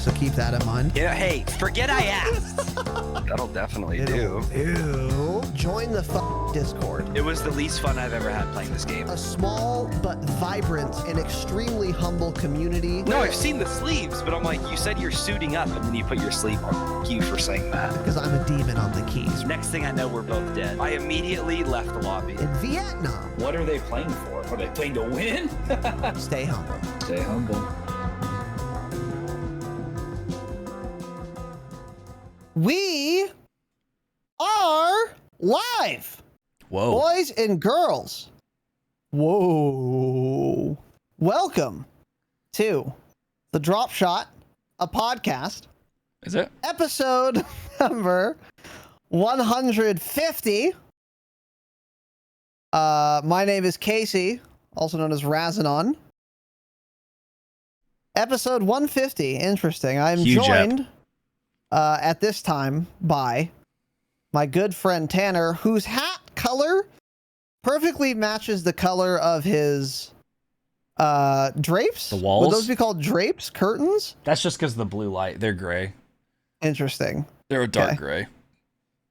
so keep that in mind. Yeah, hey, forget I asked. That'll definitely do. Ew. Join the Discord. It was the least fun I've ever had playing this game. A small but vibrant and extremely humble community. No, I've seen the sleeves, but I'm like, you said you're suiting up and then you put your sleeve on. Thank you for saying that. Because I'm a demon on the keys. Next thing I know, we're both dead. I immediately left the lobby. In Vietnam. What are they playing for? Are they playing to win? Stay humble. Stay humble. We are live. Whoa. Boys and girls. Whoa. Welcome to the Dropshot, a podcast. Is it? Episode number 150. My name is Casey, also known as Razanon. Episode 150. Interesting. I'm joined at this time by my good friend Tanner, whose hat color perfectly matches the color of his drapes. The walls? Would those be called drapes? Curtains? That's just because of the blue light. They're gray. Interesting. They're a dark gray.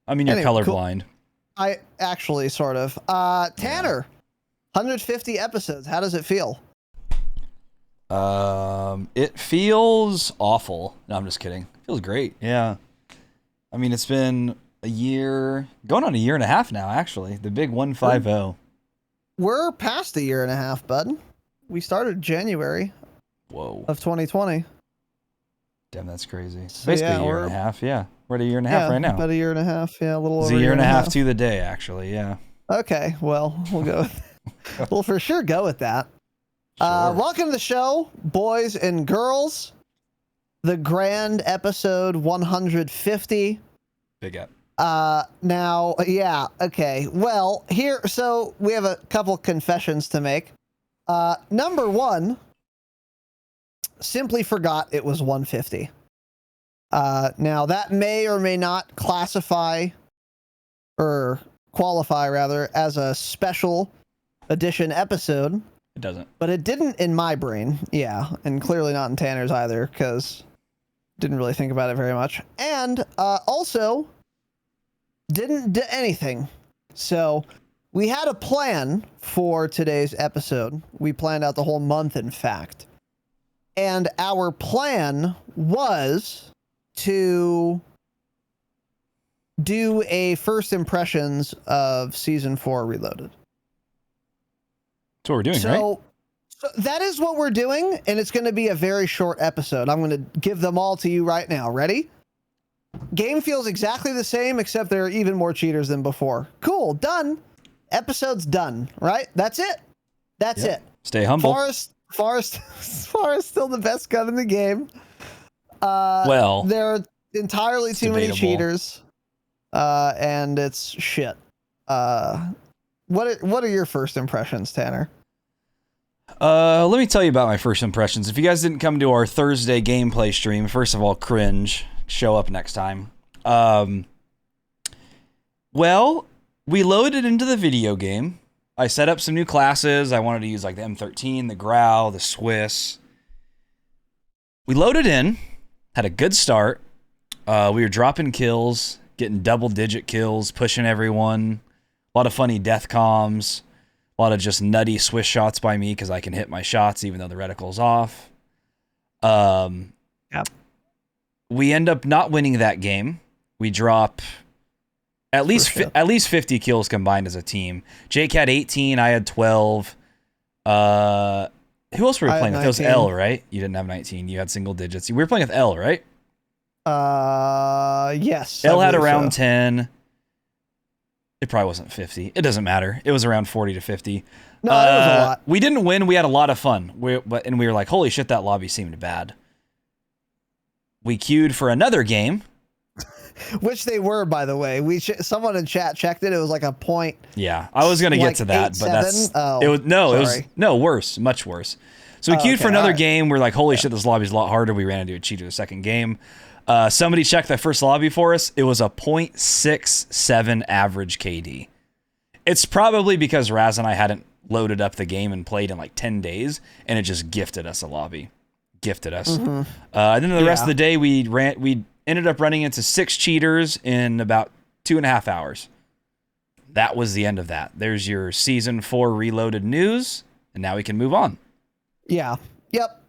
I mean, you're Anyway, colorblind. Cool. I actually sort of. Tanner, 150 episodes. How does it feel? It feels awful. No, I'm just kidding. It feels great. Yeah. I mean, it's been a year, going on a year and a half now, actually. The big 150. We're past a year and a half, bud. We started January Whoa. of 2020. Damn, that's crazy. So, Basically yeah, a year and a half. Yeah. We're at a year and a half right now. About a year and a half. Yeah, a little over It's a year and a half to the day, actually. Yeah. Okay, well, we'll go with we'll for sure go with that. Sure. Welcome to the show, boys and girls. The grand episode 150. Big up. Now, yeah, okay. Well, here, so we have a couple confessions to make. Number one, simply forgot it was 150. Now that may or may not classify or qualify rather as a special edition episode. It doesn't. But it didn't in my brain. Yeah. And clearly not in Tanner's either, because didn't really think about it very much. And also didn't do anything. So we had a plan for today's episode. We planned out the whole month, in fact. And our plan was to do a first impressions of season 4 Reloaded. That's what we're doing, right? So that is what we're doing, and it's going to be a very short episode. I'm going to give them all to you right now. Ready? Game feels exactly the same, except there are even more cheaters than before. Cool, done. Episode's done, right? That's it. That's it. Stay humble. Forrest still the best gun in the game. Well, there are entirely too many cheaters, and it's shit. What are your first impressions, Tanner? Let me tell you about my first impressions. If you guys didn't come to our Thursday gameplay stream, first of all, cringe. Show up next time. Well, we loaded into the video game. I set up some new classes. I wanted to use like the M13, the Grau, the Swiss. We loaded in, had a good start. We were dropping kills, getting double-digit kills, pushing everyone. A lot of funny death comms. A lot of just nutty Swiss shots by me because I can hit my shots even though the reticle's off. Yep. We end up not winning that game. We drop at least 50 kills combined as a team. Jake had 18, I had 12. Who else were we playing with? It was L, right? You didn't have 19. You had single digits. We were playing with L, right? Yes. L had around 10. It probably wasn't 50. It doesn't matter. It was around 40 to 50. No, it was a lot. We didn't win. We had a lot of fun. We were like, holy shit, that lobby seemed bad. We queued for another game. Which they were, by the way. Someone in chat checked it. It was like a point. Yeah, I was gonna get to that, 8-7? but that's oh, it was no, sorry. it was worse, much worse. So we queued for another game. We're like, holy shit, this lobby's a lot harder. We ran into a cheater the second game. Somebody checked that first lobby for us. It was a 0.67 average KD. It's probably because Raz and I hadn't loaded up the game and played in like 10 days, and it just gifted us a lobby. gifted us. And then the rest of the day, we ended up running into 6 cheaters in about 2.5 hours. That was the end of that. There's your Season 4 Reloaded news, and now we can move on. Yeah. Yep.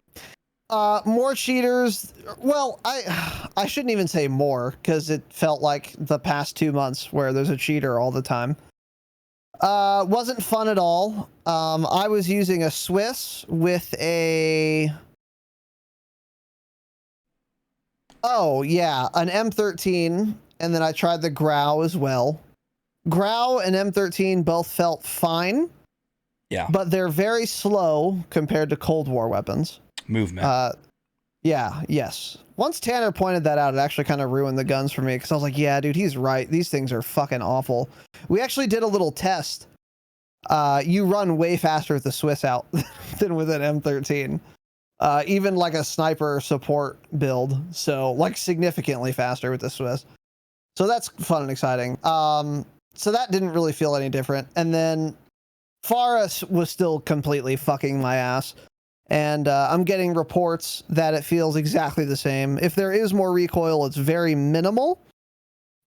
More cheaters. Well, I shouldn't even say more, because it felt like the past 2 months where there's a cheater all the time. Wasn't fun at all. I was using a Swiss with a... Oh, yeah, an M13, and then I tried the Grau as well. Grau and M13 both felt fine. Yeah. But they're very slow compared to Cold War weapons. Movement. Yeah, yes. Once Tanner pointed that out, it actually kind of ruined the guns for me, because I was like, yeah, dude, he's right. These things are fucking awful. We actually did a little test. You run way faster with the Swiss out than with an M13. Even like a sniper support build. So like significantly faster with the Swiss. So that's fun and exciting. So that didn't really feel any different. And then Forest was still completely fucking my ass. And I'm getting reports that it feels exactly the same. If there is more recoil, it's very minimal.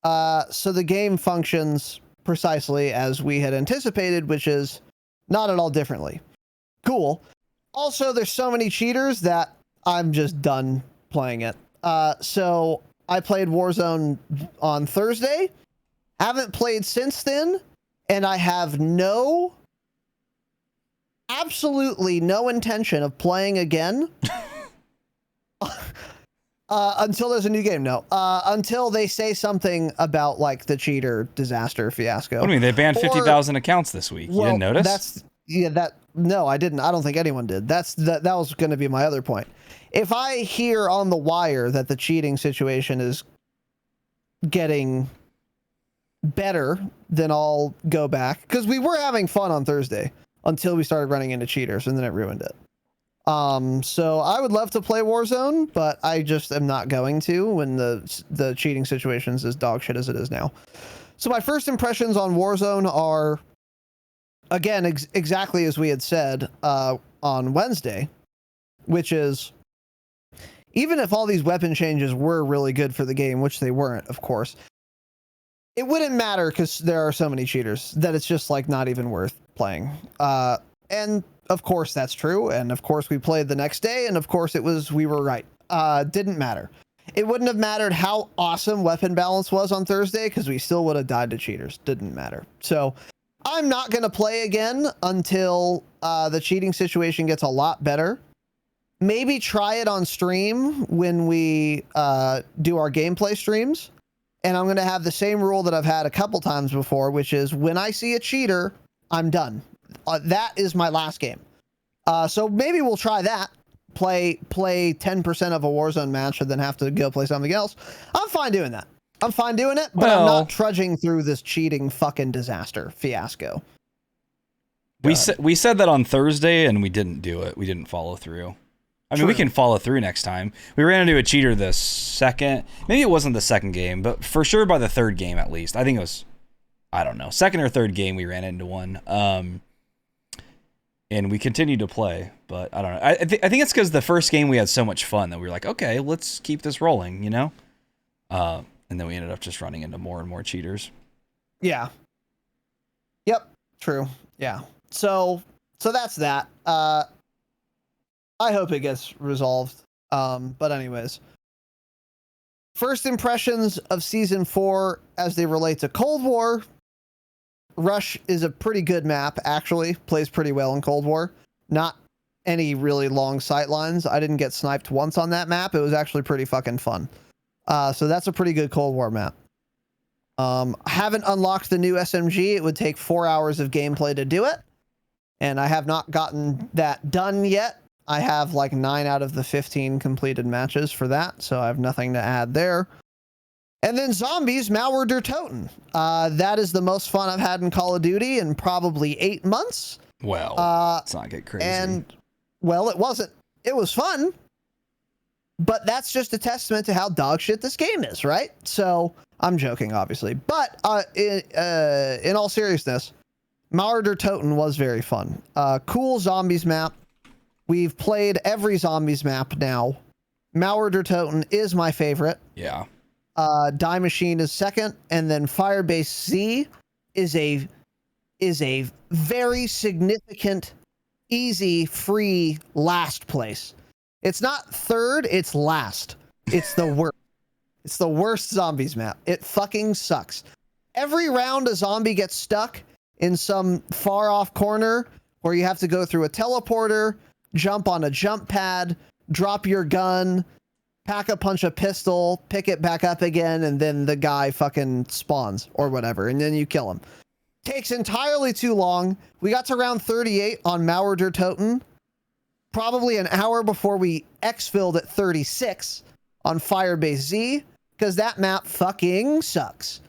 So the game functions precisely as we had anticipated, which is not at all differently. Cool. Also, there's so many cheaters that I'm just done playing it. So I played Warzone on Thursday. Haven't played since then. And I have absolutely no intention of playing again until there's a new game. No, until they say something about like the cheater disaster fiasco. What do you mean? They banned 50,000 accounts this week. You didn't notice? No, I didn't. I don't think anyone did. That was going to be my other point. If I hear on the wire that the cheating situation is getting better, then I'll go back, because we were having fun on Thursday until we started running into cheaters, and then it ruined it. So I would love to play Warzone, but I just am not going to when the cheating situation is as dog shit as it is now. So my first impressions on Warzone are, again, exactly as we had said on Wednesday, which is, even if all these weapon changes were really good for the game, which they weren't, of course, it wouldn't matter because there are so many cheaters that it's just like not even worth playing. And of course that's true. And of course we played the next day, and of course we were right. Didn't matter. It wouldn't have mattered how awesome weapon balance was on Thursday, because we still would have died to cheaters. Didn't matter. So I'm not going to play again until the cheating situation gets a lot better. Maybe try it on stream when we do our gameplay streams. And I'm going to have the same rule that I've had a couple times before, which is when I see a cheater, I'm done. That is my last game. So maybe we'll try that. Play 10% of a Warzone match and then have to go play something else. I'm fine doing that. I'm fine doing it, but I'm not trudging through this cheating fucking disaster fiasco. We said that on Thursday, and we didn't do it. We didn't follow through. I mean, we can follow through next time. We ran into a cheater the second, maybe it wasn't the second game, but for sure by the third game at least. I think it was, I don't know, second or third game we ran into one. And we continued to play, but I don't know. I think it's because the first game we had so much fun that we were like, okay, let's keep this rolling, you know? And then we ended up just running into more and more cheaters. Yeah. Yep. True. Yeah. So that's that. I hope it gets resolved. But anyways, first impressions of Season 4 as they relate to Cold War. Rush is a pretty good map, actually. Plays pretty well in Cold War. Not any really long sight lines. I didn't get sniped once on that map. It was actually pretty fucking fun. So that's a pretty good Cold War map. Haven't unlocked the new SMG. It would take 4 hours of gameplay to do it. And I have not gotten that done yet. I have like 9 out of the 15 completed matches for that, so I have nothing to add there. And then Zombies, Malware der Toten. That is the most fun I've had in Call of Duty in probably 8 months. Well, let's not get crazy. And, well, it wasn't. It was fun. But that's just a testament to how dog shit this game is, right? So, I'm joking, obviously. But in all seriousness, Malware der Toten was very fun. Cool Zombies map We've played every zombies map now. Mauer der Toten is my favorite. Yeah. Die Machine is second, and then Firebase Z is a very significant, easy, free last place. It's not third, it's last. It's the worst. It's the worst zombies map. It fucking sucks. Every round a zombie gets stuck in some far off corner where you have to go through a teleporter, jump on a jump pad, drop your gun, pack a punch a pistol, pick it back up again, and then the guy fucking spawns or whatever, and then you kill him. Takes entirely too long. We got to round 38 on Mauer der Toten, probably an hour before we exfilled at 36 on Firebase Z, because that map fucking sucks.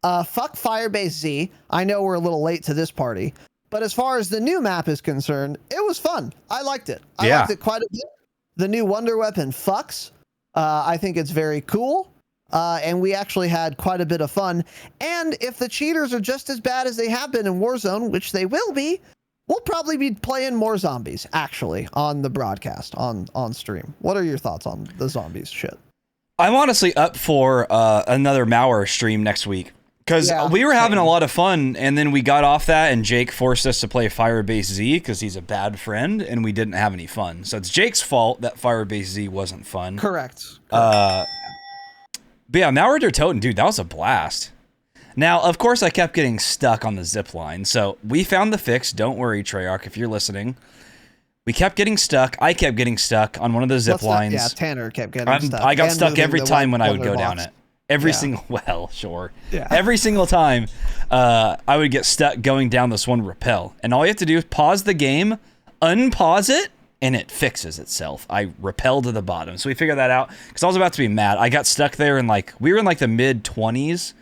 Fuck Firebase Z. I know we're a little late to this party, but as far as the new map is concerned, it was fun. I liked it. I liked it quite a bit. The new Wonder Weapon fucks. I think it's very cool. And we actually had quite a bit of fun. And if the cheaters are just as bad as they have been in Warzone, which they will be, we'll probably be playing more zombies, actually, on the broadcast, on stream. What are your thoughts on the zombies shit? I'm honestly up for another Mauer stream next week. Because we were having a lot of fun, and then we got off that, and Jake forced us to play Firebase Z because he's a bad friend, and we didn't have any fun. So it's Jake's fault that Firebase Z wasn't fun. Correct. But yeah, Mauer der Toten, dude, that was a blast. Now, of course, I kept getting stuck on the zip line. So we found the fix. Don't worry, Treyarch, if you're listening. We kept getting stuck. I kept getting stuck on one of the zip lines. Yeah, Tanner kept getting stuck. I got stuck every time when I would go down it. Every single, well, sure. Yeah. Every single time I would get stuck going down this one rappel. And all you have to do is pause the game, unpause it, and it fixes itself. I rappel to the bottom. So we figured that out because I was about to be mad. I got stuck there and we were in the mid 20s.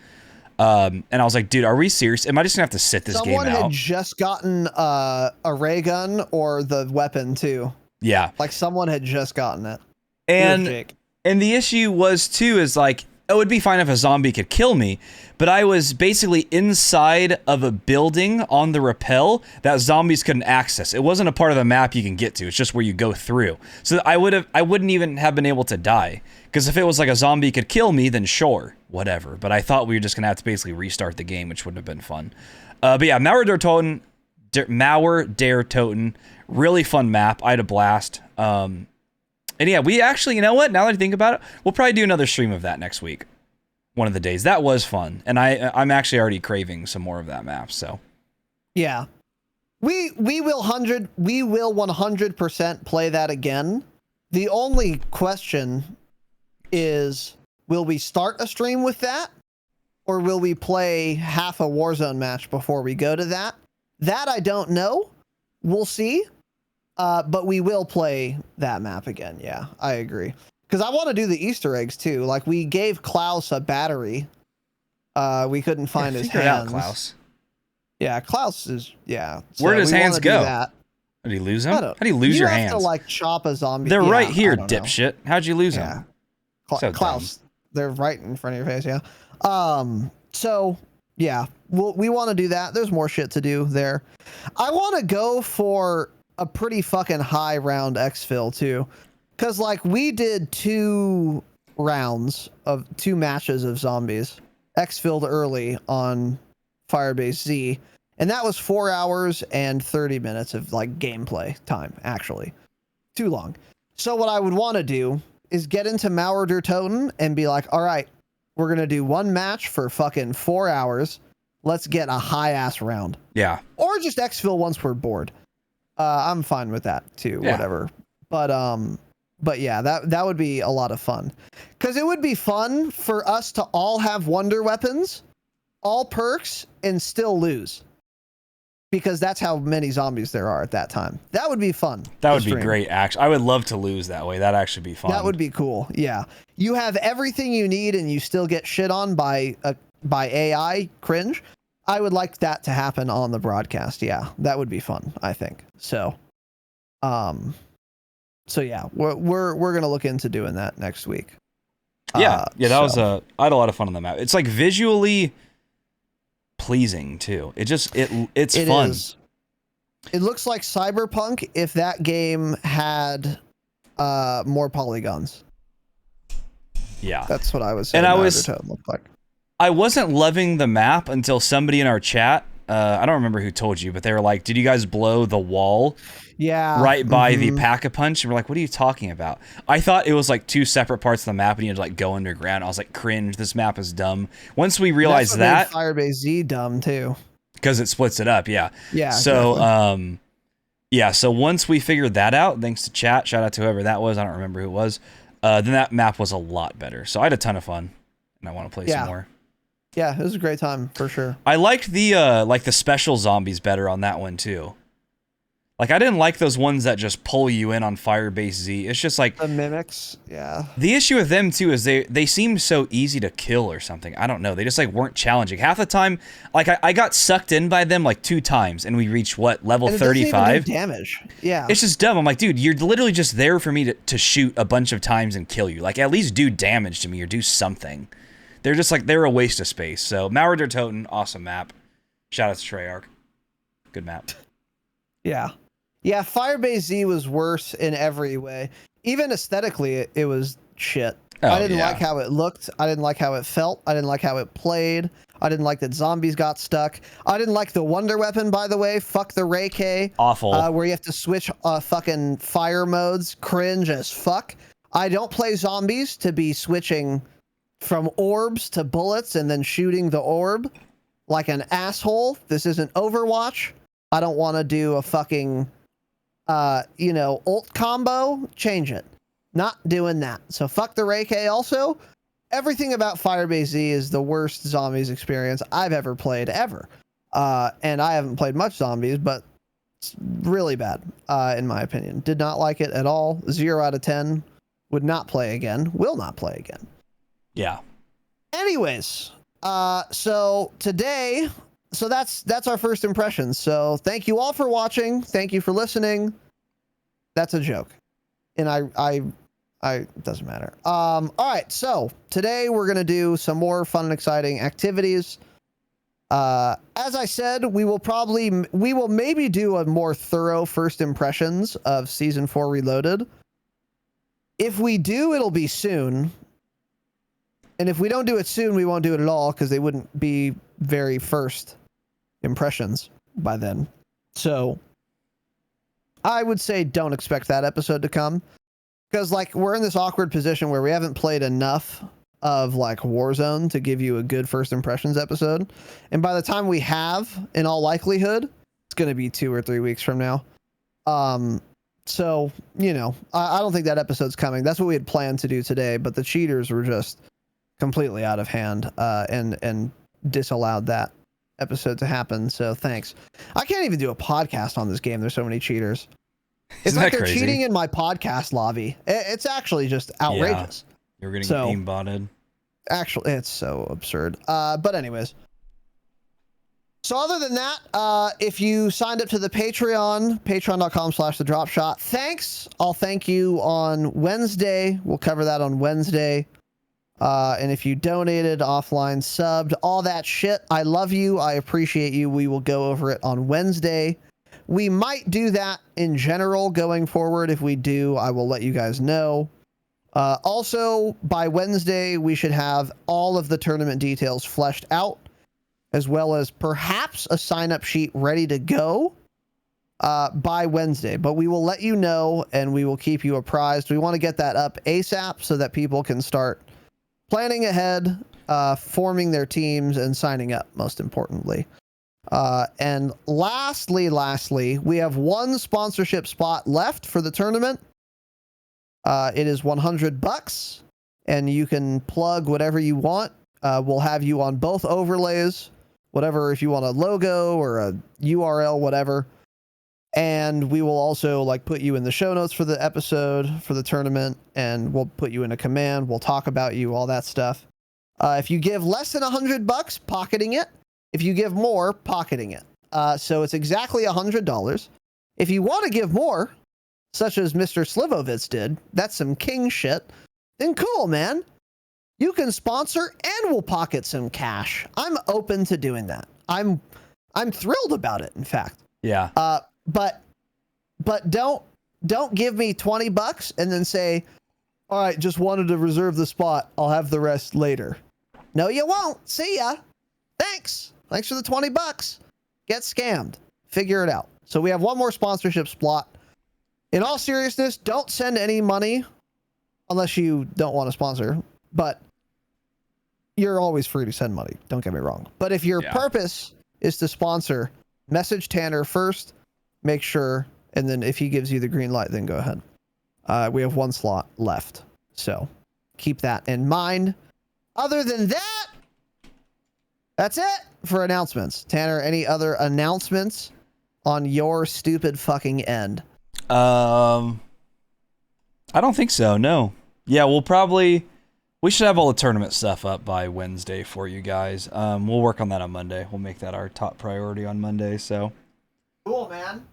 And I was like, dude, are we serious? Am I just gonna have to sit this game out? Someone had just gotten a ray gun or the weapon too. Yeah. Someone had just gotten it. And the issue was too, is it would be fine if a zombie could kill me, but I was basically inside of a building on the rappel that zombies couldn't access. It wasn't a part of the map you can get to. It's just where you go through. So I wouldn't even have been able to die. Because if it was a zombie could kill me, then sure, whatever. But I thought we were just going to have to basically restart the game, which wouldn't have been fun. But yeah, Mauer der Toten, really fun map. I had a blast. And yeah, we actually, you know what? Now that I think about it, we'll probably do another stream of that next week. One of the days. That was fun. And I'm actually already craving some more of that map, so. Yeah. We will 100% play that again. The only question is, will we start a stream with that? Or will we play half a Warzone match before we go to that? That I don't know. We'll see. But we will play that map again. Yeah, I agree. Because I want to do the Easter eggs too. We gave Klaus a battery. We couldn't find his hands. Klaus. Yeah, Klaus is, yeah. So where did his hands go? Did he lose them? How do you lose your hands? You have to chop a zombie. They're right here, dipshit. How'd you lose them? So Klaus, they're right in front of your face, yeah. So, yeah, we want to do that. There's more shit to do there. I want to go for a pretty fucking high round exfil too, because we did 2 matches of zombies exfilled early on Firebase Z, and that was 4 hours and 30 minutes of gameplay time. Actually, too long. So what I would want to do is get into Mauer der Toten and be like, all right, we're gonna do 1 match for fucking 4 hours. Let's get a high ass round. Yeah. Or just exfil once we're bored. I'm fine with that too, whatever. But yeah, that would be a lot of fun. Because it would be fun for us to all have wonder weapons, all perks, and still lose. Because that's how many zombies there are at that time. That would be fun. That would be great, actually. I would love to lose that way. That'd actually be fun. That would be cool, yeah. You have everything you need and you still get shit on by AI cringe. I would like that to happen on the broadcast. Yeah, that would be fun, I think. So yeah, we're gonna look into doing that next week. Yeah, that was I had a lot of fun on the map. It's visually pleasing too. It's fun. It looks like Cyberpunk if that game had more polygons. Yeah. That's what I was saying. And Looked like. I wasn't loving the map until somebody in our chat, I don't remember who told you, but they were like, did you guys blow the wall right by the Pack-a-Punch? And we're like, what are you talking about? I thought it was like two separate parts of the map and you had to like go underground. I was like, cringe, this map is dumb. Once we realized that... Firebase Z dumb too. Because it splits it up, yeah. Yeah, so, exactly. yeah, so once we figured that out, thanks to chat, shout out to whoever that was, I don't remember who it was, then that map was a lot better. So I had a ton of fun, and I want to play some more. Yeah, it was a great time, for sure. I liked the special zombies better on that one, too. Like, I didn't like those ones that just pull you in on Firebase Z. It's just like... The mimics, yeah. The issue with them, too, is they seem so easy to kill or something. I don't know. They just, like, weren't challenging. Half the time, like, I got sucked in by them, like, 2 times, and we reached, what, level 35? Doesn't even do damage. Yeah. It's just dumb. I'm like, dude, you're literally just there for me to shoot a bunch of times and kill you. Like, at least do damage to me or do something. They're just, like, they're a waste of space. So, Mauer der Toten, awesome map. Shout out to Treyarch. Good map. Yeah. Yeah, Firebase Z was worse in every way. Even aesthetically, it was shit. Oh, I didn't like how it looked. I didn't like how it felt. I didn't like how it played. I didn't like that zombies got stuck. I didn't like the wonder weapon, by the way. Fuck the Ray K. Awful. Where you have to switch fucking fire modes. Cringe as fuck. I don't play zombies to be switching from orbs to bullets and then shooting the orb like an asshole. This isn't Overwatch. I don't want to do a fucking... ult combo, change it. Not doing that. So fuck the Ray K also. Everything about Firebase Z is the worst zombies experience I've ever played, ever. And I haven't played much zombies, but it's really bad, in my opinion. Did not like it at all. 0 out of 10. Would not play again. Will not play again. Yeah. Anyways, so today... So that's our first impressions. So thank you all for watching. Thank you for listening. That's a joke. And I it doesn't matter. All right. So today we're going to do some more fun and exciting activities. As I said, we will maybe do a more thorough first impressions of season 4 Reloaded. If we do, it'll be soon. And if we don't do it soon, we won't do it at all because they wouldn't be very first impressions by then. So I would say don't expect that episode to come because like we're in this awkward position where we haven't played enough of like Warzone to give you a good first impressions episode. And by the time we have, in all likelihood, it's going to be 2 or 3 weeks from now. So, I don't think that episode's coming. That's what we had planned to do today, but the cheaters were just completely out of hand and disallowed that episode to happen. So thanks. I can't even do a podcast on this game. There's so many cheaters. It's like they're crazy? cheating in my podcast lobby. It's actually just outrageous. Yeah. You're getting aimbotted. Actually, it's so absurd. But anyways. So other than that, if you signed up to the Patreon, patreon.com/thedropshot, thanks. I'll thank you on Wednesday. We'll cover that on Wednesday. And if you donated, offline, subbed, all that shit, I love you. I appreciate you. We will go over it on Wednesday. We might do that in general going forward. If we do, I will let you guys know. Also, by Wednesday, we should have all of the tournament details fleshed out, as well as perhaps a sign-up sheet ready to go by Wednesday. But we will let you know, and we will keep you apprised. We want to get that up ASAP so that people can start planning ahead, forming their teams, and signing up, most importantly. And lastly, we have one sponsorship spot left for the tournament. It is $100, and you can plug whatever you want. We'll have you on both overlays, whatever, if you want a logo or a URL, whatever. And we will also like put you in the show notes for the episode for the tournament, and we'll put you in a command. We'll talk about you, all that stuff. If you give less than $100, pocketing it. If you give more, pocketing it. So it's exactly $100. If you want to give more, such as Mr. Slivovitz did, that's some king shit, then cool, man. You can sponsor and we'll pocket some cash. I'm open to doing that. I'm thrilled about it, in fact. Yeah. but don't give me $20 and then say, all right, just wanted to reserve the spot. I'll have the rest later. No, you won't. See ya. Thanks for the $20. Get scammed. Figure it out. So we have one more sponsorship spot. In all seriousness, don't send any money unless you don't want to sponsor, but you're always free to send money. Don't get me wrong. But if your purpose is to sponsor, message Tanner first, make sure, and then if he gives you the green light, then go ahead. We have one slot left, so keep that in mind. Other than that, that's it for announcements. Tanner, any other announcements on your stupid fucking end? I don't think so. No. Yeah, we should have all the tournament stuff up by Wednesday for you guys. We'll work on that on Monday. We'll make that our top priority on Monday. So cool, man.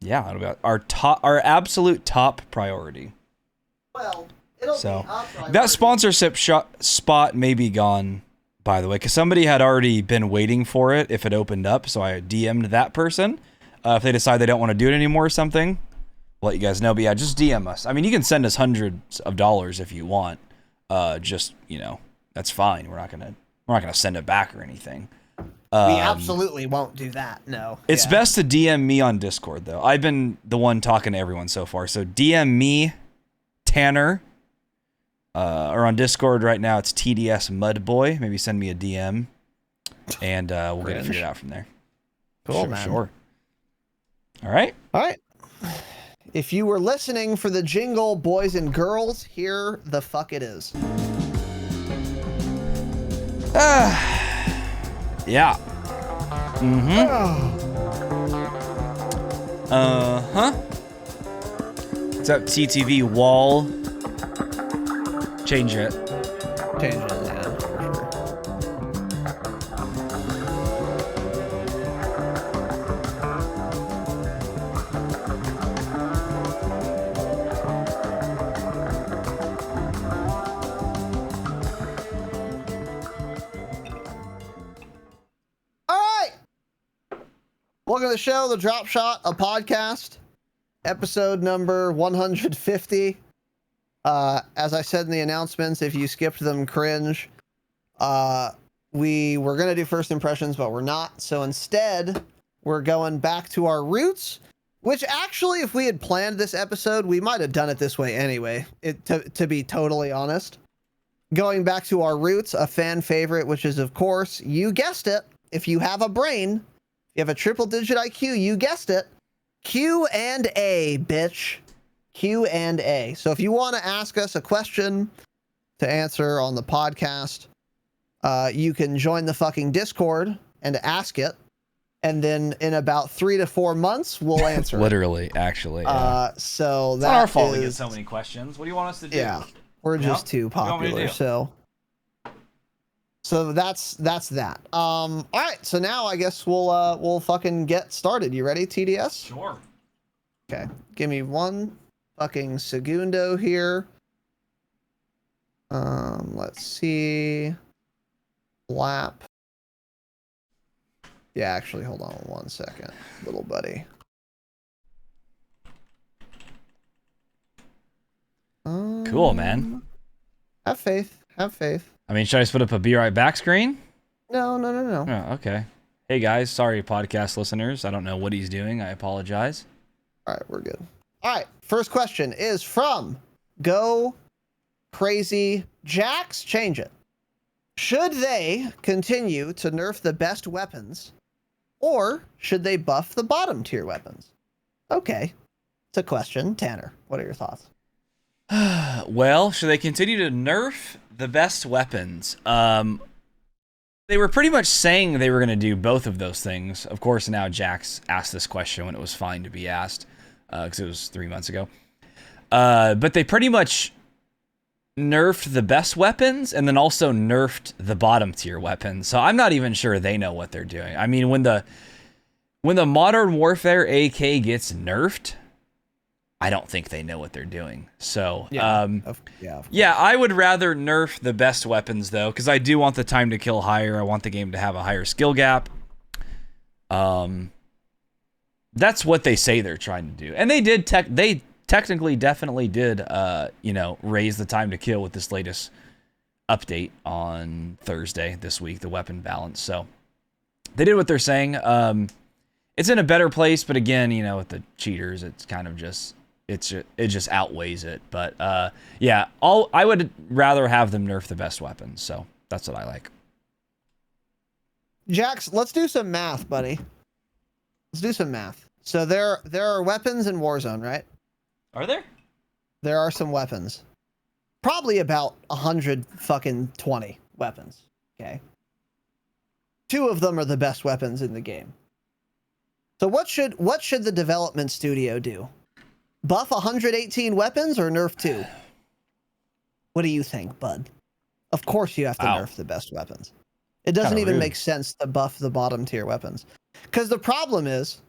Yeah, it'll be our absolute top priority. Well, it'll be that sponsorship spot may be gone, by the way, because somebody had already been waiting for it if it opened up. So I DM'd that person. If they decide they don't want to do it anymore or something, we'll let you guys know. But yeah, just DM us. I mean, you can send us hundreds of dollars if you want. Just, that's fine. We're not gonna send it back or anything. We absolutely won't do that. No. It's best to DM me on Discord though. I've been the one talking to everyone so far. So DM me, Tanner, or on Discord right now it's TDS Mudboy. Maybe send me a DM, and we'll get it figured out from there. Cool, man. Sure. All right. If you were listening for the jingle, boys and girls, here the fuck it is. Yeah. What's up, TTV wall? Change it. Change it, yeah, for sure. Welcome to the show, The Dropshot, a podcast, episode number 150. As I said in the announcements, if you skipped them, cringe. We were going to do first impressions, but we're not. So instead, we're going back to our roots, which actually, if we had planned this episode, we might have done it this way anyway, to be totally honest. Going back to our roots, a fan favorite, which is, of course, you guessed it, if you have a brain, you have a triple-digit IQ, you guessed it. Q&A, bitch. Q&A. So if you want to ask us a question to answer on the podcast, you can join the fucking Discord and ask it. And then in about 3 to 4 months, we'll answer it. Literally, actually. Yeah. So it's not our fault we get so many questions. What do you want us to do? Yeah, we're just too popular, So that's that. All right, so now I guess we'll fucking get started. You ready, TDS? Sure. Okay, give me one fucking segundo here. Let's see. Lap. Yeah, actually, hold on 1 second, little buddy. Cool, man. Have faith. Have faith. I mean, should I just put up a be right back screen? No. Oh, okay. Hey guys, sorry podcast listeners. I don't know what he's doing. I apologize. All right, we're good. All right, first question is from Go Crazy Jax. Change it. Should they continue to nerf the best weapons, or should they buff the bottom tier weapons? Okay, it's a question. Tanner, what are your thoughts? Well, should they continue to nerf the best weapons? They were pretty much saying they were going to do both of those things. Of course, now Jax asked this question when it was fine to be asked, because it was 3 months ago. But they pretty much nerfed the best weapons and then also nerfed the bottom tier weapons. So I'm not even sure they know what they're doing. I mean, when the Modern Warfare AK gets nerfed, I don't think they know what they're doing. So, yeah, I would rather nerf the best weapons, though, because I do want the time to kill higher. I want the game to have a higher skill gap. That's what they say they're trying to do. And they did they technically definitely did raise the time to kill with this latest update on Thursday this week, the weapon balance. So they did what they're saying. It's in a better place, but again, with the cheaters, it's kind of just it just outweighs it. But I would rather have them nerf the best weapons. So that's what I like. Jax, let's do some math, buddy. Let's do some math. So there are weapons in Warzone, right? Are there? There are some weapons. Probably about 120 weapons. Okay. 2 of them are the best weapons in the game. So what should the development studio do? Buff 118 weapons or nerf 2? What do you think, bud? Of course you have to nerf the best weapons. It doesn't even make sense to buff the bottom tier weapons. Because the problem is,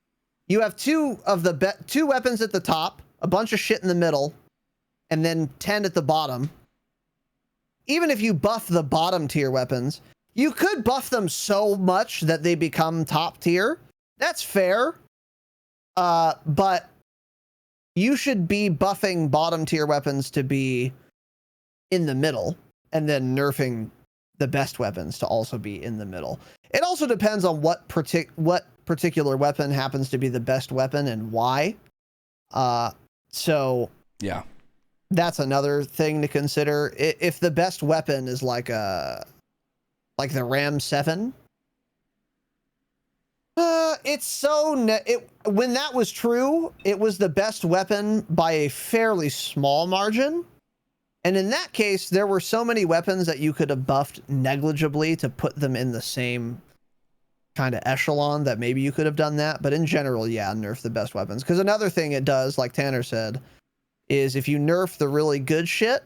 you have 2 weapons at the top, a bunch of shit in the middle, and then 10 at the bottom. Even if you buff the bottom tier weapons, you could buff them so much that they become top tier. That's fair. But you should be buffing bottom tier weapons to be in the middle, and then nerfing the best weapons to also be in the middle. It also depends on what particular weapon happens to be the best weapon and why. So yeah, that's another thing to consider. If the best weapon is like the Ram 7, when that was true, it was the best weapon by a fairly small margin. And in that case, there were so many weapons that you could have buffed negligibly to put them in the same kind of echelon that maybe you could have done that. But in general, yeah, nerf the best weapons. Because another thing it does, like Tanner said, is if you nerf the really good shit,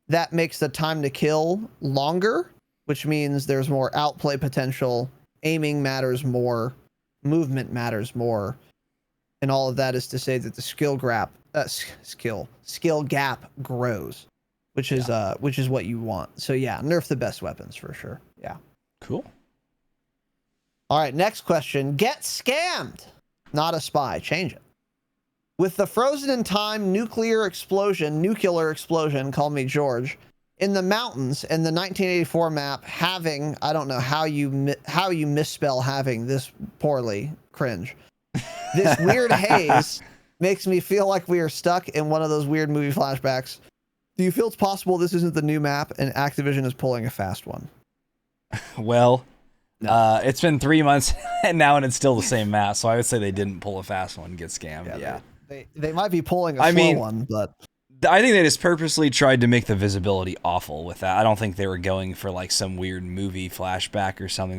that makes the time to kill longer, which means there's more outplay potential, aiming matters more, movement matters more. And all of that is to say that the skill gap grows. Which is what you want. So yeah, nerf the best weapons for sure. Yeah. Cool. All right, next question. Get scammed. Not a spy. Change it. With the frozen in time nuclear explosion, call me George, in the mountains in the 1984 map, having, I don't know how you misspell having this poorly, cringe. This weird haze makes me feel like we are stuck in one of those weird movie flashbacks. Do you feel it's possible this isn't the new map and Activision is pulling a fast one? Well, it's been 3 months now and it's still the same map, so I would say they didn't pull a fast one and get scammed. Yeah. They might be pulling a slow one, but I think they just purposely tried to make the visibility awful with that. I don't think they were going for like some weird movie flashback or something.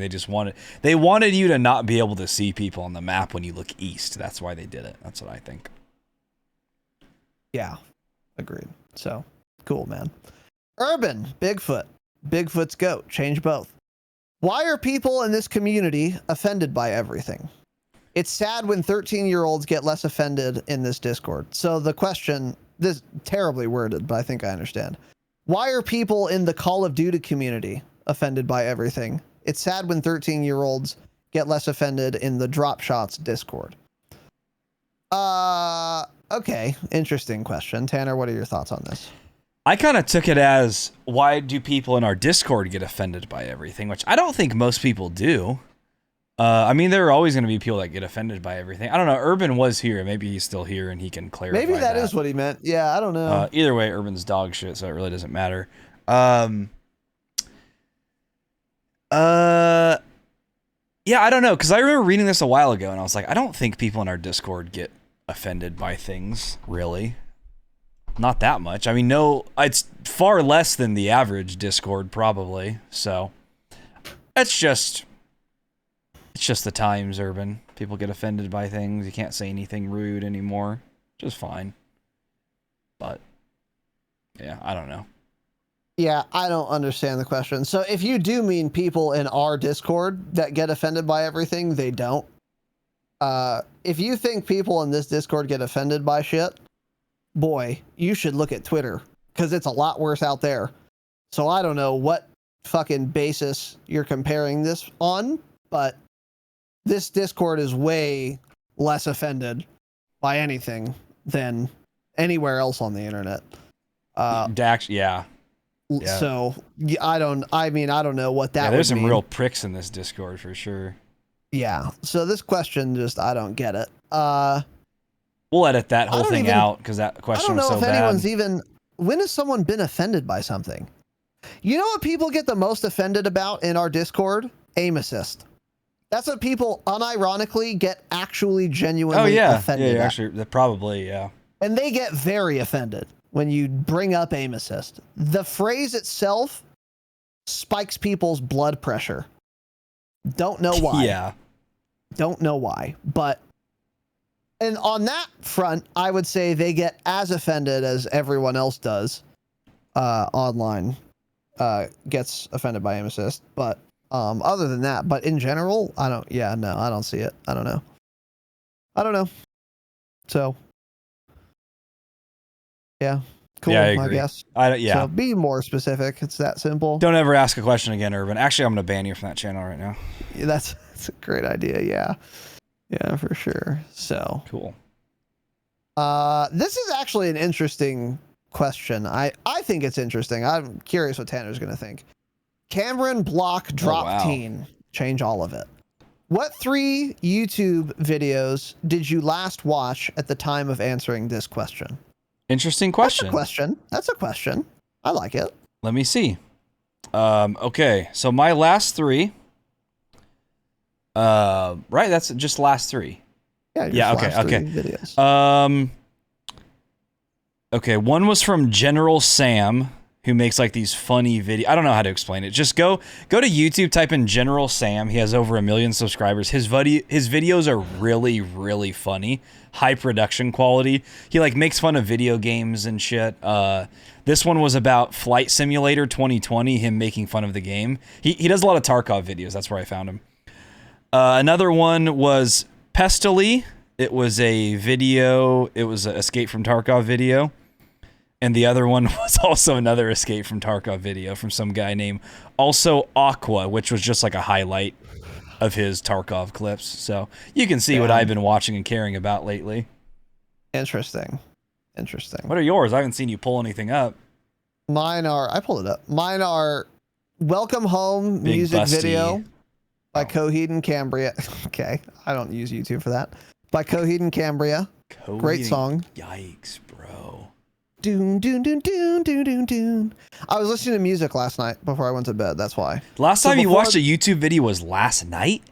They wanted you to not be able to see people on the map when you look east. That's why they did it. That's what I think. Yeah, agreed. So cool, man. Urban, Bigfoot's goat. Change both. Why are people in this community offended by everything? It's sad when 13-year-olds get less offended in this Discord. So the question, this is terribly worded, but I think I understand. Why are people in the Call of Duty community offended by everything? It's sad when 13-year-olds get less offended in the Dropshots Discord. Okay, interesting question. Tanner, what are your thoughts on this? I kind of took it as, why do people in our Discord get offended by everything? Which I don't think most people do. I mean, there are always going to be people that get offended by everything. I don't know. Urban was here. Maybe he's still here and he can clarify Maybe that is what he meant. Yeah, I don't know. Either way, Urban's dog shit, so it really doesn't matter. Yeah, I don't know, because I remember reading this a while ago and I was like, I don't think people in our Discord get offended by things, really. Not that much. I mean, no, it's far less than the average Discord, probably. So it's just the times, Urban. People get offended by things. You can't say anything rude anymore. Just fine. But yeah, I don't know. Yeah, I don't understand the question. So if you do mean people in our Discord that get offended by everything, they don't. If you think people in this Discord get offended by shit, boy, you should look at Twitter, because it's a lot worse out there. So I don't know what fucking basis you're comparing this on, but this Discord is way less offended by anything than anywhere else on the internet. Yeah. So I don't know what that. Yeah, there's would some mean. real pricks in this Discord for sure. Yeah. So this question I don't get it. We'll edit that whole thing out because that question was so bad. I don't know if anyone's even. When has someone been offended by something? You know what people get the most offended about in our Discord? Aim assist. That's what people unironically get actually genuinely offended at. Actually, probably, yeah. And they get very offended when you bring up aim assist. The phrase itself spikes people's blood pressure. Don't know why. Yeah. Don't know why. And on that front, I would say they get as offended as everyone else does online. Gets offended by aim assist. But other than that, but in general, I don't see it. I don't know. So, yeah. Cool, yeah, I agree. guess. Yeah. So be more specific. It's that simple. Don't ever ask a question again, Urban. Actually, I'm going to ban you from that channel right now. Yeah, that's a great idea. Yeah. Yeah, for sure. So cool. This is actually an interesting question. I think it's interesting. I'm curious what Tanner's going to think. Cameron Block Drop Teen. Change all of it. What 3 YouTube videos did you last watch at the time of answering this question? Interesting question. That's a question. I like it. Let me see. Okay, so my last 3. Right, that's just last 3. Yeah. Okay. Videos. Okay. One was from General Sam, who makes like these funny videos. I don't know how to explain it. Just go to YouTube, type in General Sam. He has over 1 million subscribers. His videos are really, really funny. High production quality. He like makes fun of video games and shit. This one was about Flight Simulator 2020, him making fun of the game. He does a lot of Tarkov videos. That's where I found him. Another one was Pestily. It was a video. It was an Escape from Tarkov video. And the other one was also another Escape from Tarkov video from some guy named also Aqua, which was just like a highlight of his Tarkov clips. So you can see what I've been watching and caring about lately. Interesting. What are yours? I haven't seen you pull anything up. I pulled it up. Mine are Welcome Home Big music busty. video by Coheed and Cambria. Okay, I don't use YouTube for that. By Coheed and Cambria. Great song. Yikes, bro. Doon, doon, doon, doon, doon, doon, doon. I was listening to music last night before I went to bed. That's why. Last time you watched a YouTube video was last night?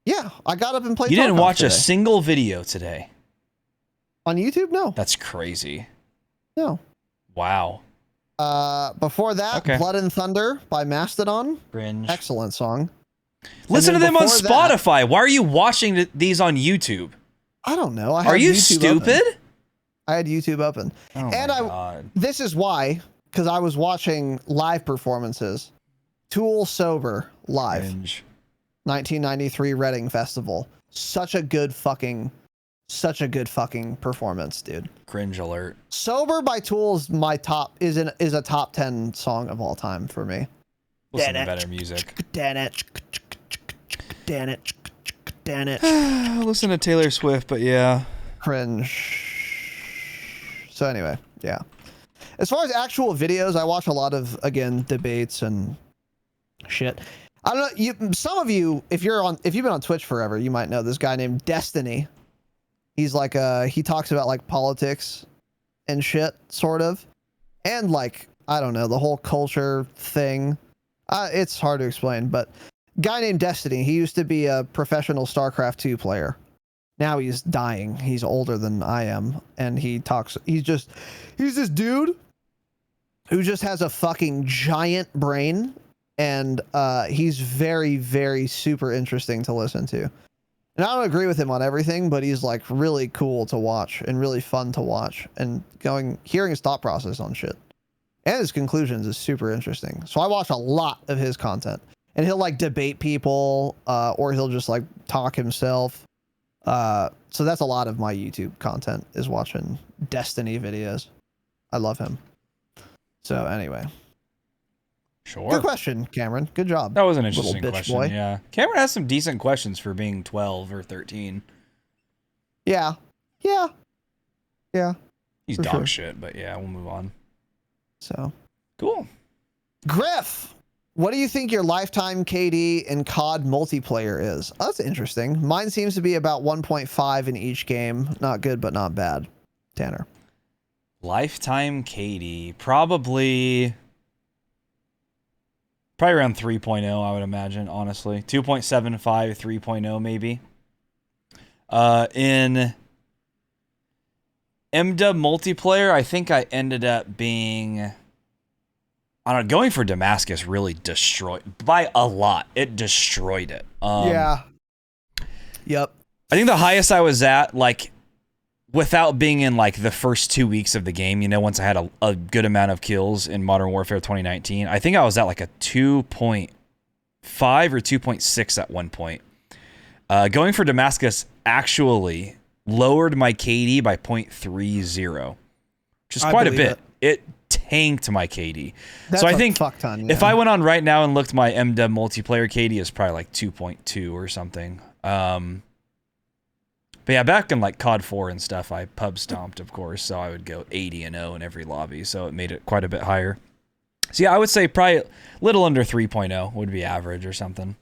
Yeah, I got up and played. You didn't watch today. a single video today. On YouTube? No. That's crazy. No. Wow. Before that, Blood and Thunder by Mastodon. Cringe. Excellent song. Listen to them on Spotify. Why are you watching these on YouTube? I don't know. Are you stupid? I had YouTube open. Oh my God. This is why, because I was watching live performances. Tool Sober live. Cringe. 1993 Reading Festival. Such a good fucking performance, dude. Cringe alert. Sober by Tool is is a top 10 song of all time for me. Listen to better music. Listen to Taylor Swift, but yeah. Cringe. So anyway, yeah. As far as actual videos, I watch a lot of, again, debates and shit. I don't know. Some of you, if you've been on Twitch forever, you might know this guy named Destiny. He's like he talks about like politics and shit, sort of, and like I don't know, the whole culture thing. It's hard to explain, but guy named Destiny. He used to be a professional StarCraft 2 player. Now he's dying. He's older than I am, and he talks. He's this dude who just has a fucking giant brain, and he's very, very super interesting to listen to. And I don't agree with him on everything, but he's like really cool to watch and really fun to watch, and hearing his thought process on shit and his conclusions is super interesting. So I watch a lot of his content, and he'll like debate people, or he'll just like talk himself. So that's a lot of my YouTube content is watching Destiny videos. I love him. So anyway. Sure. Good question, Cameron. Good job. That was an interesting bitch question. boy. Yeah. Cameron has some decent questions for being 12 or 13. Yeah. Yeah. Yeah. He's For dog sure. shit, but yeah, we'll move on. So, Cool. Griff, what do you think your lifetime KD in COD multiplayer is? Oh, that's interesting. Mine seems to be about 1.5 in each game. Not good, but not bad. Tanner. Lifetime KD, probably around 3.0, I would imagine, honestly. 2.75, 3.0 maybe. In MW multiplayer, I think I ended up being, I don't know, going for Damascus really destroyed, by a lot. It destroyed it. Yeah. Yep. I think the highest I was at, like, without being in, like, the first 2 weeks of the game, you know, once I had a good amount of kills in Modern Warfare 2019, I think I was at, like, a 2.5 or 2.6 at one point. Going for Damascus actually lowered my KD by 0.30, which is quite a bit. It tanked my KD. That's so I a think fuck ton, yeah. if I went on right now and looked, my MW multiplayer KD is probably like 2.2 or something. But yeah, back in like COD 4 and stuff, I pub stomped, of course, so I would go 80-0 in every lobby, so it made it quite a bit higher. So yeah, I would say probably a little under 3.0 would be average or something.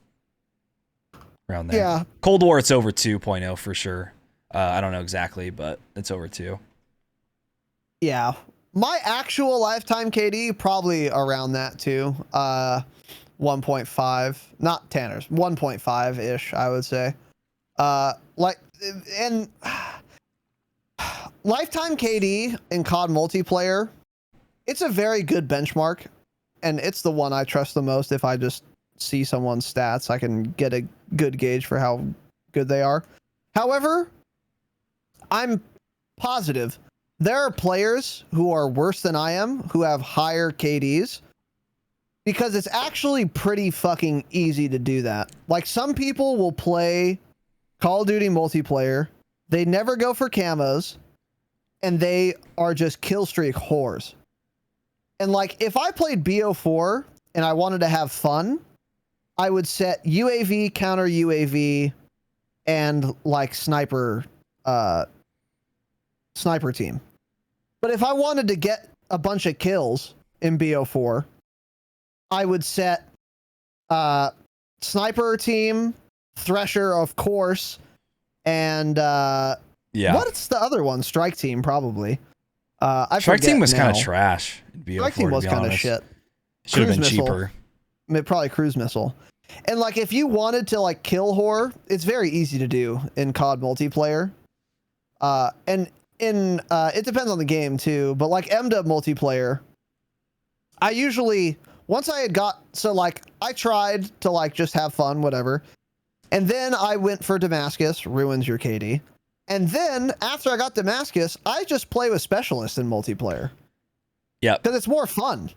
Around there. Yeah. Cold War, it's over 2.0 for sure. I don't know exactly, but it's over 2. Yeah. My actual lifetime KD, probably around that too. 1.5. Not Tanner's. 1.5-ish, I would say. Like, and lifetime KD in COD multiplayer, it's a very good benchmark, and it's the one I trust the most. If I just see someone's stats, I can get a good gauge for how good they are. However, I'm positive there are players who are worse than I am who have higher KDs, because it's actually pretty fucking easy to do that. Like, some people will play Call of Duty multiplayer, they never go for camos, and they are just kill streak whores. And like, if I played BO4 and I wanted to have fun, I would set UAV, counter UAV, and like sniper team. But if I wanted to get a bunch of kills in BO4, I would set sniper team, Thresher, of course, and Yeah. what's the other one? Strike team, probably. Strike team was kind of trash. Strike team was kind of shit. Should have been Cruise missile. cheaper. Probably cruise missile. And like, if you wanted to like kill whore, it's very easy to do in COD multiplayer. And in it depends on the game too, but like MW multiplayer, I usually, once I had got, so like I tried to like just have fun, whatever. And then I went for Damascus, ruins your KD. And then after I got Damascus, I just play with specialists in multiplayer. Yeah. Because it's more fun.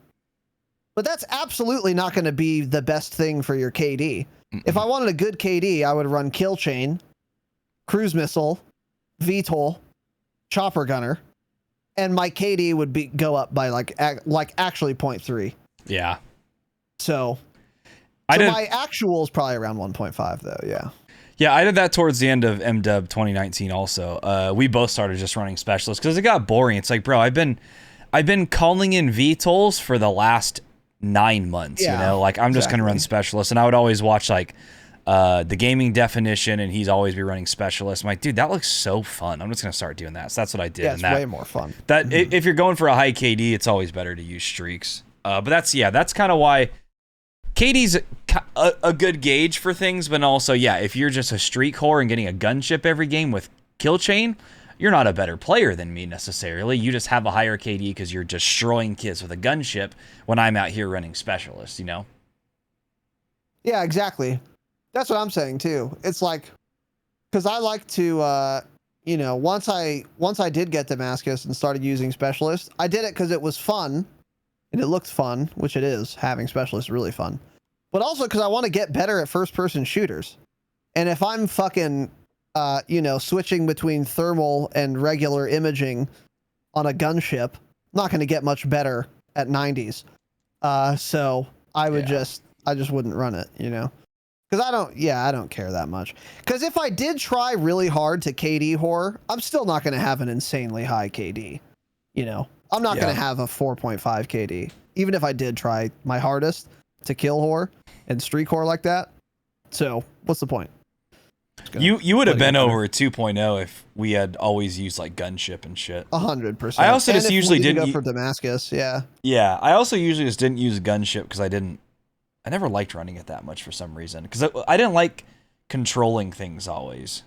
But that's absolutely not going to be the best thing for your KD. If I wanted a good KD, I would run kill chain, cruise missile, VTOL, chopper gunner, and my KD would go up by like actually 0.3. Yeah. So my actual is probably around 1.5 though. Yeah. Yeah, I did that towards the end of MW 2019 also. We both started just running specialists because it got boring. It's like, bro, I've been calling in VTOLs for the last 9 months, you know? Like, I'm just going to run specialists. And I would always watch, like, the gaming definition, and he's always be running specialists. I'm like, dude, that looks so fun. I'm just going to start doing that. So that's what I did. Yeah, it's way more fun. That if you're going for a high KD, it's always better to use streaks. But that's kind of why KD's a good gauge for things, but also, yeah, if you're just a streak whore and getting a gunship every game with kill chain, you're not a better player than me necessarily. You just have a higher KD because you're destroying kids with a gunship when I'm out here running specialists, you know? Yeah, exactly. That's what I'm saying too. It's like, because I like to, you know, once I did get Damascus and started using specialists, I did it because it was fun and it looked fun, which it is. Having specialists is really fun. But also because I want to get better at first-person shooters. And if I'm fucking, you know, switching between thermal and regular imaging on a gunship, I'm not going to get much better at 90s. So I would I just wouldn't run it, you know? Because I don't care that much. Because if I did try really hard to KD horror, I'm still not going to have an insanely high KD. You know, I'm not going to have a 4.5 KD. Even if I did try my hardest to kill horror and streak horror like that. So what's the point? You would have been over 2.0 if we had always used like gunship and shit. 100%. I also just usually didn't go for Damascus. Yeah. Yeah. I also usually just didn't use gunship because I never liked running it that much for some reason. Because I didn't like controlling things always.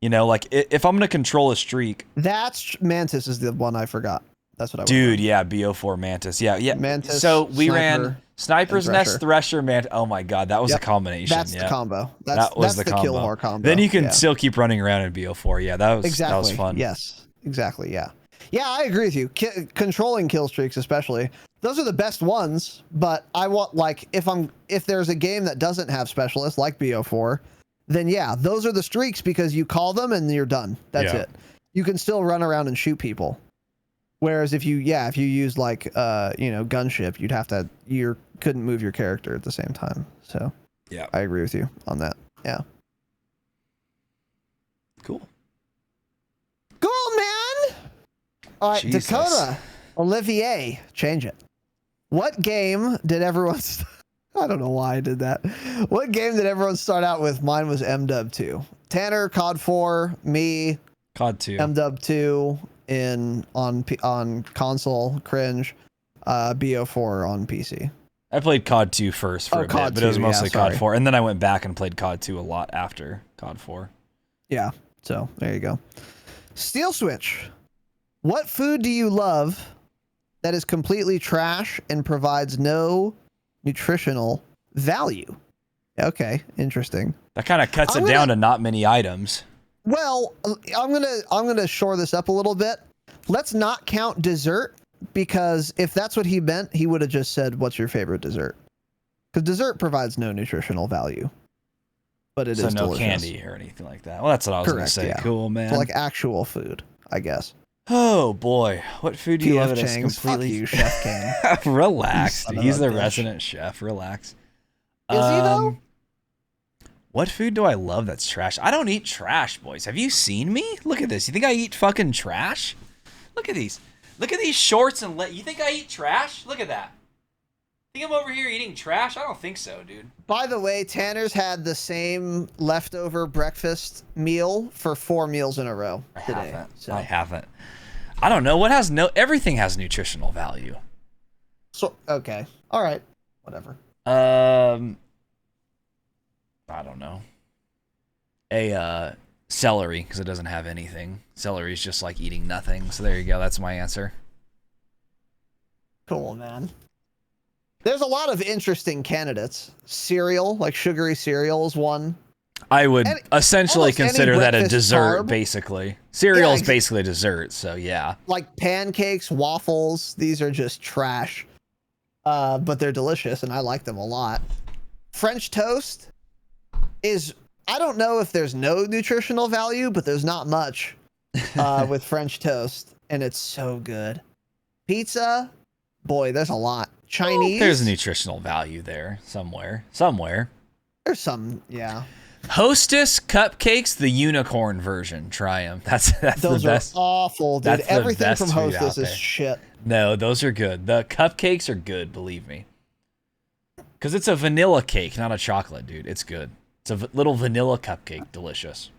You know, like if I'm going to control a streak. That's Mantis is the one I forgot. That's what I Dude, yeah, BO4 Mantis. Yeah. Mantis, so we Sniper, ran Sniper's Nest, Thresher, Mantis. Oh my god, that was a combination. That's the combo. That was that's the kill horror combo. Then you can still keep running around in BO4. Yeah, that was fun. Yes, exactly. Yeah. Yeah, I agree with you. Controlling kill streaks, especially, those are the best ones. But I want, like, if there's a game that doesn't have specialists like BO4, then yeah, those are the streaks because you call them and you're done. That's it. You can still run around and shoot people. Whereas if you use like gunship, you couldn't move your character at the same time. So yeah, I agree with you on that. Yeah. Cool, man. All right, Jesus. Dakota, Olivier, change it. What game did everyone? I don't know why I did that. What game did everyone start out with? Mine was MW 2. Tanner, COD 4, me, COD 2, MW 2 on console, cringe, BO4 on PC. I played COD 2 first for a bit, but it was mostly COD 4, and then I went back and played COD 2 a lot after COD 4. Yeah, so there you go. Steel Switch. What food do you love that is completely trash and provides no nutritional value? Okay, interesting. That kind of cuts it down to not many items. Well, I'm gonna shore this up a little bit. Let's not count dessert, because if that's what he meant, he would have just said, "What's your favorite dessert?" Because dessert provides no nutritional value, but it is no delicious. Candy or anything like that. Well, that's what I was gonna say. Yeah. Cool, man. So like actual food, I guess. Oh boy, what food do you love? That's completely fuck you, Chef King. Relax, he's the resident chef. Relax. Is he though? What food do I love that's trash? I don't eat trash, boys. Have you seen me? Look at this. You think I eat fucking trash? Look at these. Look at these shorts and you think I eat trash? Look at that. Think I'm over here eating trash? I don't think so, dude. By the way, Tanner's had the same leftover breakfast meal for 4 meals in a row today. I haven't. I don't know. Everything has nutritional value. So, okay. All right. Whatever. I don't know. Celery, because it doesn't have anything. Celery is just like eating nothing. So there you go. That's my answer. Cool, man. There's a lot of interesting candidates. Cereal, like sugary cereal is one. I would essentially consider that a dessert, basically. Cereal is basically a dessert, so yeah. Like pancakes, waffles, these are just trash. But they're delicious, and I like them a lot. French toast is, I don't know if there's no nutritional value, but there's not much with French toast, and it's so good. Pizza, boy, there's a lot. Chinese. There's a nutritional value there somewhere. There's some, yeah. Hostess cupcakes, the unicorn version. Try them. That's those the best. Are awful, dude. Everything from Hostess is shit. No, those are good. The cupcakes are good, believe me. Because it's a vanilla cake, not a chocolate, dude. It's good. It's a little vanilla cupcake. Delicious.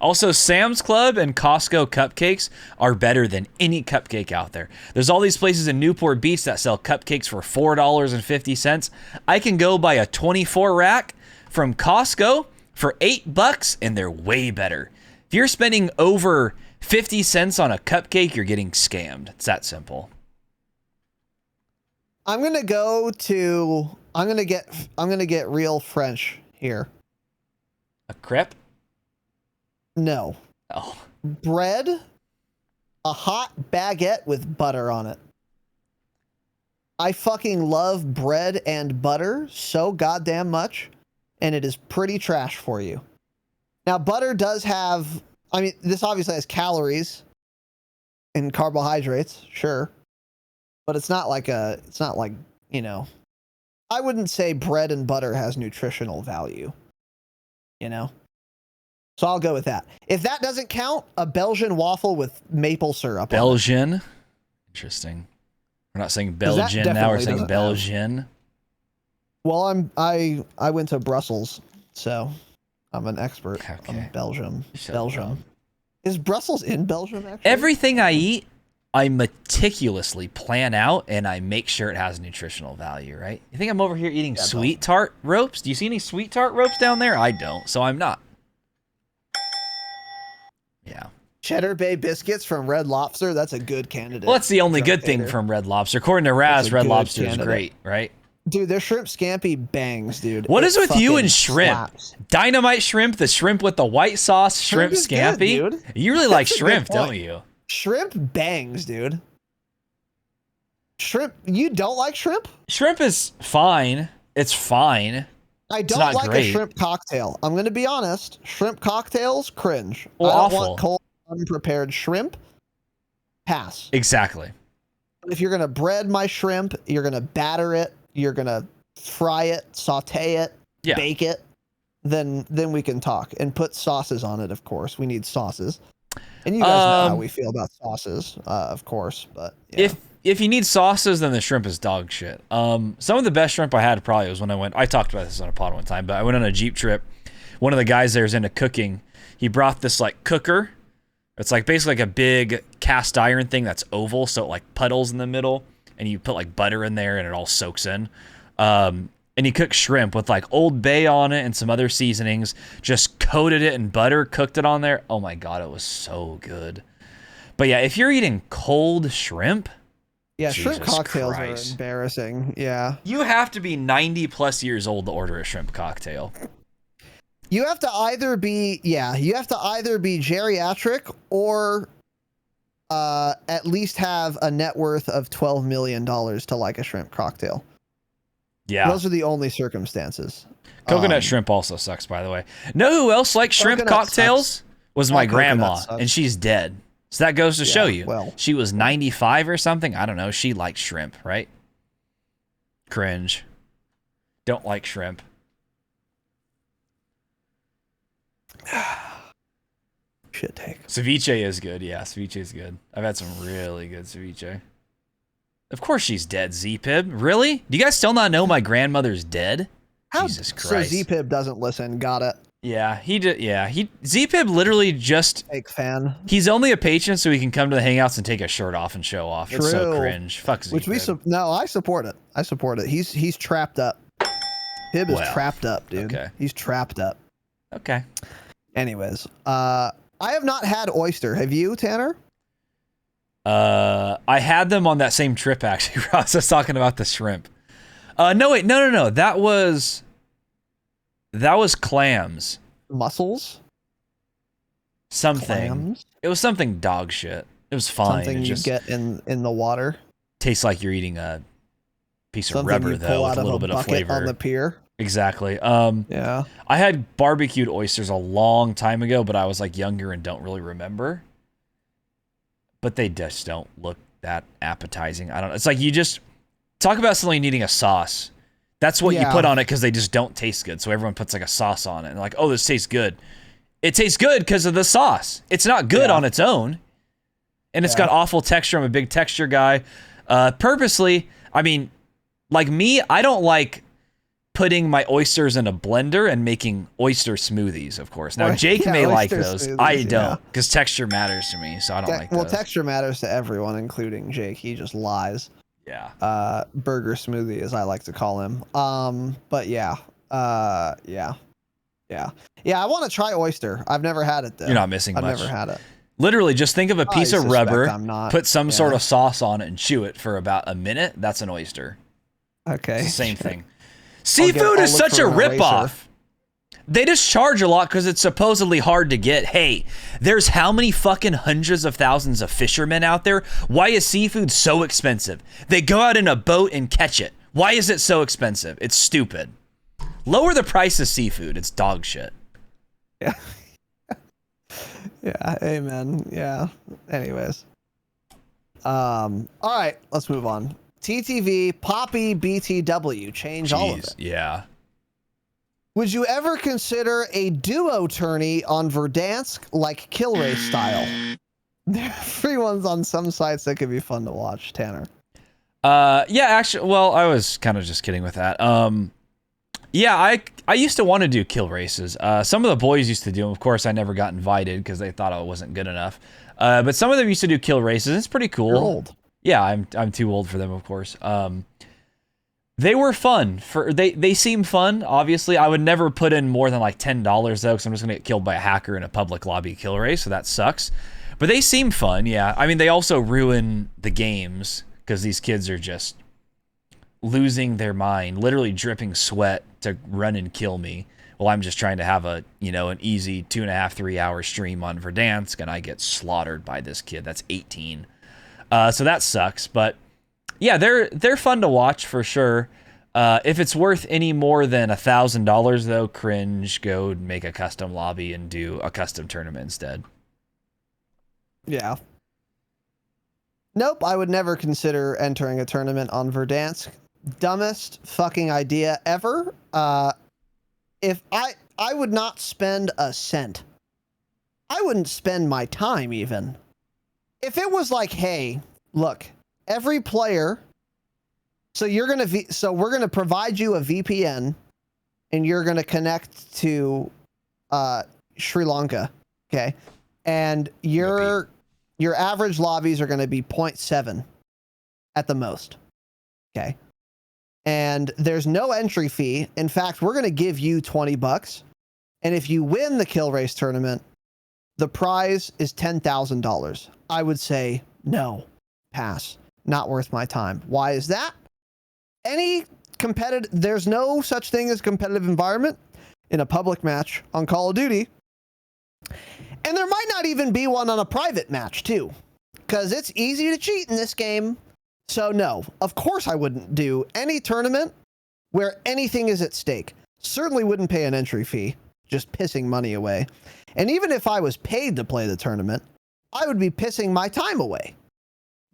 Also, Sam's Club and Costco cupcakes are better than any cupcake out there. There's all these places in Newport Beach that sell cupcakes for $4.50. I can go buy a 24 rack from Costco for $8, and they're way better. If you're spending over 50 cents on a cupcake, you're getting scammed. It's that simple. I'm gonna get real French here. A crepe? No. Oh. Bread, a hot baguette with butter on it. I fucking love bread and butter so goddamn much, and it is pretty trash for you. Now, butter does have, I mean, this obviously has calories and carbohydrates, sure. But it's not like, you know, I wouldn't say bread and butter has nutritional value. You know? So I'll go with that. If that doesn't count, a Belgian waffle with maple syrup. Belgian? Interesting. We're not saying Belgian now, we're saying Belgian. Well, I went to Brussels, so I'm an expert on Belgium. Belgium. Is Brussels in Belgium, actually? Everything I eat, I meticulously plan out and I make sure it has nutritional value, right? You think I'm over here eating sweet tart ropes? Do you see any sweet tart ropes down there? I don't, so I'm not. Yeah. Cheddar Bay biscuits from Red Lobster, that's a good candidate. Well, that's the only good thing from Red Lobster. According to Raz, Red Lobster is great, right? Dude, their shrimp scampi bangs, dude. What is with you and shrimp? Slaps. Dynamite shrimp, the shrimp with the white sauce, shrimp scampi. Good, dude. You really like shrimp, don't you? Shrimp bangs, dude. Shrimp, you don't like shrimp? Shrimp is fine. It's fine. I don't like a shrimp cocktail. I'm going to be honest. Shrimp cocktails, cringe. Well, I don't want cold, unprepared shrimp. Pass. Exactly. If you're going to bread my shrimp, you're going to batter it, you're going to fry it, saute it, bake it, then we can talk. And put sauces on it, of course. We need sauces. And you guys know how we feel about sauces, of course. But yeah. If you need sauces, then the shrimp is dog shit. Some of the best shrimp I had probably was when I talked about this on a pod one time, but I went on a Jeep trip. One of the guys there is into cooking. He brought this like cooker. It's like basically like a big cast iron thing that's oval, so it like puddles in the middle, and you put like butter in there and it all soaks in. And he cooked shrimp with like Old Bay on it and some other seasonings, just coated it in butter, cooked it on there. Oh my God, it was so good. But yeah, if you're eating cold shrimp, yeah, Jesus shrimp cocktails Christ. are embarrassing. Yeah. You have to be 90 plus years old to order a shrimp cocktail. You have to either be, geriatric or at least have a net worth of $12 million to like a shrimp cocktail. Yeah. Those are the only circumstances. Coconut shrimp also sucks, by the way. Know who else likes shrimp cocktails? Was my grandma, and she's dead. So that goes to show you. Well, she was 95 or something. I don't know. She liked shrimp, right? Cringe. Don't like shrimp. Shit take. Ceviche is good. Yeah, ceviche is good. I've had some really good ceviche. Of course she's dead, Z-Pib. Really? Do you guys still not know my grandmother's dead? Jesus Christ. So Z-Pib doesn't listen. Got it. Yeah, he did. Yeah, Z-Pib literally just fake fan. He's only a patron so he can come to the hangouts and take a shirt off and show off. True. It's so cringe. Fuck Z-Pib. No, I support it. I support it. He's trapped up. Pib is trapped up, dude. Okay. He's trapped up. Okay. Anyways, I have not had oyster. Have you, Tanner? I had them on that same trip actually. I was just talking about the shrimp. No wait, no. That was clams. Mussels? Something. Clams? It was something dog shit. It was fine. Something you get in the water. Tastes like you're eating a piece of rubber though, with a little bit of flavor on the pier. Exactly. Yeah. I had barbecued oysters a long time ago, but I was like younger and don't really remember. But they just don't look that appetizing. I don't know. It's like you just talk about something needing a sauce. That's what you put on it because they just don't taste good. So everyone puts like a sauce on it and like, oh, this tastes good. It tastes good because of the sauce. It's not good on its own. And it's got awful texture. I'm a big texture guy. Purposely, I mean, like me, I don't like putting my oysters in a blender and making oyster smoothies, of course. Now, Jake may like those. I don't, because texture matters to me, so I don't like those. Well, texture matters to everyone, including Jake. He just lies. Yeah. Burger smoothie, as I like to call him. But yeah. Yeah, I want to try oyster. I've never had it, though. You're not missing much. I've never had it. Literally, just think of a piece of rubber, put some sort of sauce on it, and chew it for about a minute. That's an oyster. Okay. It's the same thing. Seafood is such a ripoff. They just charge a lot because it's supposedly hard to get. Hey, there's how many fucking hundreds of thousands of fishermen out there? Why is seafood so expensive? They go out in a boat and catch it. Why is it so expensive? It's stupid. Lower the price of seafood. It's dog shit. Yeah. Yeah, amen. Yeah. Anyways. All right, let's move on. TTV, Poppy, BTW. Change all of it. Yeah. Would you ever consider a duo tourney on Verdansk like Kill Race style? There are free ones on some sites that could be fun to watch, Tanner. Yeah, actually, well, I was kind of just kidding with that. Yeah, I used to want to do kill races. Some of the boys used to do them. Of course, I never got invited because they thought I wasn't good enough. But some of them used to do kill races. It's pretty cool. You're old. Yeah, I'm too old for them, of course. They were fun. They seem fun. Obviously, I would never put in more than like $10 though, because I'm just gonna get killed by a hacker in a public lobby kill race, so that sucks. But they seem fun. Yeah, I mean, they also ruin the games because these kids are just losing their mind, literally dripping sweat to run and kill me while I'm just trying to have an easy 2.5, 3 hour stream on Verdansk, and I get slaughtered by this kid that's 18. So that sucks, but yeah, they're fun to watch for sure. If it's worth any more than $1,000 though, cringe, go make a custom lobby and do a custom tournament instead. Yeah. Nope, I would never consider entering a tournament on Verdansk. Dumbest fucking idea ever. If I would not spend a cent. I wouldn't spend my time even. If it was like, hey, look, every player, so we're gonna provide you a VPN, and you're gonna connect to Sri Lanka, okay, and your average lobbies are gonna be 0.7 at the most, okay, and there's no entry fee. In fact, we're gonna give you $20, and if you win the kill race tournament, the prize is $10,000. I would say no, pass, not worth my time. Why is that? There's no such thing as competitive environment in a public match on Call of Duty. And there might not even be one on a private match too, because it's easy to cheat in this game. So no, of course I wouldn't do any tournament where anything is at stake. Certainly wouldn't pay an entry fee, just pissing money away. And even if I was paid to play the tournament, I would be pissing my time away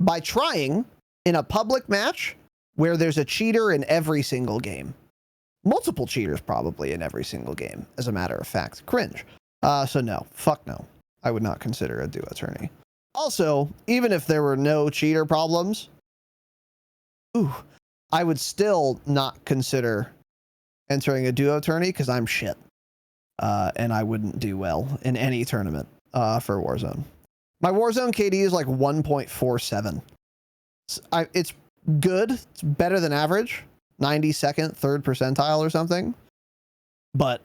by trying in a public match where there's a cheater in every single game. Multiple cheaters probably in every single game, as a matter of fact. Cringe. So no, fuck no. I would not consider a duo tourney. Also, even if there were no cheater problems, I would still not consider entering a duo tourney because I'm shit. And I wouldn't do well in any tournament for Warzone. My Warzone KD is like 1.47. It's good. It's better than average. 92nd, 3rd percentile or something. But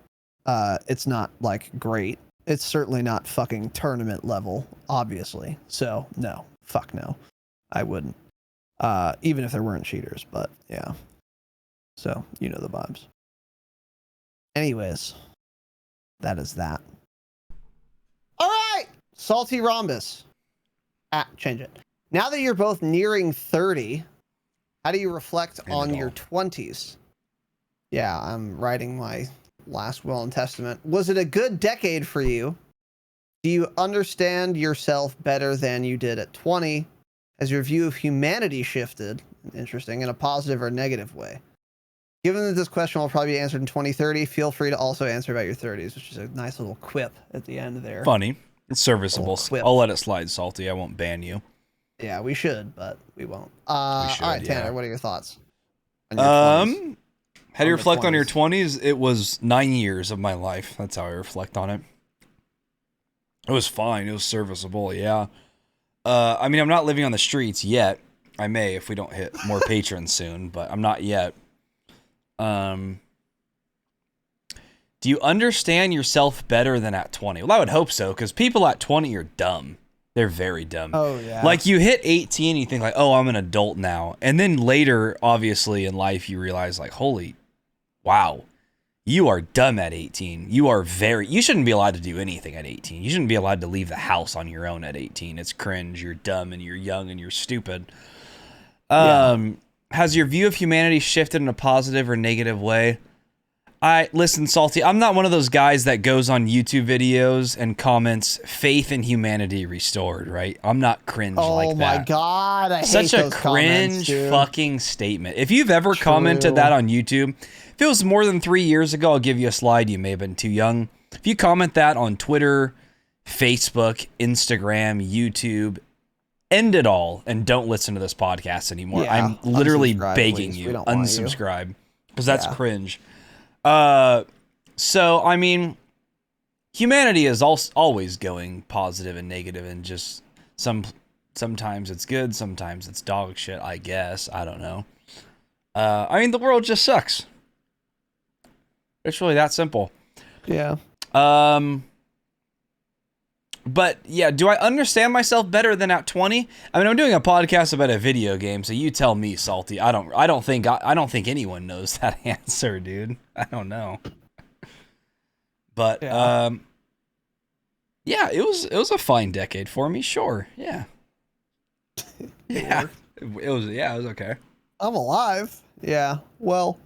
it's not like great. It's certainly not fucking tournament level, obviously. So no, fuck no. I wouldn't. Even if there weren't cheaters, but yeah. So you know the vibes. Anyways, that is that. All right, Salty Rhombus. Change it. Now that you're both nearing 30, how do you reflect on your 20s? Yeah, I'm writing my last will and testament. Was it a good decade for you? Do you understand yourself better than you did at 20? Has your view of humanity shifted, interesting, in a positive or negative way? Given that this question will probably be answered in 2030, feel free to also answer about your 30s, which is a nice little quip at the end there. Funny. It's serviceable. I'll let it slide, Salty. I won't ban you. Yeah, we should, but we won't. All right, Tanner, what are your thoughts? How do you reflect on your 20s? It was 9 years of my life. That's how I reflect on it. It was fine. It was serviceable, yeah. I mean, I'm not living on the streets yet. I may if we don't hit more patrons soon, but I'm not yet. Do you understand yourself better than at 20? Well, I would hope so, because people at 20 are dumb. They're very dumb. Oh, yeah. Like, you hit 18, you think, like, oh, I'm an adult now. And then later, obviously, in life, you realize, like, holy, wow, you are dumb at 18. You shouldn't be allowed to do anything at 18. You shouldn't be allowed to leave the house on your own at 18. It's cringe. You're dumb, and you're young, and you're stupid. Yeah. Has your view of humanity shifted in a positive or negative way? Listen, Salty, I'm not one of those guys that goes on YouTube videos and comments "faith in humanity restored," right? I'm not cringe like that. Oh my god, I Such hate a those comments, cringe dude. fucking statement. If you've ever commented that on YouTube, if it was more than 3 years ago, I'll give you a slide. You may have been too young. If you comment that on Twitter, Facebook, Instagram, YouTube, end it all and don't listen to this podcast anymore. Yeah, I'm literally unsubscribe, begging please. you, We don't want you. unsubscribe, because that's Yeah. cringe. So I mean, humanity is always going positive and negative, and just sometimes it's good, sometimes it's dog shit, I guess. I don't know. I mean, the world just sucks. It's really that simple. Yeah. But yeah, do I understand myself better than at 20? I mean, I'm doing a podcast about a video game, so you tell me, Salty. I don't think anyone knows that answer, dude. I don't know. But yeah, it was a fine decade for me, sure. Yeah. Yeah. It was okay. I'm alive. Yeah. Well,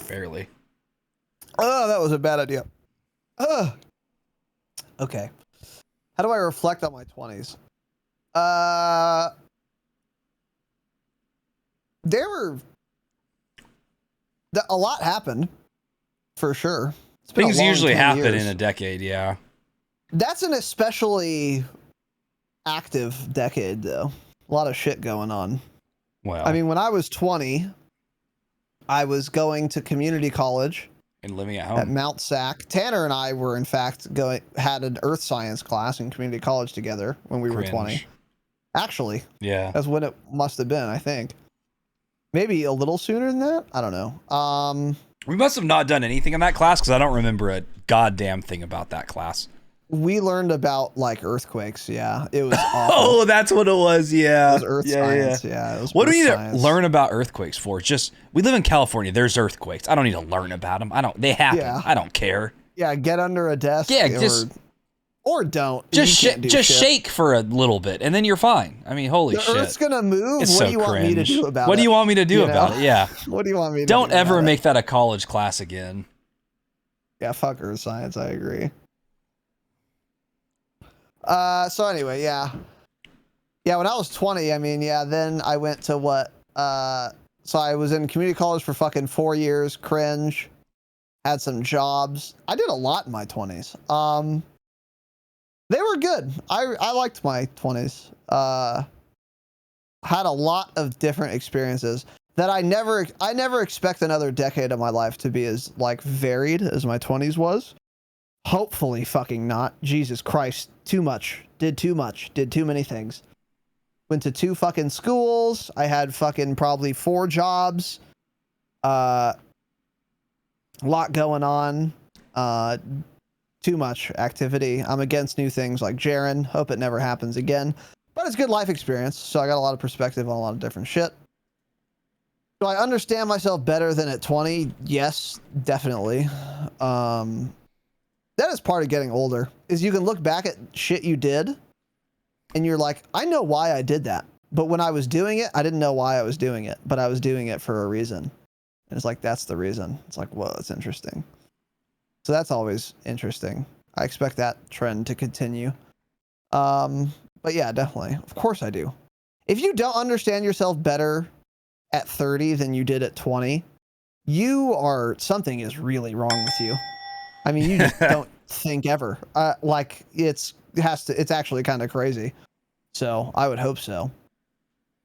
Barely. oh, that was a bad idea. Okay. How do I reflect on my 20s? A lot happened, for sure. It's been a Things long usually 10 happen years. in a decade, yeah. That's an especially active decade, though. A lot of shit going on. Well, I mean, when I was 20, I was going to community college and living at at home. Mount Sac. Tanner and I were, in fact, had an earth science class in community college together when we were 20. Actually, Yeah. that's when it must have been, I think. Maybe a little sooner than that? I don't know. We must have not done anything in that class because I don't remember a goddamn thing about that class. We learned about, like, earthquakes, yeah. It was awful. Oh, that's what it was, yeah. It was earth science, yeah. It was What do we need science. to learn about earthquakes for? Just, we live in California. There's earthquakes. I don't need to learn about them. They happen. Yeah. I don't care. Yeah, get under a desk. Yeah, just or don't. Just You can't do just shit. shake for a little bit, and then you're fine. I mean, holy The shit. Earth's gonna move. It's What so do you want me to cringe. do about it? What do you want me to do You about know? it? Yeah. What do you want me to Don't do ever about make that a college class again. Yeah, fuck earth science. I agree. So anyway, yeah. Yeah, when I was 20, I mean, yeah, then I went to what? So I was in community college for fucking 4 years. Cringe. Had some jobs. I did a lot in my 20s. They were good. I liked my 20s. Had a lot of different experiences that I never expect another decade of my life to be as, like, varied as my 20s was. Hopefully fucking not. Jesus Christ. Too much. Did too much. Did too many things. Went to 2 fucking schools. I had fucking probably 4 jobs. A lot going on. Too much activity. I'm against new things like Jaren. Hope it never happens again. But it's good life experience, so I got a lot of perspective on a lot of different shit. Do I understand myself better than at 20? Yes, definitely. That is part of getting older, is you can look back at shit you did, and you're like, I know why I did that. But when I was doing it, I didn't know why I was doing it, but I was doing it for a reason. And it's like, that's the reason. It's like, whoa, that's interesting. So that's always interesting. I expect that trend to continue. But yeah, definitely. Of course I do. If you don't understand yourself better at 30 than you did at 20, something is really wrong with you. I mean, you just don't think ever. Like it's actually kind of crazy. So I would hope so.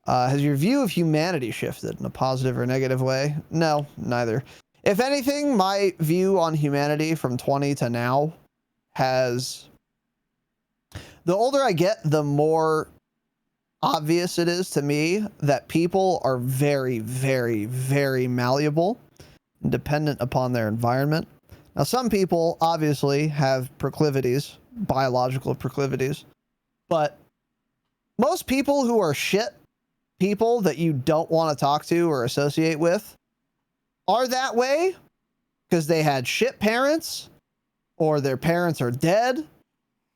Has your view of humanity shifted in a positive or negative way? No, neither. If anything, my view on humanity from 20 to now has... The older I get, the more obvious it is to me that people are very, very, very malleable and dependent upon their environment. Now, some people obviously have proclivities, biological proclivities, but most people who are shit people that you don't want to talk to or associate with are that way because they had shit parents, or their parents are dead,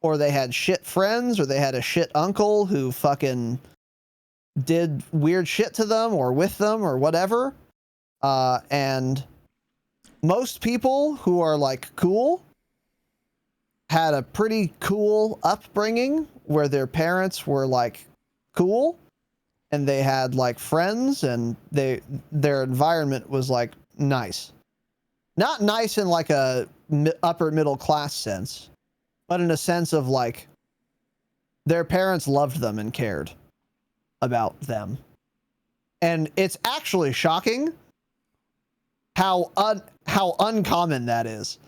or they had shit friends, or they had a shit uncle who fucking did weird shit to them or with them or whatever. And most people who are like cool had a pretty cool upbringing where their parents were like cool and they had like friends and their environment was like nice. Not nice in like a upper middle class sense, but in a sense of like their parents loved them and cared about them. And it's actually shocking how uncommon that is.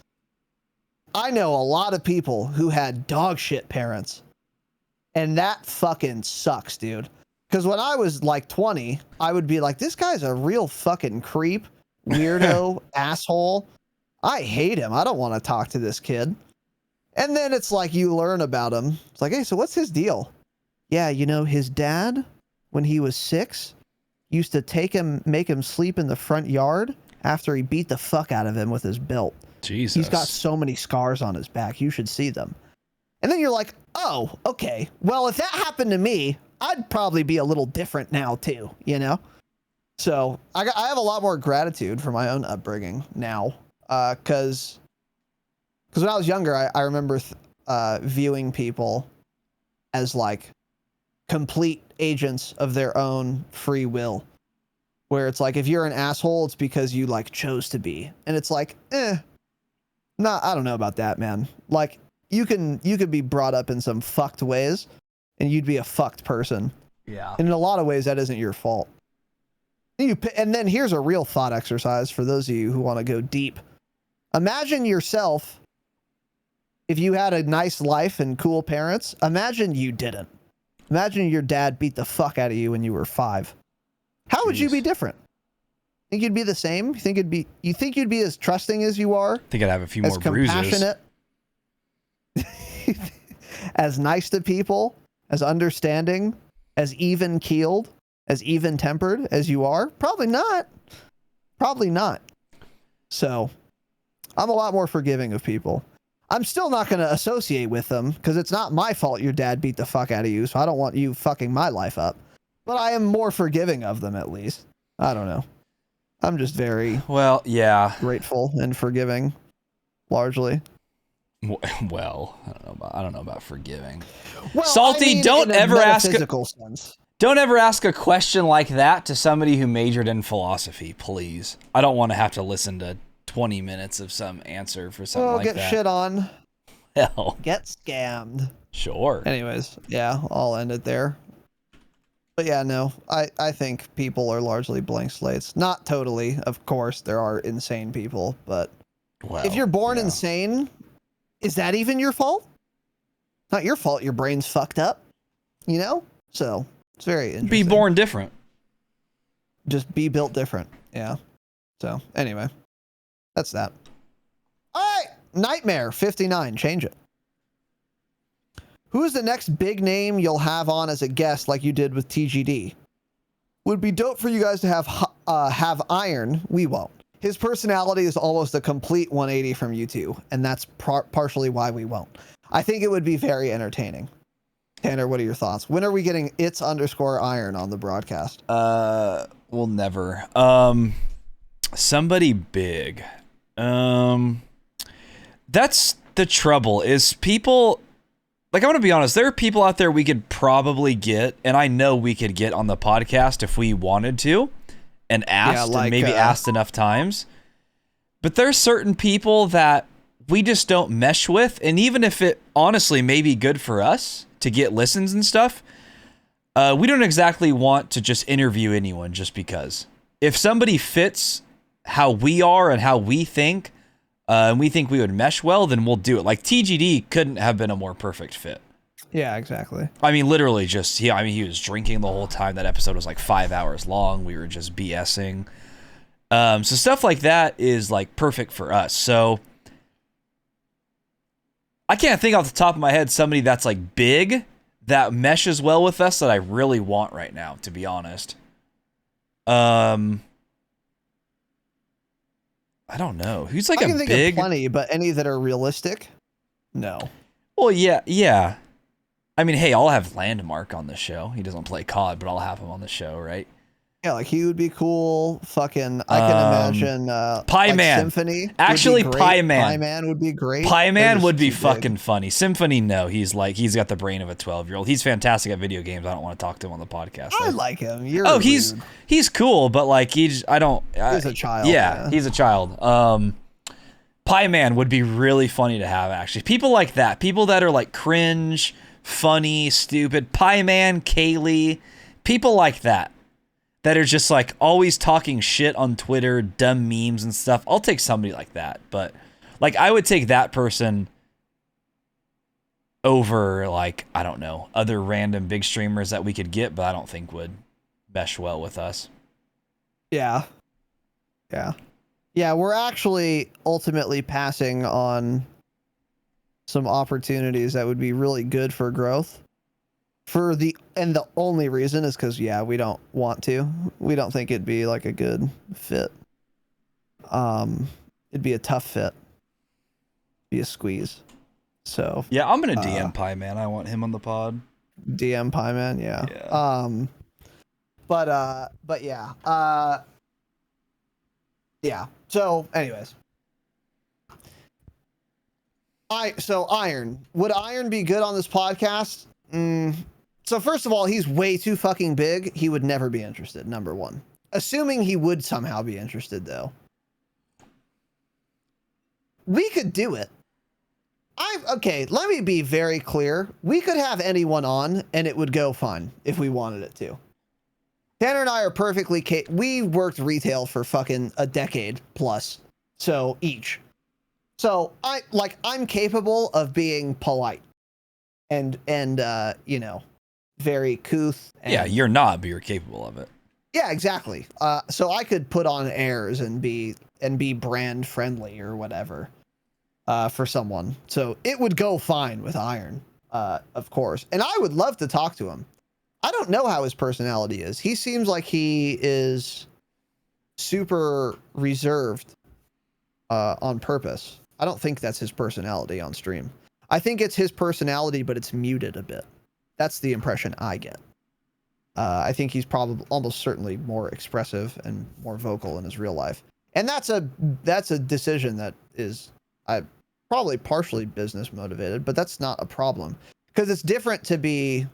I know a lot of people who had dog shit parents, and that fucking sucks, dude. Because when I was like 20, I would be like, this guy's a real fucking creep, weirdo, asshole. I hate him. I don't want to talk to this kid. And then it's like you learn about him. It's like, hey, so what's his deal? Yeah, you know, his dad, when he was 6, used to make him sleep in the front yard after he beat the fuck out of him with his belt. Jesus. He's got so many scars on his back. You should see them. And then you're like, oh, okay. Well, if that happened to me, I'd probably be a little different now too, you know? So I have a lot more gratitude for my own upbringing now. Because when I was younger, I remember viewing people as like complete agents of their own free will. Where it's like, if you're an asshole, it's because you like chose to be. And it's like, I don't know about that, man. Like you could be brought up in some fucked ways and you'd be a fucked person. Yeah. And in a lot of ways, that isn't your fault. And then here's a real thought exercise for those of you who want to go deep. Imagine yourself, if you had a nice life and cool parents, imagine you didn't. Imagine your dad beat the fuck out of you when you were 5. How would you be different? Think you'd be the same? You think you'd be as trusting as you are? I think I'd have a few more bruises. Compassionate, as nice to people, as understanding, as even keeled, as even tempered as you are? Probably not. Probably not. So I'm a lot more forgiving of people. I'm still not going to associate with them because it's not my fault your dad beat the fuck out of you. So I don't want you fucking my life up. But I am more forgiving of them, at least. I don't know. I'm just very grateful and forgiving, largely. Well, I don't know about forgiving. Well, Salty, I mean, don't ever ask. Sense. Don't ever ask a question like that to somebody who majored in philosophy, please. I don't want to have to listen to 20 minutes of some answer for something like that. Get shit on. Hell. Get scammed. Sure. Anyways, yeah, I'll end it there. But yeah, no, I think people are largely blank slates. Not totally, of course. There are insane people, but if you're born insane, is that even your fault? Not your fault. Your brain's fucked up, you know? So it's very interesting. Be born different. Just be built different. Yeah. So anyway, that's that. All right. Nightmare 59. Change it. Who is the next big name you'll have on as a guest like you did with TGD? Would be dope for you guys to have Iron. We won't. His personality is almost a complete 180 from you two, and that's partially why we won't. I think it would be very entertaining. Tanner, what are your thoughts? When are we getting its_Iron on the broadcast? We'll never. Somebody big. That's the trouble is people... Like, I want to be honest, there are people out there we could probably get, and I know we could get on the podcast if we wanted to, and asked, and maybe asked enough times. But there's certain people that we just don't mesh with, and even if it honestly may be good for us to get listens and stuff, we don't exactly want to just interview anyone just because. If somebody fits how we are and how we think, and we think we would mesh well, then we'll do it. Like TGD couldn't have been a more perfect fit. Yeah, exactly. I mean, literally just, he was drinking the whole time. That episode was like 5 hours long. We were just BSing. So stuff like that is like perfect for us. So I can't think off the top of my head somebody that's like big that meshes well with us that I really want right now, to be honest. I don't know. Who's like I can a think big... of plenty, but any that are realistic? No. Well, yeah. I mean, hey, I'll have Landmark on the show. He doesn't play COD, but I'll have him on the show, right? Yeah, like he would be cool. Fucking, I can imagine. Pie like Man. Symphony. Actually, would be great. Pie Man. Pie Man would be great. Pie They're Man just would be too big. fucking funny. Symphony, no, he's got the brain of a 12-year-old. He's fantastic at video games. I don't want to talk to him on the podcast. I like him. You're oh, rude. he's cool, but like He's a child. Yeah, he's a child. Pie Man would be really funny to have, actually. People like that. People that are like cringe, funny, stupid. Pie Man, Kaylee. People like that. That are just like always talking shit on Twitter, dumb memes and stuff. I'll take somebody like that. But like I would take that person over like, I don't know, other random big streamers that we could get, but I don't think would mesh well with us. Yeah. Yeah. Yeah, we're actually ultimately passing on some opportunities that would be really good for growth. And the only reason is because, yeah, we don't want to. We don't think it'd be like a good fit. It'd be a tough fit. Be a squeeze. So yeah, I'm gonna DM Pie Man. I want him on the pod. DM Pie Man, yeah. But yeah. Yeah. So, anyways. Iron. Would Iron be good on this podcast? So first of all, he's way too fucking big. He would never be interested, number one. Assuming he would somehow be interested, though. We could do it. Okay, let me be very clear. We could have anyone on, and it would go fine if we wanted it to. Tanner and I are perfectly we worked retail for fucking a decade plus, so each. So I'm capable of being polite and you know, very couth. And, yeah, you're not, but you're capable of it. Yeah, exactly. So I could put on airs and be brand friendly or whatever for someone. So it would go fine with Iron, of course. And I would love to talk to him. I don't know how his personality is. He seems like he is super reserved on purpose. I don't think that's his personality on stream. I think it's his personality, but it's muted a bit. That's the impression I get. I think he's probably almost certainly more expressive and more vocal in his real life. And that's a decision that is probably partially business motivated, but that's not a problem. Because it's different to be...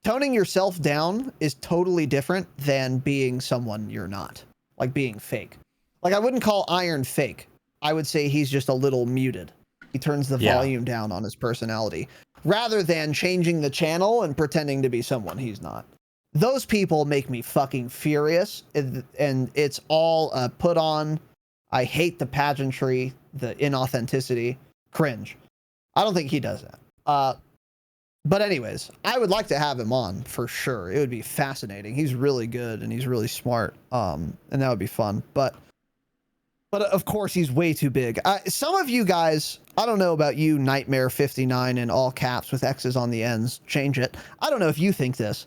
Toning yourself down is totally different than being someone you're not. Like being fake. Like I wouldn't call Iron fake. I would say he's just a little muted. He turns the volume down on his personality. Rather than changing the channel and pretending to be someone he's not. Those people make me fucking furious. And it's all put on. I hate the pageantry, the inauthenticity. Cringe. I don't think he does that. But anyways, I would like to have him on for sure. It would be fascinating. He's really good and he's really smart. And that would be fun. But of course he's way too big. Some of you guys, I don't know about you, Nightmare 59 in all caps with X's on the ends. Change it. I don't know if you think this.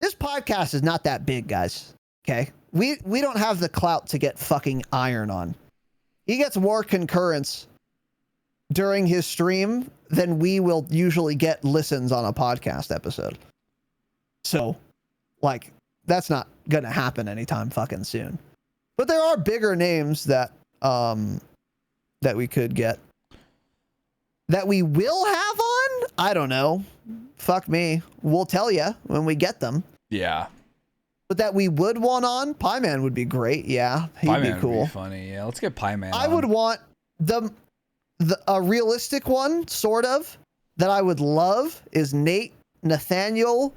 This podcast is not that big, guys. Okay? We don't have the clout to get fucking Iron on. He gets more concurrence during his stream than we will usually get listens on a podcast episode. So, like, that's not gonna happen anytime fucking soon. But there are bigger names that we could get. That we will have on? I don't know. Fuck me. We'll tell you when we get them. Yeah. But that we would want on? Pie Man would be great. Yeah, he'd be cool. Would be funny. Yeah, let's get Pie Man I on. would want a realistic one, sort of, that I would love is Nathaniel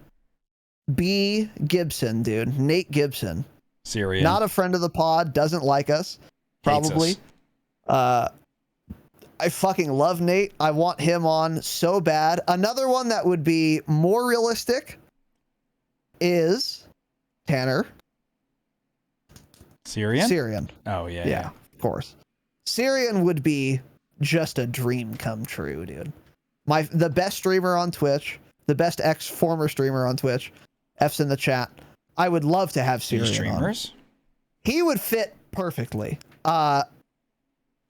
B. Gibson, dude. Nate Gibson. Syrian. Not a friend of the pod, doesn't like us, probably. Hates us. I fucking love Nate. I want him on so bad. Another one that would be more realistic is Tanner. Syrian? Oh, yeah. Of course. Syrian would be just a dream come true, dude. The best streamer on Twitch, the best former streamer on Twitch. F's in the chat. I would love to have Syrian streamers? on. He would fit perfectly.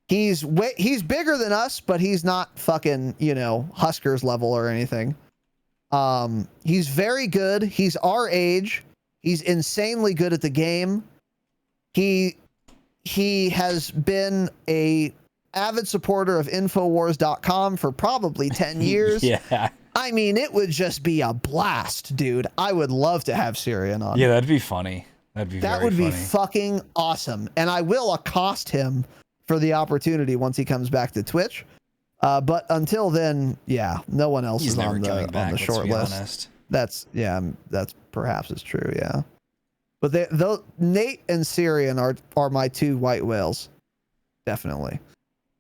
He's bigger than us, but he's not fucking, Huskers level or anything. He's very good. He's our age. He's insanely good at the game. He has been a avid supporter of Infowars.com for probably 10 years. Yeah. I mean, it would just be a blast, dude. I would love to have Syrian on. Yeah, that'd be funny. That'd be That very would be funny. fucking awesome. And I will accost him for the opportunity once he comes back to Twitch. But until then, yeah, no one else He's is never on coming back, the let's short be list. honest. That's perhaps is true, yeah. But though Nate and Syrian are my two white whales, definitely.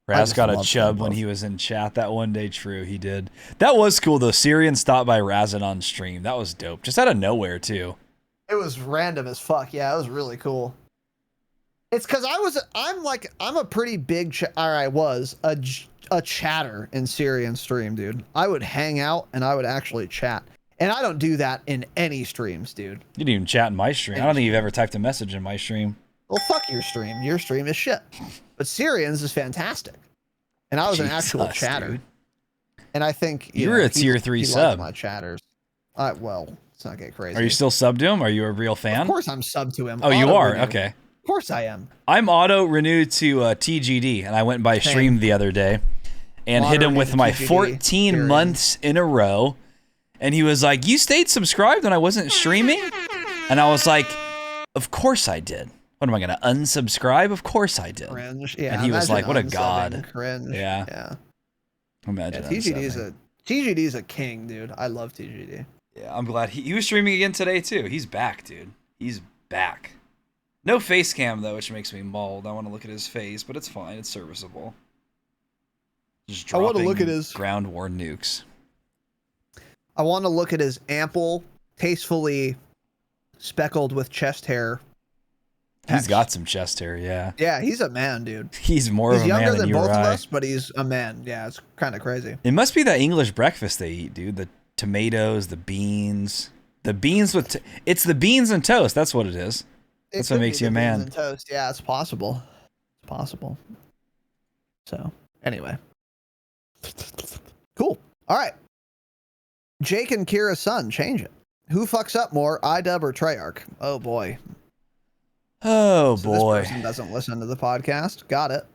Raz got a love them chub when both. he was in chat that one day. True, he did. That was cool though. Syrian stopped by Razin on stream. That was dope. Just out of nowhere too. It was random as fuck. Yeah, it was really cool. It's because I'm a pretty big I was a chatter in Syrian stream, dude. I would hang out and I would actually chat. And I don't do that in any streams, dude. You didn't even chat in my stream. I don't think you've ever typed a message in my stream. Well, fuck your stream. Your stream is shit. But Syrian's is fantastic. And I was an actual Jesus, chatter. dude. And I think You were a tier 3 sub. My chatters. Well, let's not get crazy. Are you still subbed to him? Are you a real fan? Of course I'm sub to him. Oh, you Auto are? renew. Okay. Of course I am. I'm auto renewed to TGD, and I went by Same. stream the other day and hit him with my TGD, 14 Syrian. months in a row. And he was like, "You stayed subscribed when I wasn't streaming?" And I was like, "Of course I did. What am I going to unsubscribe? Of course I did." Cringe. Yeah, And he was like, imagine "What a god." unsubbing. Cringe. Yeah. Yeah. Imagine TGD's a king, dude. I love TGD. Yeah, I'm glad he was streaming again today too. He's back, dude. He's back. No face cam though, which makes me mauled. I want to look at his face, but it's fine. It's serviceable. Just I wanna dropping look at his- ground war nukes. I want to look at his ample, tastefully speckled with chest hair. He's pecs. got some chest hair, yeah. Yeah, he's a man, dude. He's more He's of a man younger than than you both or of I. us, but he's a man. Yeah, it's kind of crazy. It must be that English breakfast they eat, dude. The tomatoes, the beans. The beans with... it's the beans and toast. That's what it is. It That's what could makes be you a the beans man. and toast. Yeah, it's possible. It's possible. So, anyway. Cool. All right. Jake and Kira's son, change it. Who fucks up more, iDub or Treyarch? Oh boy. Oh, So boy. This person doesn't listen to the podcast. Got it.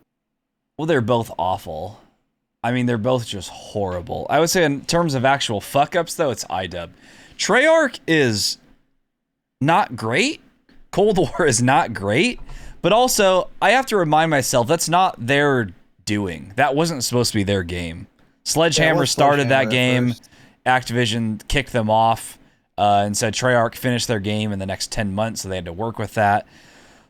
Well, they're both awful. I mean, they're both just horrible. I would say in terms of actual fuck-ups, though, it's iDub. Treyarch is not great. Cold War is not great. But also, I have to remind myself, that's not their doing. That wasn't supposed to be their game. Sledgehammer was started that Sledgehammer at game. first. Activision kicked them off and said Treyarch finished their game in the next 10 months, so they had to work with that.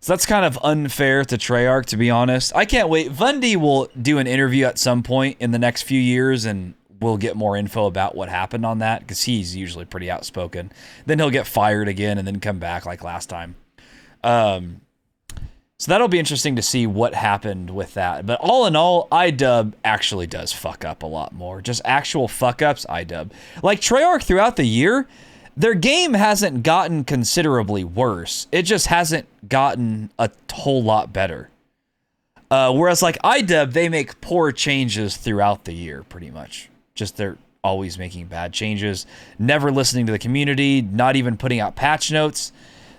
So that's kind of unfair to Treyarch, to be honest. I can't wait. Vundy will do an interview at some point in the next few years, and we'll get more info about what happened on that, because he's usually pretty outspoken. Then he'll get fired again and then come back like last time. So that'll be interesting to see what happened with that. But all in all, iDub actually does fuck up a lot more. Just actual fuck-ups, iDub. Like Treyarch throughout the year, their game hasn't gotten considerably worse. It just hasn't gotten a whole lot better. Whereas like iDub, they make poor changes throughout the year, pretty much. Just they're always making bad changes, never listening to the community, not even putting out patch notes.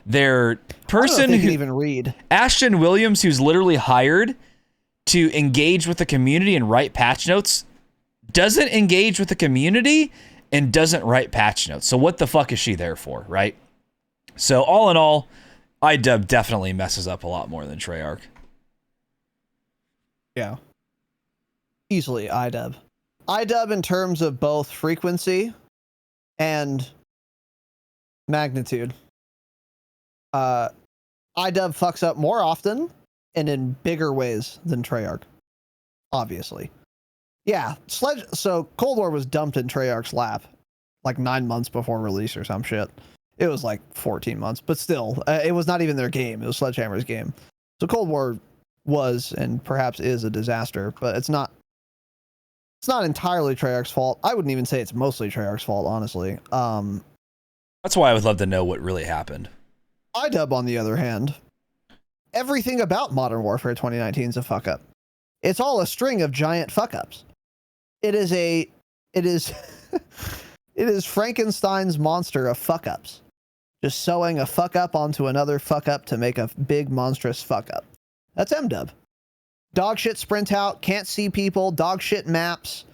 Their person who who can even read. Ashton Williams, who's literally hired to engage with the community and write patch notes, doesn't engage with the community and doesn't write patch notes. So what the fuck is she there for, right? So all in all, iDub definitely messes up a lot more than Treyarch. Yeah. Easily iDub. iDub in terms of both frequency and magnitude. iDub fucks up more often and in bigger ways than Treyarch. Obviously. Yeah, so Cold War was dumped in Treyarch's lap like 9 months before release or some shit. It was like 14 months, but still, it was not even their game. It was Sledgehammer's game. So Cold War was and perhaps is a disaster, but it's not entirely Treyarch's fault. I wouldn't even say it's mostly Treyarch's fault, honestly. That's why I would love to know what really happened. iDub, on the other hand, everything about Modern Warfare 2019 is a fuck up. It's all a string of giant fuck ups. It is It is Frankenstein's monster of fuck ups. Just sewing a fuck up onto another fuck up to make a big monstrous fuck up. That's MDub. Dog shit sprint out, can't see people, dog shit maps.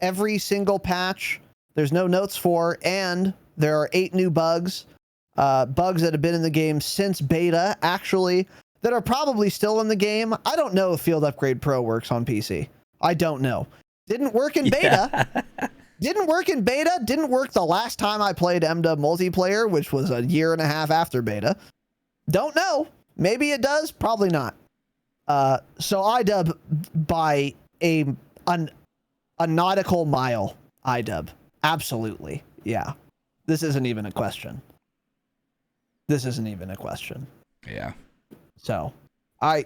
Every single patch there's no notes for, and there are 8 new bugs. Bugs that have been in the game since beta, actually, that are probably still in the game. I don't know if Field Upgrade Pro works on PC. I don't know. Didn't work in beta. Didn't work in beta. Didn't work the last time I played MDub multiplayer, which was a year and a half after beta. Don't know. Maybe it does. Probably not. So iDub by a nautical mile. iDub. Absolutely. Yeah. This isn't even a question. This isn't even a question. Yeah. So, Modern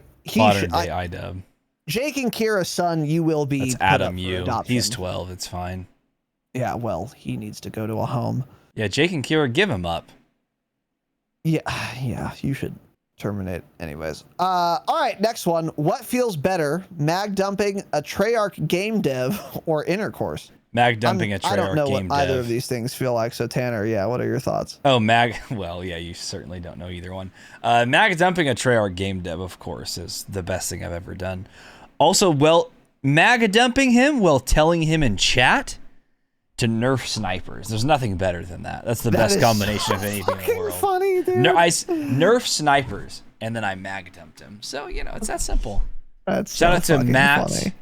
day iDub. Jake and Kira's son, you will be. That's put Adam up for Yu. adoption. He's 12. It's fine. Yeah, well, he needs to go to a home. Yeah, Jake and Kira, give him up. Yeah, you should terminate anyways. All right, next one. What feels better, mag dumping a Treyarch game dev or intercourse? Mag dumping a Treyarch game dev. I don't know what either of these things feel like, so Tanner, yeah, what are your thoughts? Oh, well, yeah, you certainly don't know either one. Mag dumping a Treyarch game dev, of course, is the best thing I've ever done. Also, mag dumping him while telling him in chat to nerf snipers. There's nothing better than that. That's the best combination of anything in the world. Funny, dude. Nerf snipers, and then I mag dumped him. So, it's that simple. Shout out to Matt. Funny.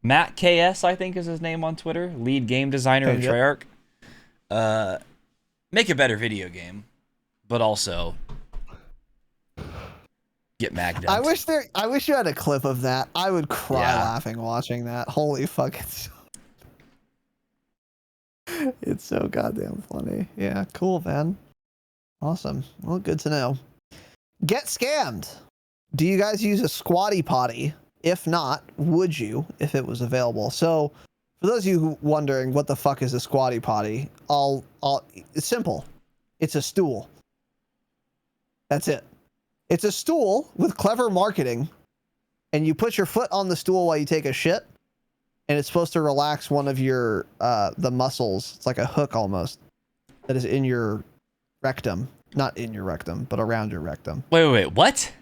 Matt KS, I think is his name on Twitter. Lead game designer of Treyarch. Make a better video game, but also get mag dumped. I wish you had a clip of that. I would cry laughing watching that. Holy fuck. It's so goddamn funny. Yeah, cool, man. Awesome. Well, good to know. Get scammed. Do you guys use a Squatty Potty? If not, would you if it was available? So, for those of you wondering what the fuck is a Squatty Potty, it's simple. It's a stool. That's it. It's a stool with clever marketing, and you put your foot on the stool while you take a shit, and it's supposed to relax one of your the muscles. It's like a hook almost that is in your rectum, not in your rectum, but around your rectum. Wait, what?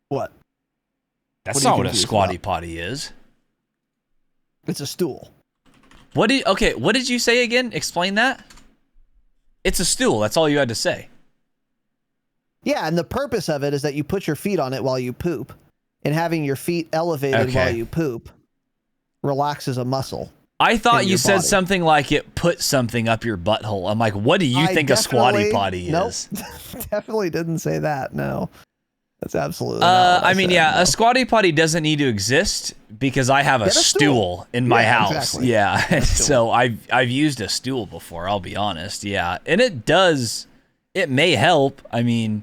What? That's not what a Squatty Potty is. It's a stool. What did you say again? Explain that. It's a stool. That's all you had to say. Yeah, and the purpose of it is that you put your feet on it while you poop, and having your feet elevated while you poop relaxes a muscle. I thought you said something like it put something up your butthole. I'm like, what do you think a Squatty Potty is? Definitely didn't say that. No. That's absolutely not what I mean, said, yeah, no. a Squatty Potty doesn't need to exist because I have a stool in my house. Exactly. Yeah, so I've used a stool before, I'll be honest. Yeah, and it may help. I mean,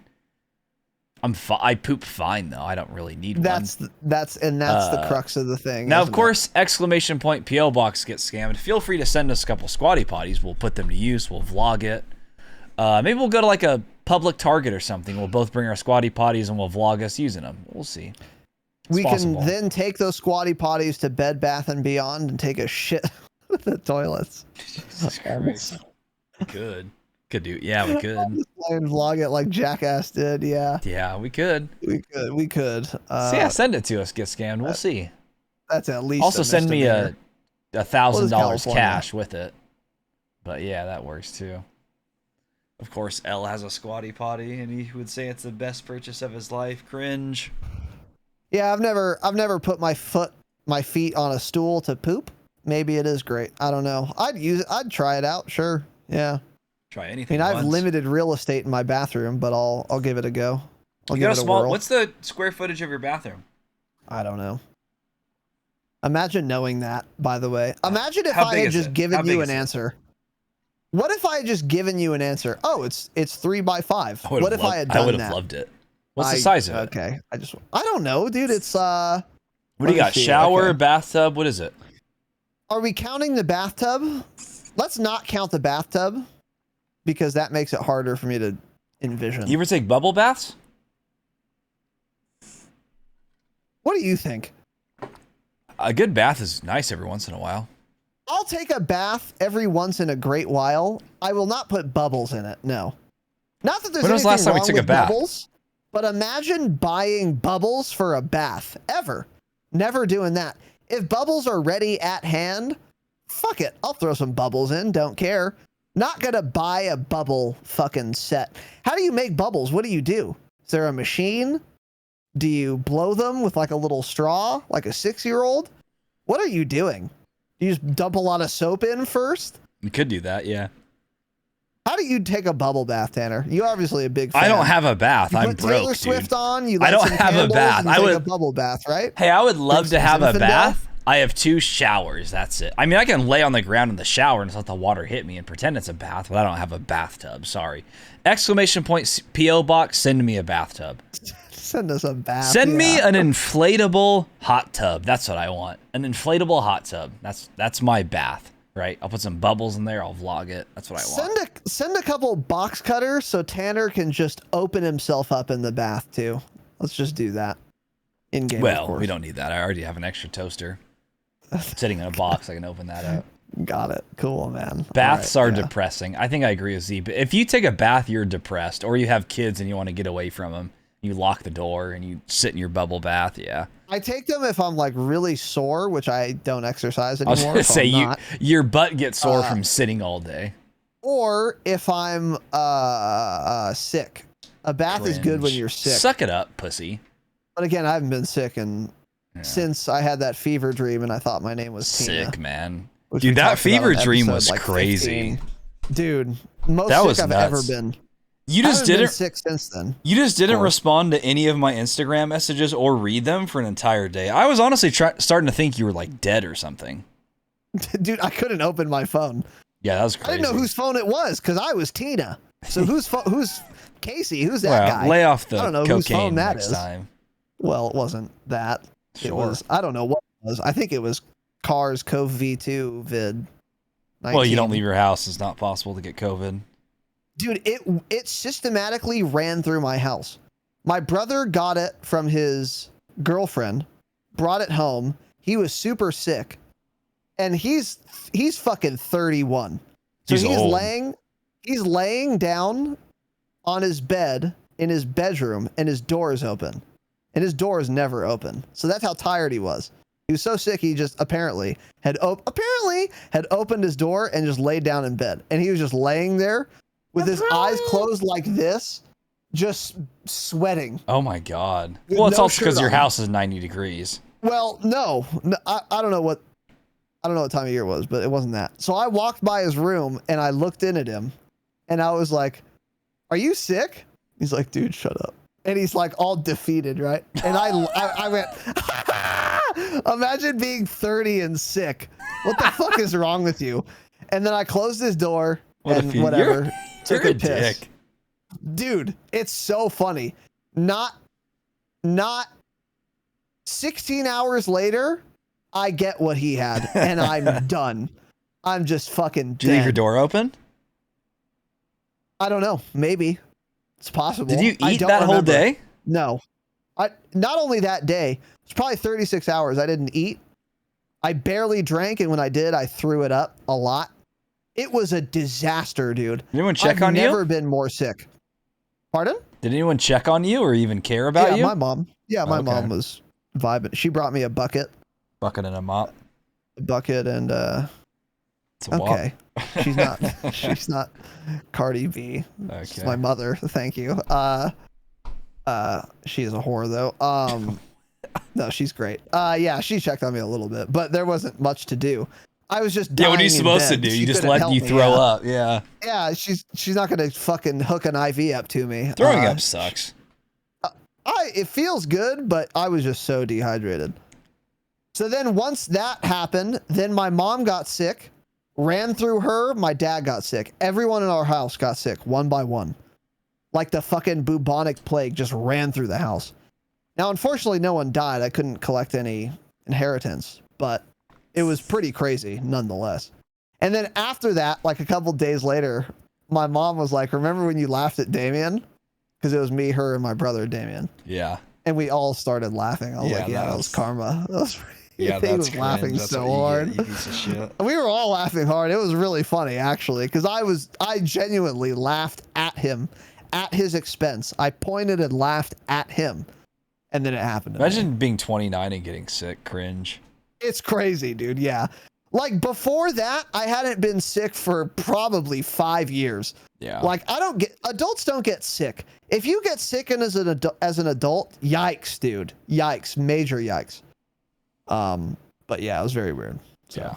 I poop fine though. I don't really need one. That's the crux of the thing. Now, of course, exclamation point PO box gets scammed. Feel free to send us a couple Squatty Potties. We'll put them to use. We'll vlog it. Maybe we'll go to like a public Target or something. We'll both bring our Squatty Potties and we'll vlog us using them. We'll see. We can then take those Squatty Potties to Bed Bath and Beyond and take a shit with the toilets. Jesus Christ. Could do. Yeah, we could. And vlog it like Jackass did. Yeah. Yeah, we could. We could. So yeah, send it to us. Get scammed. We'll see. That's at least. Also, send me a $1,000 cash with it. But yeah, that works too. Of course, L has a Squatty Potty, and he would say it's the best purchase of his life. Cringe. Yeah, I've never put my feet on a stool to poop. Maybe it is great. I don't know. I'd try it out. Sure. Yeah. Try anything. I mean, I have limited real estate in my bathroom, but I'll give it a go. I'll give it a whirl. What's the square footage of your bathroom? I don't know. Imagine knowing that, by the way. Imagine if I had just given you an answer. What if I had just given you an answer? Oh, it's 3x5. What if I had done that? I would have loved it. What's the size of it? Okay. I don't know, dude. It's What do you got? Shower, bathtub, what is it? Are we counting the bathtub? Let's not count the bathtub because that makes it harder for me to envision. You ever take bubble baths? What do you think? A good bath is nice every once in a while. I'll take a bath every once in a great while. I will not put bubbles in it. No. Not that there's When was the last time we took a bath? Bubbles, but imagine buying bubbles for a bath. Ever. Never doing that. If bubbles are ready at hand, fuck it. I'll throw some bubbles in. Don't care. Not gonna buy a bubble fucking set. How do you make bubbles? What do you do? Is there a machine? Do you blow them with like a little straw, like a 6-year-old? What are you doing? Do you just dump a lot of soap in first? You could do that, yeah. How do you take a bubble bath, Tanner? You obviously a big fan. I don't have a bath. I'm broke, Taylor Swift dude. on. You I light don't some have a candles, bath. and I take would a bubble bath, right? Hey, I would love to have a Zinfandel? bath. I have 2 showers. That's it. I mean, I can lay on the ground in the shower and just let the water hit me and pretend it's a bath, but I don't have a bathtub. Sorry. Exclamation point PO box. Send me a bathtub. Send us a bath. Send me an inflatable hot tub. That's what I want. An inflatable hot tub. That's my bath, right? I'll put some bubbles in there. I'll vlog it. That's what I want. Send a couple box cutters so Tanner can just open himself up in the bath too. Let's just do that. In game. Well, we don't need that. I already have an extra toaster sitting in a box. I can open that up. Got it. Cool, man. Baths are depressing. I think I agree with Z. But if you take a bath, you're depressed, or you have kids and you want to get away from them. You lock the door and you sit in your bubble bath. Yeah. I take them if I'm like really sore, which I don't exercise I was anymore. going to say your butt gets sore from sitting all day. Or if I'm sick. A bath is good when you're sick. Suck it up, pussy. But again, I haven't been sick since I had that fever dream and I thought my name was Tina. Sick, man. Dude, Dude, that fever dream was like crazy. 15. Dude, most that sick was I've nuts. ever been. You just didn't been sick since then. You just didn't respond to any of my Instagram messages or read them for an entire day. I was honestly starting to think you were like dead or something. Dude, I couldn't open my phone. Yeah, that was crazy. I didn't know whose phone it was because I was Tina. So who's Casey? Who's that guy? Lay off the I don't know whose phone cocaine that next is. time. Well, it wasn't that. Sure. It was, I don't know what it was. I think it was Cars Cove V2 vid. 19. Well, you don't leave your house. It's not possible to get COVID. Dude, it systematically ran through my house. My brother got it from his girlfriend, brought it home. He was super sick. And he's fucking 31. So he's laying down on his bed in his bedroom and his door is open. And his door is never open. So that's how tired he was. He was so sick he just apparently had opened his door and just laid down in bed. And he was just laying there with his eyes closed like this, just sweating. Oh my God. Well, it's also because your house is 90 degrees. Well, no, I don't know what time of year it was, but it wasn't that. So I walked by his room and I looked in at him and I was like, "Are you sick?" He's like, "Dude, shut up." And he's like all defeated, right? And I went, imagine being 30 and sick. What the fuck is wrong with you? And then I closed his door and whatever. Took a piss. Dick. Dude, it's so funny. Not 16 hours later, I get what he had and I'm done. I'm just fucking dead. Did you leave your door open? I don't know. Maybe. It's possible. Did you eat that whole day? No. Not only that day, it's probably 36 hours I didn't eat. I barely drank, and when I did, I threw it up a lot. It was a disaster, dude. Did anyone check on you? I've never been more sick. Pardon? Did anyone check on you or even care about you? Yeah, my mom. Yeah, my mom was vibing. She brought me a bucket. Bucket and a mop. A bucket and okay. She's not Cardi B. Okay. She's my mother. Thank you. She is a whore though. No, she's great. Yeah, she checked on me a little bit, but there wasn't much to do. I was just dying. Yeah, what are you supposed to do? You just let you throw up. Yeah. Yeah, she's not gonna fucking hook an IV up to me. Throwing up sucks. It feels good, but I was just so dehydrated. So then once that happened, then my mom got sick. Ran through her, my dad got sick. Everyone in our house got sick, one by one. Like the fucking bubonic plague just ran through the house. Now, unfortunately, no one died. I couldn't collect any inheritance, but it was pretty crazy nonetheless. And then after that, like a couple days later, my mom was like, "Remember when you laughed at Damien?" Because it was me, her, and my brother Damien. Yeah. And we all started laughing. I was like, "Yeah, that was karma." That was pretty... Yeah, He that's was laughing cringe. That's so what hard. you get, you piece of shit. We were all laughing hard. It was really funny, actually, because I genuinely laughed at him, at his expense. I pointed and laughed at him, and then it happened to me. Imagine being 29 and getting sick. Cringe. It's crazy, dude. Yeah. Like, before that, I hadn't been sick for probably 5 years. Yeah. Like, adults don't get sick. If you get sick and as an adult, yikes, dude. Yikes. Major yikes. But yeah, it was very weird. So. Yeah.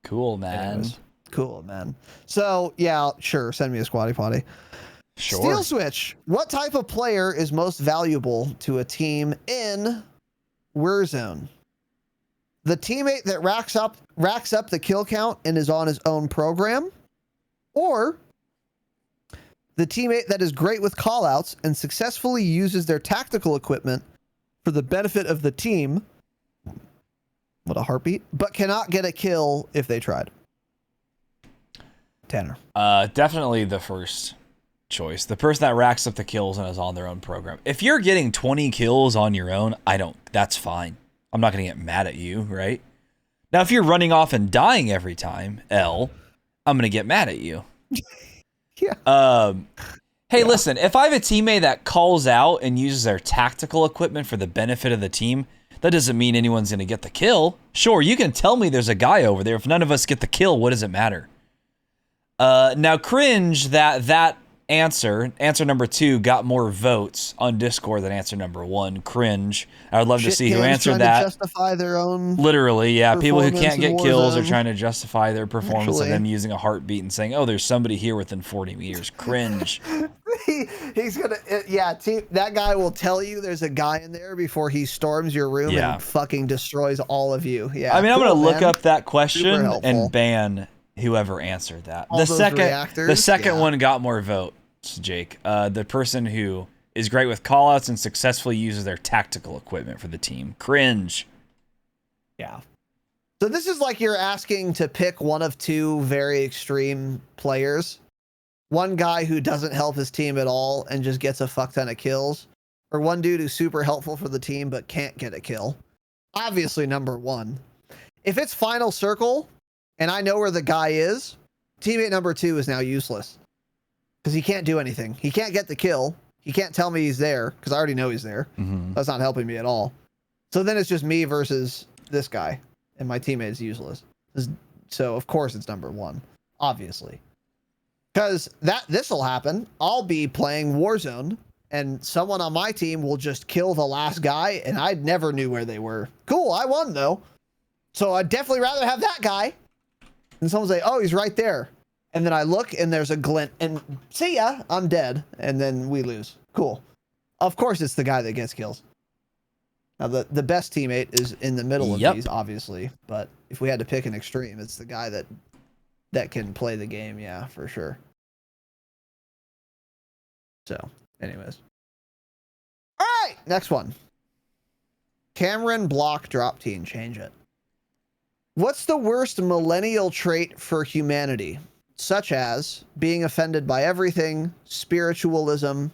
Cool, man. Anyways, cool, man. So, yeah, sure. Send me a Squatty Potty. Sure. Steel Switch. What type of player is most valuable to a team in Warzone? The teammate that racks up the kill count and is on his own program? Or the teammate that is great with callouts and successfully uses their tactical equipment for the benefit of the team? What a heartbeat. But cannot get a kill if they tried. Tanner. Definitely the first choice. The person that racks up the kills and is on their own program. If you're getting 20 kills on your own, that's fine. I'm not going to get mad at you, right? Now, if you're running off and dying every time, I'm going to get mad at you. Yeah. Hey, listen, if I have a teammate that calls out and uses their tactical equipment for the benefit of the team, that doesn't mean anyone's going to get the kill. Sure, you can tell me there's a guy over there. If none of us get the kill, what does it matter? Now, cringe that answer number 2 got more votes on Discord than answer number 1. Cringe. I would love to see who answered that. To justify their own. Literally, yeah. People who can't get kills are Warzone. trying to justify their performance of Actually. them using a heartbeat and saying, "Oh, there's somebody here within 40 meters." Cringe. He's gonna, that guy will tell you there's a guy in there before he storms your room Yeah. and fucking destroys all of you. Yeah. I mean, I'm cool, gonna look man. up that Super question helpful. and ban whoever answered that. All The those second reactors? Yeah. one got more votes, Jake. The person who is great with callouts and successfully uses their tactical equipment for the team. Cringe. Yeah. So this is like you're asking to pick one of two very extreme players. One guy who doesn't help his team at all and just gets a fuck ton of kills. Or one dude who's super helpful for the team but can't get a kill. Obviously number 1. If it's final circle and I know where the guy is, teammate number 2 is now useless. Because he can't do anything. He can't get the kill. He can't tell me he's there because I already know he's there. Mm-hmm. That's not helping me at all. So then it's just me versus this guy, and my teammate is useless. So of course it's number 1, obviously. Because this will happen. I'll be playing Warzone, and someone on my team will just kill the last guy, and I never knew where they were. Cool, I won though. So I'd definitely rather have that guy. And someone say, "Oh, he's right there." And then I look and there's a glint and see ya, I'm dead. And then we lose. Cool. Of course it's the guy that gets kills. Now the best teammate is in the middle of these, obviously. But if we had to pick an extreme, it's the guy that can play the game. Yeah, for sure. So, anyways. All right, next one. Cameron Block Drop Teen, change it. What's the worst millennial trait for humanity? Such as being offended by everything, spiritualism,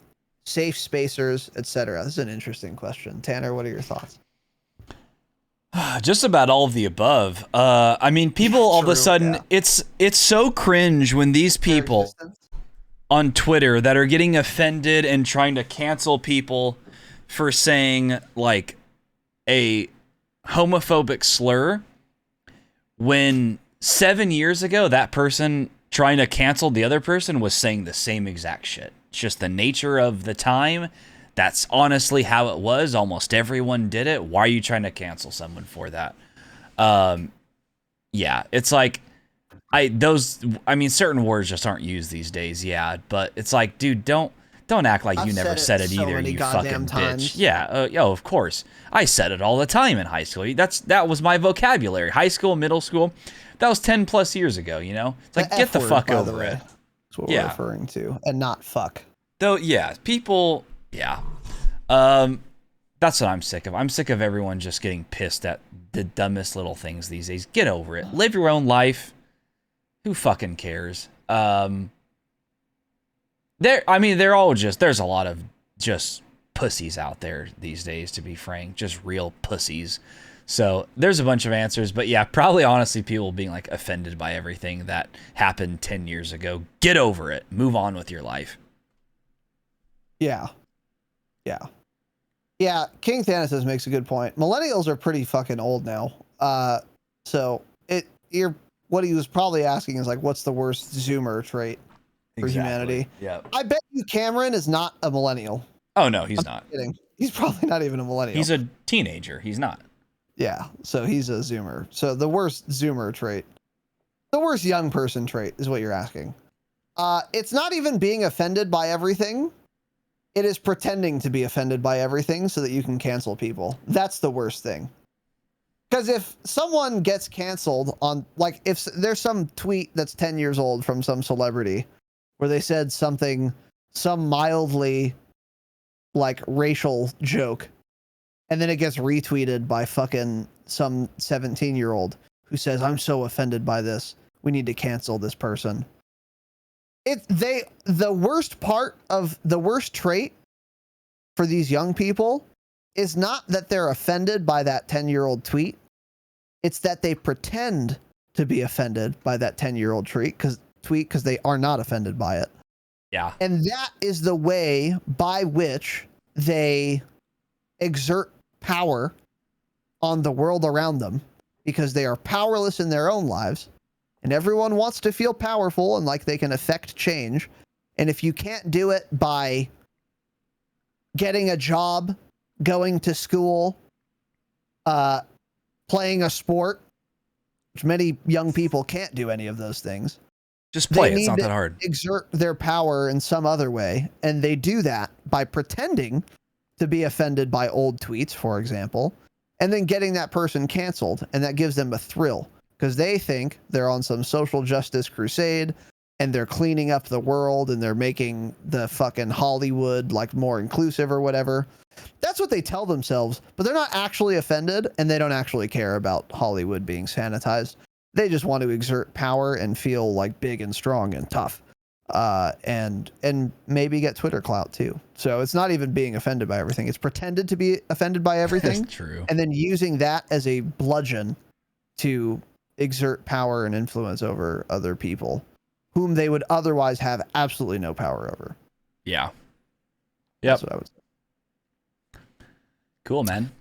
safe spacers, etc. This is an interesting question. Tanner, what are your thoughts? Just about all of the above. I mean, people all of a sudden, it's so cringe when these people on Twitter that are getting offended and trying to cancel people for saying like a homophobic slur when 7 years ago that person trying to cancel the other person was saying the same exact shit. It's just the nature of the time. That's honestly how it was. Almost everyone did it. Why are you trying to cancel someone for that? Yeah, it's like certain words just aren't used these days. Yeah, but it's like, dude, don't act like you never said it either, you fucking bitch. Yeah, of course. I said it all the time in high school. That was my vocabulary. High school, middle school. That was 10 plus years ago, you know? It's like, get the fuck over it. That's what we're referring to, and not fuck. Though, yeah, people, yeah. That's what I'm sick of. I'm sick of everyone just getting pissed at the dumbest little things these days. Get over it. Live your own life. Who fucking cares? They're all just, there's a lot of just pussies out there these days, to be frank, just real pussies. So there's a bunch of answers, but yeah, probably honestly people being like offended by everything that happened 10 years ago. Get over it. Move on with your life. Yeah. King Thanasis makes a good point. Millennials are pretty fucking old now. So what he was probably asking is like, what's the worst Zoomer trait for humanity? Yeah. I bet you Cameron is not a millennial. Oh no, he's not. Kidding. He's probably not even a millennial. He's a teenager. He's not. Yeah, so he's a Zoomer. So the worst Zoomer trait, the worst young person trait is what you're asking. It's not even being offended by everything. It is pretending to be offended by everything so that you can cancel people. That's the worst thing. Because if someone gets canceled on, like, if there's some tweet that's 10 years old from some celebrity where they said some mildly, like, racial joke, and then it gets retweeted by fucking some 17-year-old who says, I'm so offended by this, we need to cancel this person. The worst trait for these young people is not that they're offended by that 10-year-old tweet. It's that they pretend to be offended by that 10-year-old tweet because they are not offended by it. Yeah. And that is the way by which they exert power on the world around them, because they are powerless in their own lives, and everyone wants to feel powerful and like they can affect change. And if you can't do it by getting a job, going to school, playing a sport, which many young people can't do any of those things. Just play. It's not that hard. Exert their power in some other way, and they do that by pretending to be offended by old tweets, for example, and then getting that person canceled, and that gives them a thrill because they think they're on some social justice crusade and they're cleaning up the world and they're making the fucking Hollywood like more inclusive or whatever. That's what they tell themselves, but they're not actually offended and they don't actually care about Hollywood being sanitized. They just want to exert power and feel like big and strong and tough. And maybe get Twitter clout too. So it's not even being offended by everything. It's pretended to be offended by everything. That's true. And then using that as a bludgeon to exert power and influence over other people whom they would otherwise have absolutely no power over. Yeah. That's what I would say. Cool, man.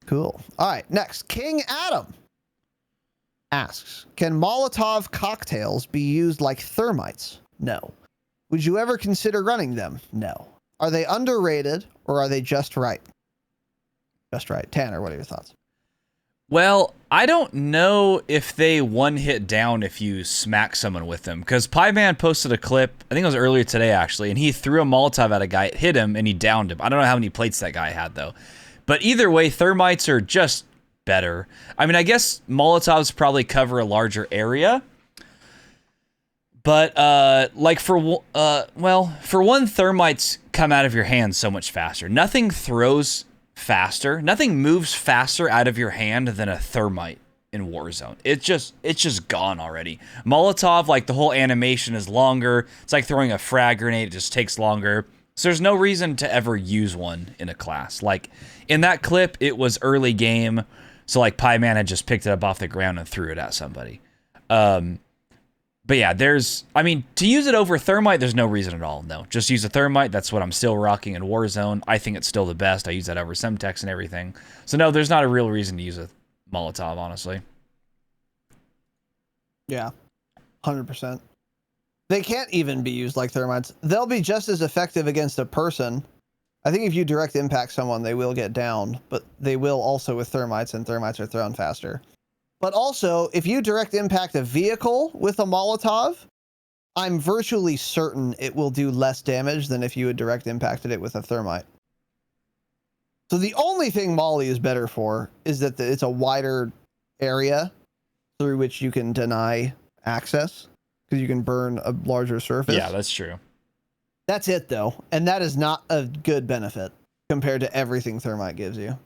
Cool. All right. Next, King Adam asks, can Molotov cocktails be used like thermites? No. Would you ever consider running them? No. Are they underrated or are they just right? Just right. Tanner, what are your thoughts? Well, I don't know if they one hit down if you smack someone with them, because Pieman posted a clip, I think it was earlier today actually, and he threw a Molotov at a guy, it hit him, and he downed him. I don't know how many plates that guy had though. But either way, thermites are just better. I mean, I guess Molotovs probably cover a larger area. But like for one, thermites come out of your hands so much faster. Nothing throws faster. Nothing moves faster out of your hand than a thermite in Warzone. It's just gone already. Molotov, like the whole animation is longer. It's like throwing a frag grenade. It just takes longer. So there's no reason to ever use one in a class. Like in that clip, it was early game. So like Pieman had just picked it up off the ground and threw it at somebody. But yeah, to use it over thermite, there's no reason at all. No, just use a thermite. That's what I'm still rocking in Warzone. I think it's still the best. I use that over Semtex and everything. So no, there's not a real reason to use a Molotov, honestly. Yeah, 100%. They can't even be used like thermites. They'll be just as effective against a person. I think if you direct impact someone, they will get down, but they will also with thermites, and thermites are thrown faster. But also, if you direct impact a vehicle with a Molotov, I'm virtually certain it will do less damage than if you had direct impacted it with a thermite. So the only thing Molly is better for is that it's a wider area through which you can deny access, because you can burn a larger surface. Yeah, that's true. That's it, though. And that is not a good benefit compared to everything thermite gives you.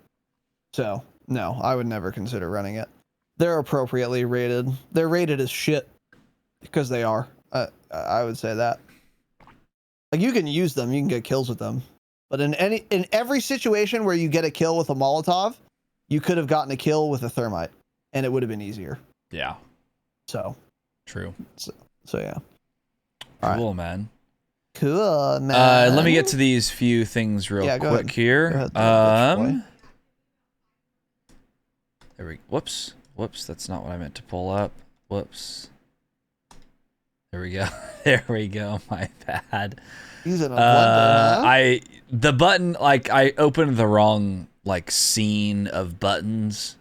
So, no, I would never consider running it. They're appropriately rated. They're rated as shit because they are. I would say that. Like, you can use them. You can get kills with them. But in every situation where you get a kill with a Molotov, you could have gotten a kill with a thermite, and it would have been easier. Yeah. So. True. So yeah. Cool, man. Cool, man. Let me get to these few things real quick ahead. here. Go ahead, There we. Whoops. That's not what I meant to pull up. Whoops. There we go. There we go. My bad. Using a blender, huh? The button, like, I opened the wrong, like, scene of buttons.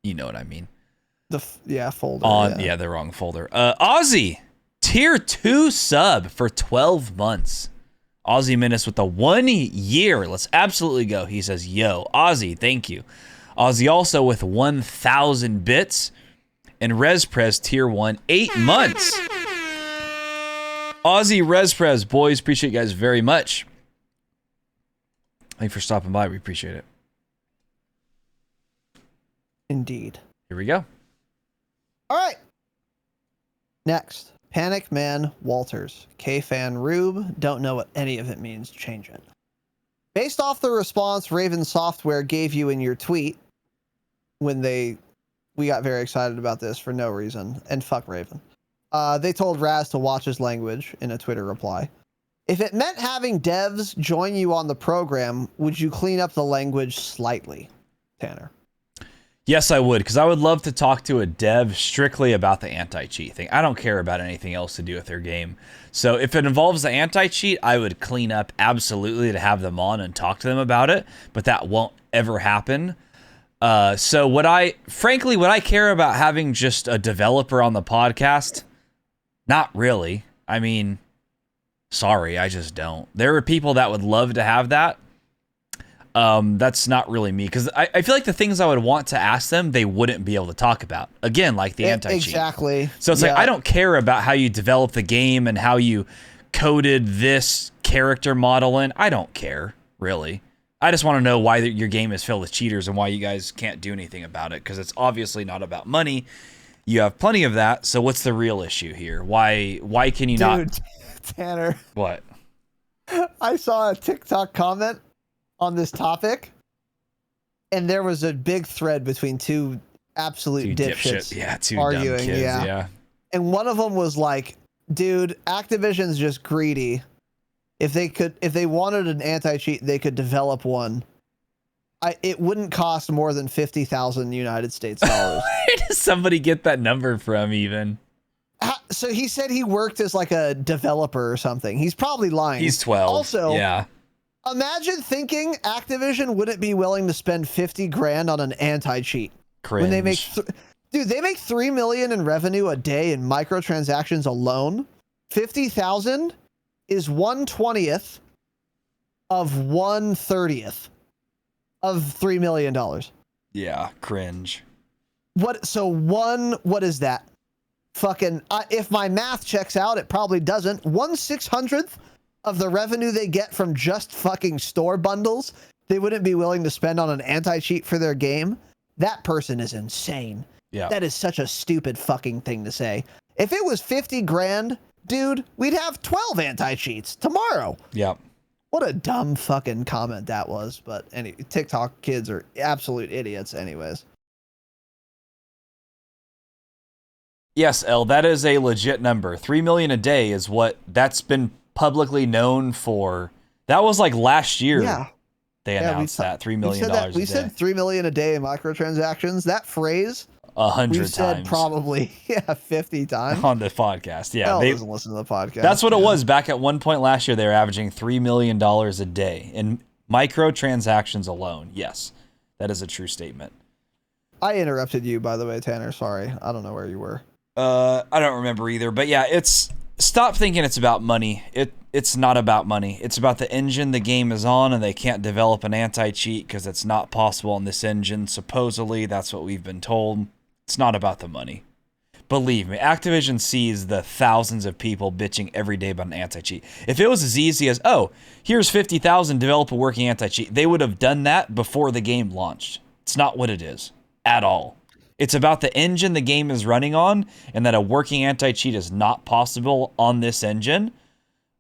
You know what I mean. Folder. The wrong folder. Ozzy, tier 2 sub for 12 months. Ozzy Menace with the 1 year. Let's absolutely go. He says, yo, Ozzy, thank you. Ozzy also with 1,000 bits. And ResPrez tier 1, 8 months. Ozzy, ResPrez, boys, appreciate you guys very much. Thanks for stopping by. We appreciate it. Indeed. Here we go. All right. Next, Panic Man Walters. K-Fan Rube. Don't know what any of it means. Change it. Based off the response Raven Software gave you in your tweet, when we got very excited about this for no reason, and fuck Raven. They told Raz to watch his language in a Twitter reply. If it meant having devs join you on the program, would you clean up the language slightly, Tanner? Yes, I would, because I would love to talk to a dev strictly about the anti-cheat thing. I don't care about anything else to do with their game. So if it involves the anti-cheat, I would clean up absolutely to have them on and talk to them about it, but that won't ever happen. So would I care about having just a developer on the podcast? Not really. I mean, sorry, I just don't. There are people that would love to have that. That's not really me, because I feel like the things I would want to ask them, they wouldn't be able to talk about. Again, like the anti-cheat. Exactly. So it's like, I don't care about how you develop the game and how you coded this character model in. I don't care, really. I just want to know why your game is filled with cheaters and why you guys can't do anything about it, because it's obviously not about money. You have plenty of that, so what's the real issue here? Why can you not... Tanner. What? I saw a TikTok comment on this topic, and there was a big thread between two absolute dipshits arguing. Dumb kids, yeah. And one of them was like, dude, Activision's just greedy. If they wanted an anti-cheat, they could develop one. It wouldn't cost more than 50,000 United States dollars. Where does somebody get that number from, even? So he said he worked as like a developer or something. He's probably lying. He's 12. Also, yeah. Imagine thinking Activision wouldn't be willing to spend 50 grand on an anti-cheat. Cringe. When they make, they make 3 million in revenue a day in microtransactions alone. 50,000 is 1/20th of 1/30th of $3 million. Yeah, cringe. What is that? Fucking, if my math checks out, it probably doesn't. 1/600th of the revenue they get from just fucking store bundles, they wouldn't be willing to spend on an anti-cheat for their game. That person is insane. Yeah. That is such a stupid fucking thing to say. If it was 50 grand, dude, we'd have 12 anti-cheats tomorrow. Yeah. What a dumb fucking comment that was. But anyway, TikTok kids are absolute idiots anyways. Yes, L, that is a legit number. 3 million a day is what that's been publicly known for. That was like last year. Yeah. They announced that $3 million a day. We said 3 million a day in microtransactions. That phrase 100 times. We said probably 50 times on the podcast. Yeah, they doesn't listen to the podcast. That's what it was back at one point last year. They were averaging $3 million a day in microtransactions alone. Yes, that is a true statement. I interrupted you, by the way, Tanner. Sorry, I don't know where you were. I don't remember either. But yeah, stop thinking it's about money. It's not about money. It's about the engine the game is on, and they can't develop an anti-cheat because it's not possible on this engine. Supposedly, that's what we've been told. It's not about the money. Believe me, Activision sees the thousands of people bitching every day about an anti-cheat. If it was as easy as, oh, here's 50,000, develop a working anti-cheat, they would have done that before the game launched. It's not what it is at all. It's about the engine the game is running on, and that a working anti-cheat is not possible on this engine.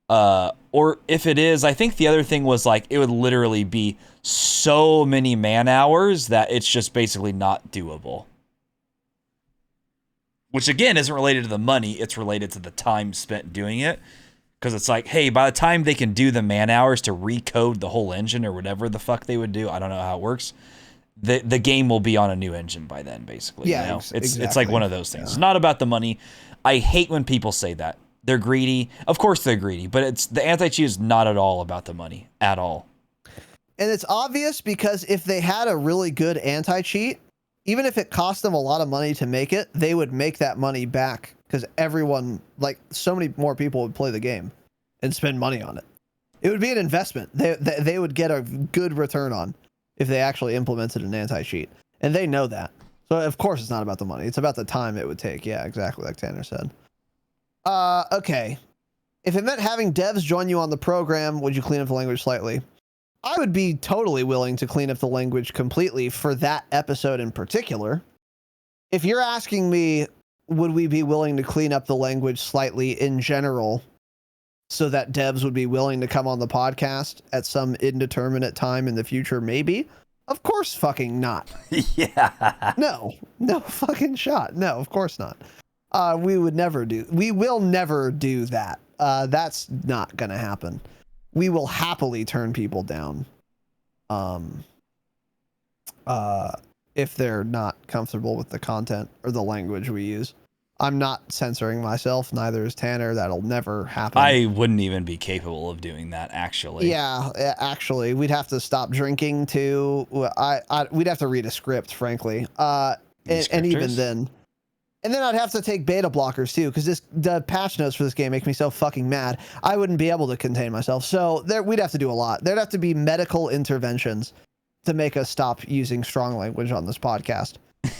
Or if it is, I think the other thing was like it would literally be so many man hours that it's just basically not doable. Which again isn't related to the money, it's related to the time spent doing it. Because it's like, hey, by the time they can do the man hours to recode the whole engine or whatever the fuck they would do, I don't know how it works. The game will be on a new engine by then, basically. Yeah, you know? exactly. It's like one of those things. It's not about the money. I hate when people say that. They're greedy. Of course they're greedy, but it's the anti-cheat is not at all about the money. At all. And it's obvious because if they had a really good anti-cheat, even if it cost them a lot of money to make it, they would make that money back because everyone, like so many more people would play the game and spend money on it. It would be an investment. They would get a good return on if they actually implemented an anti-cheat. And they know that. So of course it's not about the money. It's about the time it would take. Yeah, exactly like Tanner said. Okay. If it meant having devs join you on the program, would you clean up the language slightly? I would be totally willing to clean up the language completely for that episode in particular. If you're asking me, would we be willing to clean up the language slightly in general so that devs would be willing to come on the podcast at some indeterminate time in the future? Maybe. Of course fucking not. Yeah. No fucking shot. No, of course not. We will never do that. That's not going to happen. We will happily turn people down. If they're not comfortable with the content or the language we use. I'm not censoring myself. Neither is Tanner. That'll never happen. I wouldn't even be capable of doing that, actually. Yeah, actually, we'd have to stop drinking too. We'd have to read a script, frankly. And even then. And then I'd have to take beta blockers too, because the patch notes for this game make me so fucking mad. I wouldn't be able to contain myself. So we'd have to do a lot. There'd have to be medical interventions to make us stop using strong language on this podcast.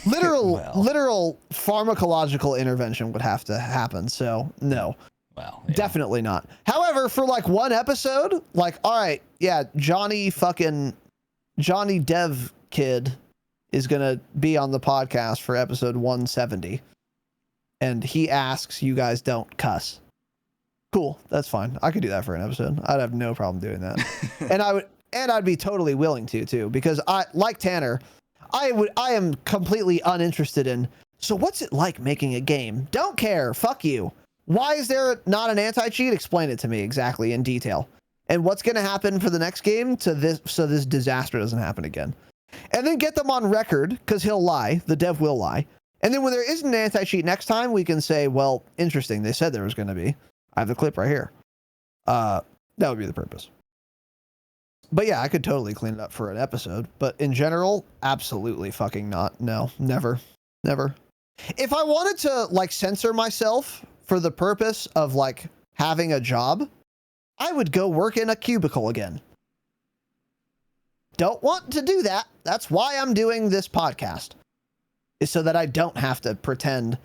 Literal pharmacological intervention would have to happen. So no. Well, yeah. Definitely not. However, for like one episode, like, all right, yeah, Johnny Dev Kid is going to be on the podcast for episode 170. And he asks you guys don't cuss. Cool. That's fine. I could do that for an episode. I'd have no problem doing that. and I'd be totally willing to too, because like Tanner, I am completely uninterested in, so what's it like making a game? Don't care. Fuck you. Why is there not an anti-cheat? Explain it to me exactly in detail. And what's going to happen for the next game so this disaster doesn't happen again. And then get them on record, because he'll lie. The dev will lie. And then when there isn't an anti-cheat next time, we can say, well, interesting. They said there was going to be. I have the clip right here. That would be the purpose. But yeah, I could totally clean it up for an episode. But in general, absolutely fucking not. No, never. Never. If I wanted to like censor myself for the purpose of like having a job, I would go work in a cubicle again. Don't want to do that. That's why I'm doing this podcast. Is so that I don't have to pretend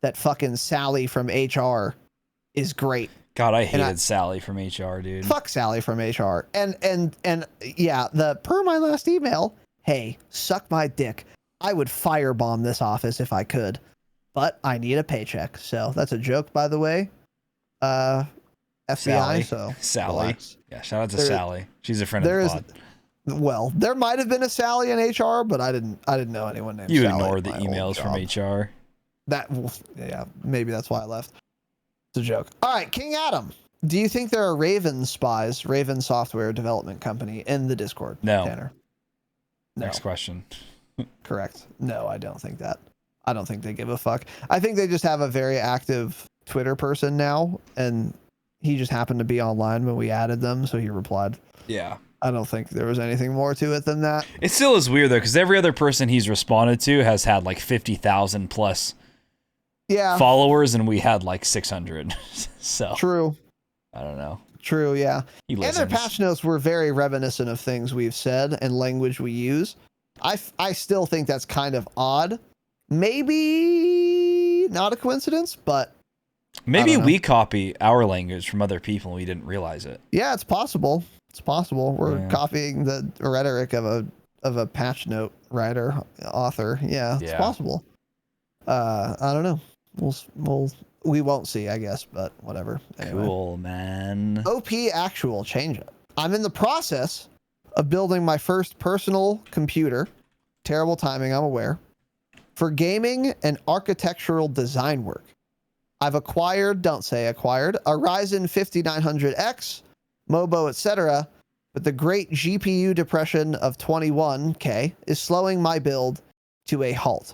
that fucking Sally from HR is great. God, I hated Sally from HR, dude. Fuck Sally from HR. And yeah, per my last email, hey, suck my dick. I would firebomb this office if I could, but I need a paycheck. So that's a joke, by the way. FBI. Sally. So Sally. Relax. Yeah, shout out to Sally. She's a friend of the pod. Well, there might have been a Sally in HR, but I didn't know anyone named Sally. You ignored the emails from HR. Yeah, maybe that's why I left. It's a joke. All right, King Adam. Do you think there are Raven spies, Raven Software Development Company, in the Discord? No. Tanner? No. Next question. Correct. No, I don't think that. I don't think they give a fuck. I think they just have a very active Twitter person now, and he just happened to be online when we added them, so he replied. Yeah. I don't think there was anything more to it than that. It still is weird, though, because every other person he's responded to has had like 50,000 plus followers, and we had like 600. So true. I don't know. True, yeah. And their patch notes were very reminiscent of things we've said and language we use. I still think that's kind of odd. Maybe not a coincidence, but maybe we copy our language from other people and we didn't realize it. Yeah, it's possible. It's possible. We're copying the rhetoric of a patch note writer, author. Yeah, it's possible. I don't know. We'll we won't see, I guess, but whatever. Anyway. Cool, man. OP actual, change it. I'm in the process of building my first personal computer. Terrible timing, I'm aware. For gaming and architectural design work. I've acquired, don't say acquired, a Ryzen 5900X, Mobo, etc., but the great GPU depression of 21K is slowing my build to a halt.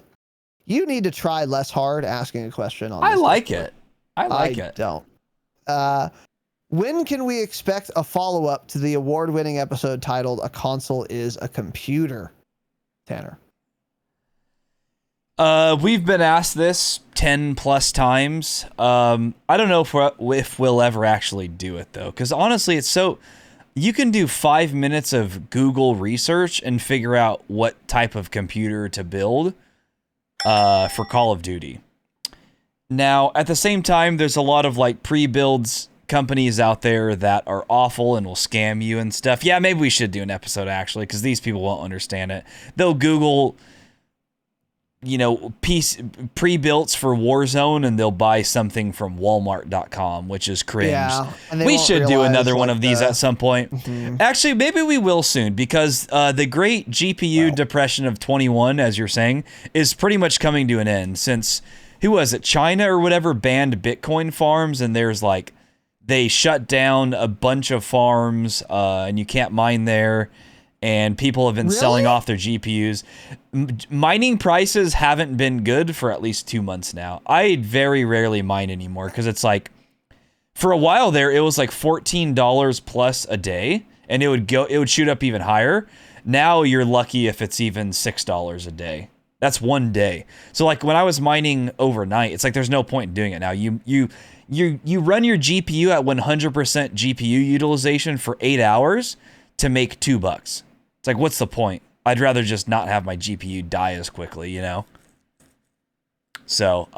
You need to try less hard asking a question on this. I like it. I don't. When can we expect a follow-up to the award-winning episode titled "A Console is a Computer"? Tanner. We've been asked this 10 plus times. I don't know if we'll ever actually do it though, because honestly, it's so you can do 5 minutes of Google research and figure out what type of computer to build for Call of Duty. Now, at the same time, there's a lot of like pre-builds companies out there that are awful and will scam you and stuff. Yeah, maybe we should do an episode actually, because these people won't understand it. They'll Google, pre-builts for Warzone, and they'll buy something from Walmart.com, which is cringe. Yeah, we should do another one of these at some point. Mm-hmm. Actually, maybe we will soon, because the great GPU depression of 21, as you're saying, is pretty much coming to an end, since, who was it, China or whatever banned Bitcoin farms, and there's like, they shut down a bunch of farms, and you can't mine there. And people have been selling off their GPUs. Mining prices haven't been good for at least 2 months now. I very rarely mine anymore, because it's like, for a while there, it was like $14 plus a day, and it would shoot up even higher. Now you're lucky if it's even $6 a day. That's one day. So like when I was mining overnight, it's like there's no point in doing it now. You run your GPU at 100% GPU utilization for 8 hours to make $2. It's like, what's the point? I'd rather just not have my GPU die as quickly, So,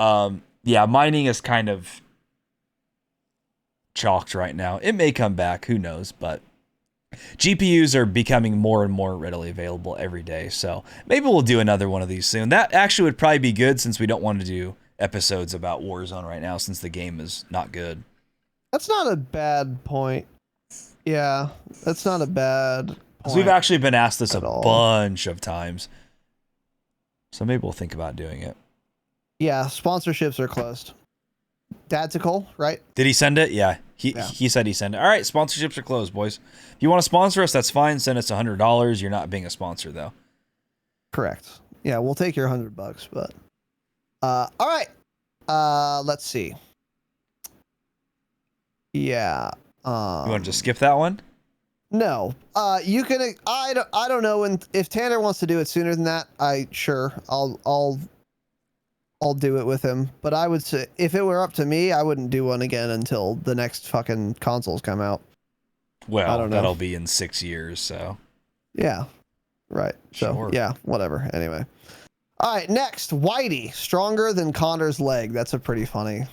yeah, mining is kind of chalked right now. It may come back, who knows, but GPUs are becoming more and more readily available every day, so maybe we'll do another one of these soon. That actually would probably be good, since we don't want to do episodes about Warzone right now, since the game is not good. That's not a bad point. Yeah, that's not a bad Because we've actually been asked this a bunch of times. So maybe we'll think about doing it. Yeah, sponsorships are closed. Dadsicle, right? Did he send it? Yeah. He said he sent it. All right, sponsorships are closed, boys. If you want to sponsor us, that's fine. Send us $100. You're not being a sponsor, though. Correct. Yeah, we'll take your $100, but... all right. Let's see. Yeah. You want to just skip that one? No. You can. I don't know if Tanner wants to do it sooner than that. I'll do it with him. But I would say if it were up to me, I wouldn't do one again until the next fucking consoles come out. Well, I don't know. That'll be in 6 years, so. Yeah. Right. So sure. Yeah. Whatever. Anyway. All right. Next, Whitey, stronger than Connor's leg. That's a pretty funny.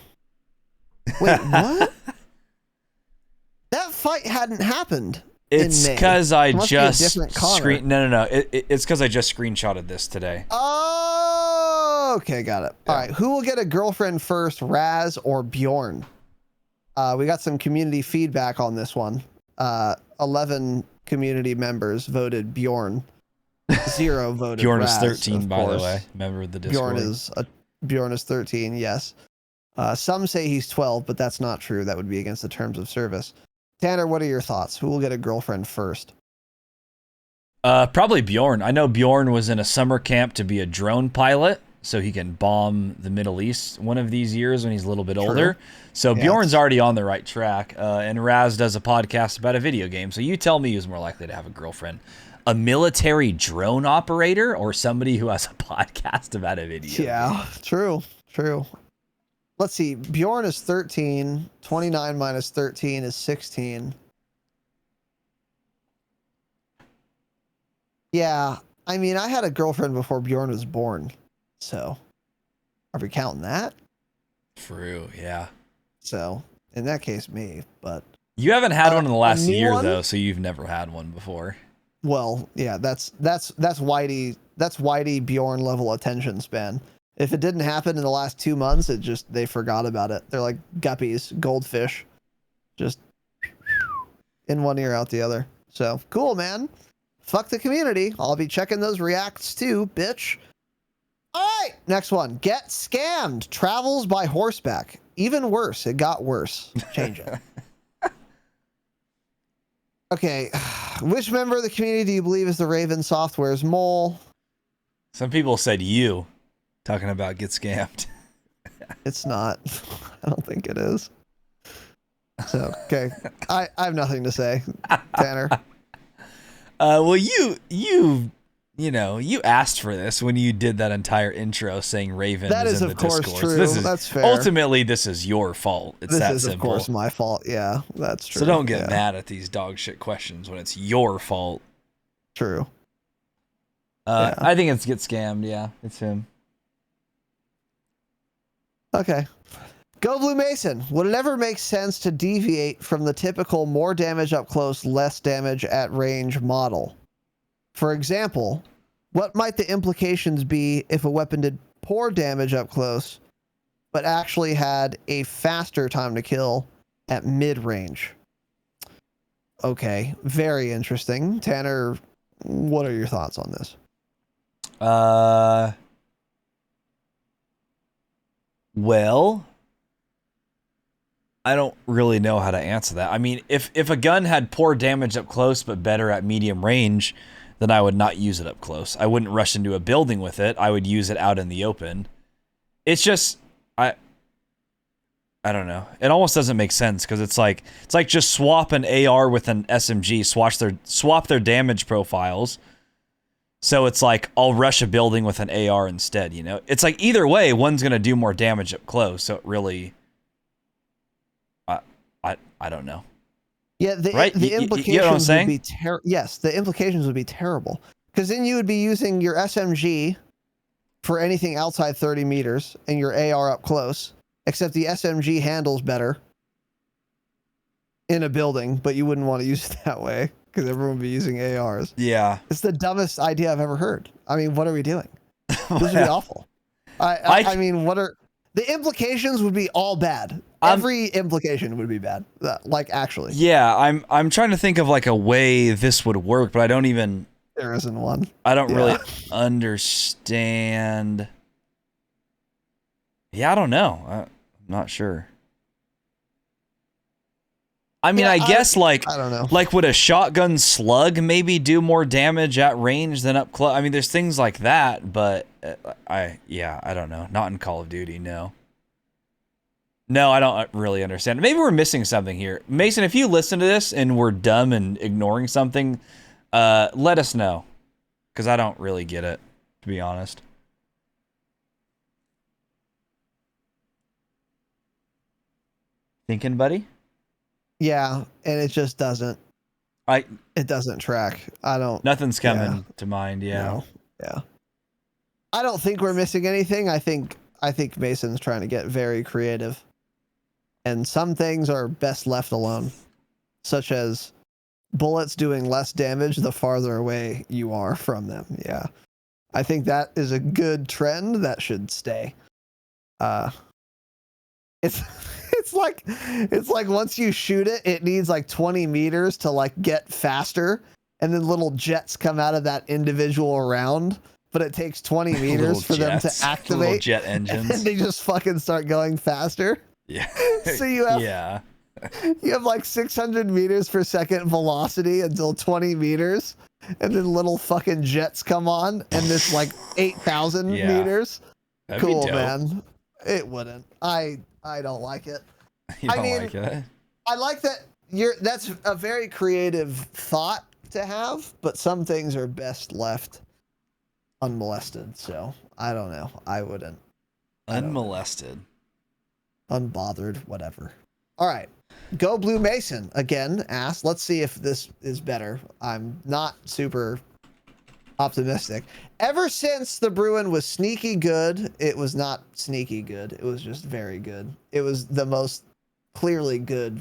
Wait, what? That fight hadn't happened. It's because I just No. It's because I just screenshotted this today. Oh, okay, got it. Yeah. All right, who will get a girlfriend first, Raz or Bjorn? We got some community feedback on this one. 11 community members voted Bjorn. 0 voted Bjorn Raz, is 13, by the way. Member of the Discord. Bjorn is 13. Yes. Some say he's 12, but that's not true. That would be against the terms of service. Tanner, what are your thoughts? Who will get a girlfriend first? Probably Bjorn. I know Bjorn was in a summer camp to be a drone pilot, so he can bomb the Middle East one of these years when he's a little bit older. So yeah, Bjorn's already on the right track. And Raz does a podcast about a video game. So you tell me who's more likely to have a girlfriend. A military drone operator or somebody who has a podcast about a video game? Yeah, true. Let's see. Bjorn is 13. 29 minus 13 is 16. Yeah. I mean, I had a girlfriend before Bjorn was born. So, are we counting that? True, yeah. So, in that case, me. But you haven't had one in the last year, though, so you've never had one before. Well, yeah, that's Whitey. That's Whitey Bjorn level attention span. If it didn't happen in the last 2 months, they forgot about it. They're like guppies, goldfish, just in one ear out the other. So cool, man. Fuck the community. I'll be checking those reacts too, bitch. All right, next one. Get scammed. Travels by horseback. Even worse. It got worse. Change it. Okay. Which member of the community do you believe is the Raven Software's mole? Some people said you talking about get scammed. It's not. I don't think it is. So, okay. I have nothing to say, Tanner. Well, you asked for this when you did that entire intro saying Raven. That is in of the course Discord. true. So this is, that's fair. Ultimately, this is your fault. It's this that is simple. of course my fault. Yeah, that's true. So don't get mad at these dog shit questions when it's your fault. True. I think it's get scammed. Yeah, it's him. Okay. Go Blue Mason. Would it ever make sense to deviate from the typical more damage up close, less damage at range model? For example, what might the implications be if a weapon did poor damage up close, but actually had a faster time to kill at mid-range? Okay, very interesting. Tanner, what are your thoughts on this? Well, I don't really know how to answer that. I mean, if a gun had poor damage up close but better at medium range, then I would not use it up close. I wouldn't rush into a building with it. I would use it out in the open. It's just I don't know. It almost doesn't make sense because it's like just swap an AR with an SMG, swap their damage profiles. So it's like I'll rush a building with an AR instead, you know? It's like either way, one's going to do more damage up close. So it really I don't know. Yeah, the implications you know what I'm saying? would be yes, the implications would be terrible. Because then you would be using your SMG for anything outside 30 meters and your AR up close, except the SMG handles better in a building, but you wouldn't want to use it that way because everyone would be using ARs. Yeah. It's the dumbest idea I've ever heard. I mean, what are we doing? This would be awful. I mean, what are the implications would be all bad. Every implication would be bad. Like actually. Yeah, I'm trying to think of like a way this would work, but I don't even there isn't one. I don't really understand. Yeah, I don't know. I'm not sure. I mean, I guess I don't know. Like would a shotgun slug maybe do more damage at range than up close? I mean, there's things like that, but I don't know. Not in Call of Duty, no. No, I don't really understand. Maybe we're missing something here. Mason, if you listen to this and we're dumb and ignoring something, let us know. Because I don't really get it, to be honest. Thinking, buddy? Yeah, and it just doesn't. It doesn't track. Nothing's coming to mind, yeah. No, yeah. I don't think we're missing anything. I think Mason's trying to get very creative. And some things are best left alone, such as bullets doing less damage the farther away you are from them. Yeah. I think that is a good trend that should stay. It's like once you shoot it, it needs like 20 meters to like get faster, and then little jets come out of that individual round, but it takes 20 meters for them to activate. Little jet engines. And they just fucking start going faster. Yeah. So you have you have like 600 meters per second velocity until 20 meters, and then little fucking jets come on, and this like 8,000 meters. That'd cool, be dope. Man. It wouldn't. I don't like it. You don't like it? I like that that's a very creative thought to have, but some things are best left unmolested. So I don't know. I wouldn't. Unmolested. Unbothered, whatever. All right. Go Blue Mason again asked. Let's see if this is better. I'm not super optimistic. Ever since the Bruin was sneaky good, it was not sneaky good. It was just very good. It was the most clearly good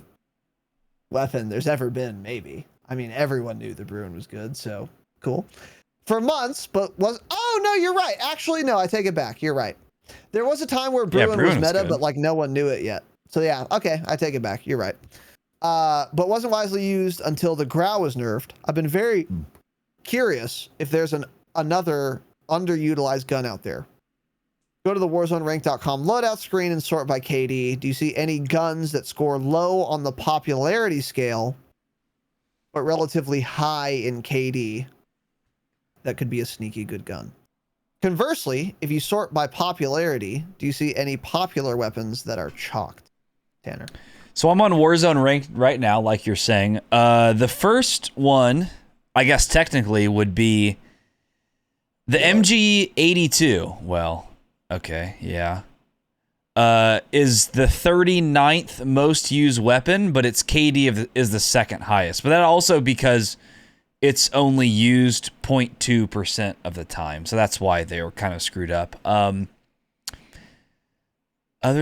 weapon there's ever been, maybe. I mean, everyone knew the Bruin was good, so cool. For months, but oh no, you're right. Actually, no, I take it back. You're right. There was a time where Bruin was Bruin's meta, good. but like no one knew it yet. So yeah, okay, I take it back. You're right. But wasn't widely used until the Growl was nerfed. I've been very curious if there's another underutilized gun out there. Go to the warzonerank.com loadout screen and sort by KD. Do you see any guns that score low on the popularity scale, but relatively high in KD? That could be a sneaky good gun. Conversely, if you sort by popularity, do you see any popular weapons that are chalked, Tanner? So I'm on Warzone ranked right now, like you're saying. The first one, I guess technically, would be the MG82. Well, okay, yeah. Is the 39th most used weapon, but its KD is the second highest. But that also because it's only used 0.2% of the time. So that's why they were kind of screwed up. Other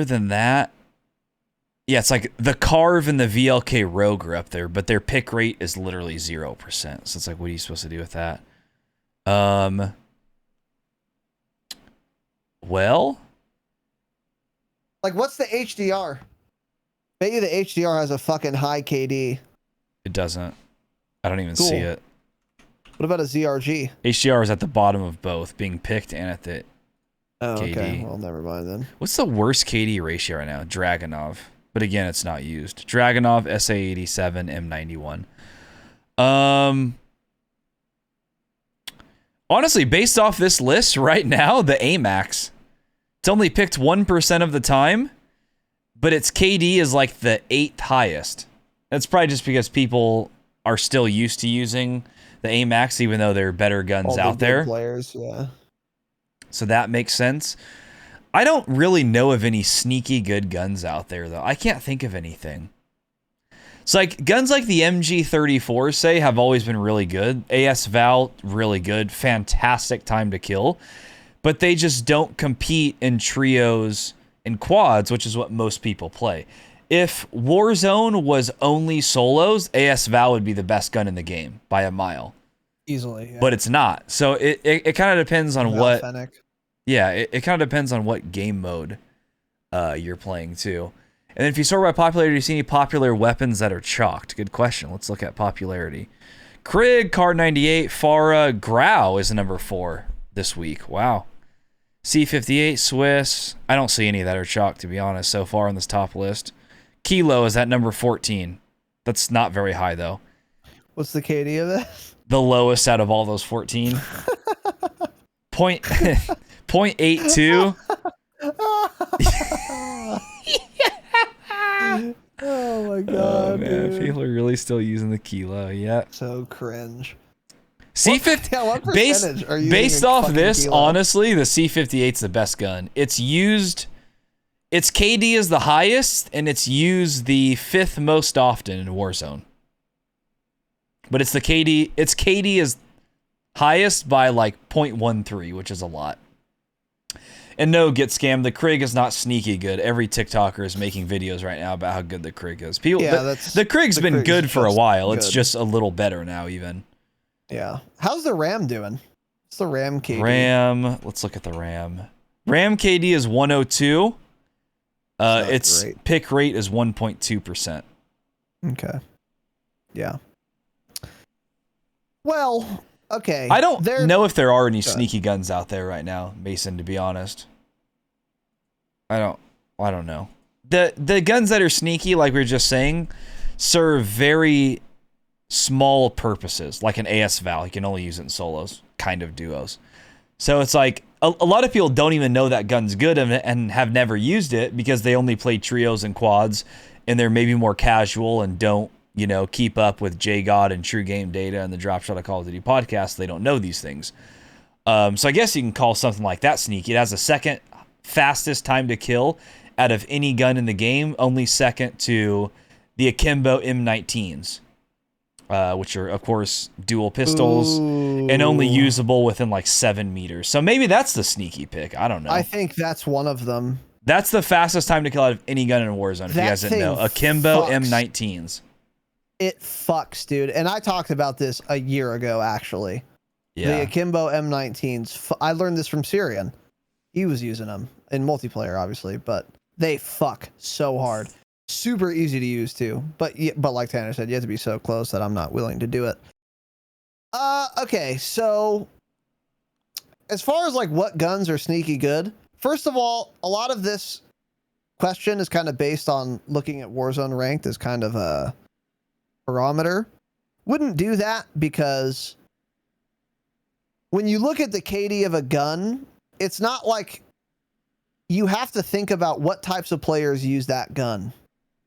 than that, yeah, it's like the Carve and the VLK Rogue are up there, but their pick rate is literally 0%. So it's like, what are you supposed to do with that? Well, like, what's the HDR? Bet you the HDR has a fucking high KD. it doesn't. I don't even Cool. see it. What about a ZRG? HDR is at the bottom of both, being picked and at the Oh, okay. KD. Well, never mind then. What's the worst KD ratio right now? Dragonov. But again, it's not used. Dragonov, SA87, M91. Honestly, based off this list right now, the AMAX. It's only picked 1% of the time, but its KD is like the 8th highest. That's probably just because people are still used to using the AMAX, even though there are better guns All the out good there. Players, yeah. So that makes sense. I don't really know of any sneaky good guns out there, though. I can't think of anything. It's like guns like the MG34, say, have always been really good. AS Val, really good. Fantastic time to kill. But they just don't compete in trios and quads, which is what most people play. If Warzone was only solos, AS Val would be the best gun in the game by a mile. Easily, yeah. But it's not. So it kind of depends on what... Fennec. Yeah, it kind of depends on what game mode you're playing, too. And then if you sort by popularity, do you see any popular weapons that are chalked? Good question. Let's look at popularity. Krig, Card 98, Farah, Grau is number 4 this week. Wow. C58, Swiss. I don't see any that are chalked, to be honest, so far on this top list. Kilo is at number 14. That's not very high, though. What's the KD of this? The lowest out of all those 14. 0.82. Oh my god, Oh, man. dude. People are really still using the kilo. Yeah. So cringe. C50. Yeah, what percentage are you Based using a off fucking this, kilo? honestly, the C58's the best gun. It's used. Its KD is the highest, and it's used the 5th most often in Warzone. But it's the KD. Its KD is highest by like 0.13, which is a lot. And no, get scammed. The Krig is not sneaky good. Every TikToker is making videos right now about how good the Krig is. People, Yeah, the Krig's been good for a while. It's good. just a little better now, even. Yeah. How's the RAM doing? What's the RAM KD? RAM. Let's look at the RAM. RAM KD is 102. Its great. pick rate is 1.2%. Okay. Yeah. Well, okay. I don't know if there are any Go ahead. sneaky guns out there right now, Mason, to be honest. I don't know. The guns that are sneaky, like we were just saying, serve very small purposes, like an AS Val. You can only use it in solos, kind of duos. So it's like a lot of people don't even know that gun's good and have never used it because they only play trios and quads, and they're maybe more casual and don't, keep up with JGod and True Game Data and the Dropshot of Call of Duty podcast. They don't know these things. So I guess you can call something like that sneaky. It has the second fastest time to kill out of any gun in the game, only second to the Akimbo M19s, which are, of course, dual pistols and only usable within like 7 meters. So maybe that's the sneaky pick. I don't know. I think that's one of them. That's the fastest time to kill out of any gun in Warzone, if you guys didn't know. Akimbo M19s. It fucks, dude. And I talked about this a year ago, actually. Yeah. The Akimbo M19s. I learned this from Syrian. He was using them. in multiplayer, obviously, but they fuck so hard. Super easy to use too, but like Tanner said, you have to be so close that I'm not willing to do it. Okay, so as far as like what guns are sneaky good, first of all, a lot of this question is kind of based on looking at Warzone ranked as kind of a barometer. Wouldn't do that because when you look at the KD of a gun, it's not like you have to think about what types of players use that gun.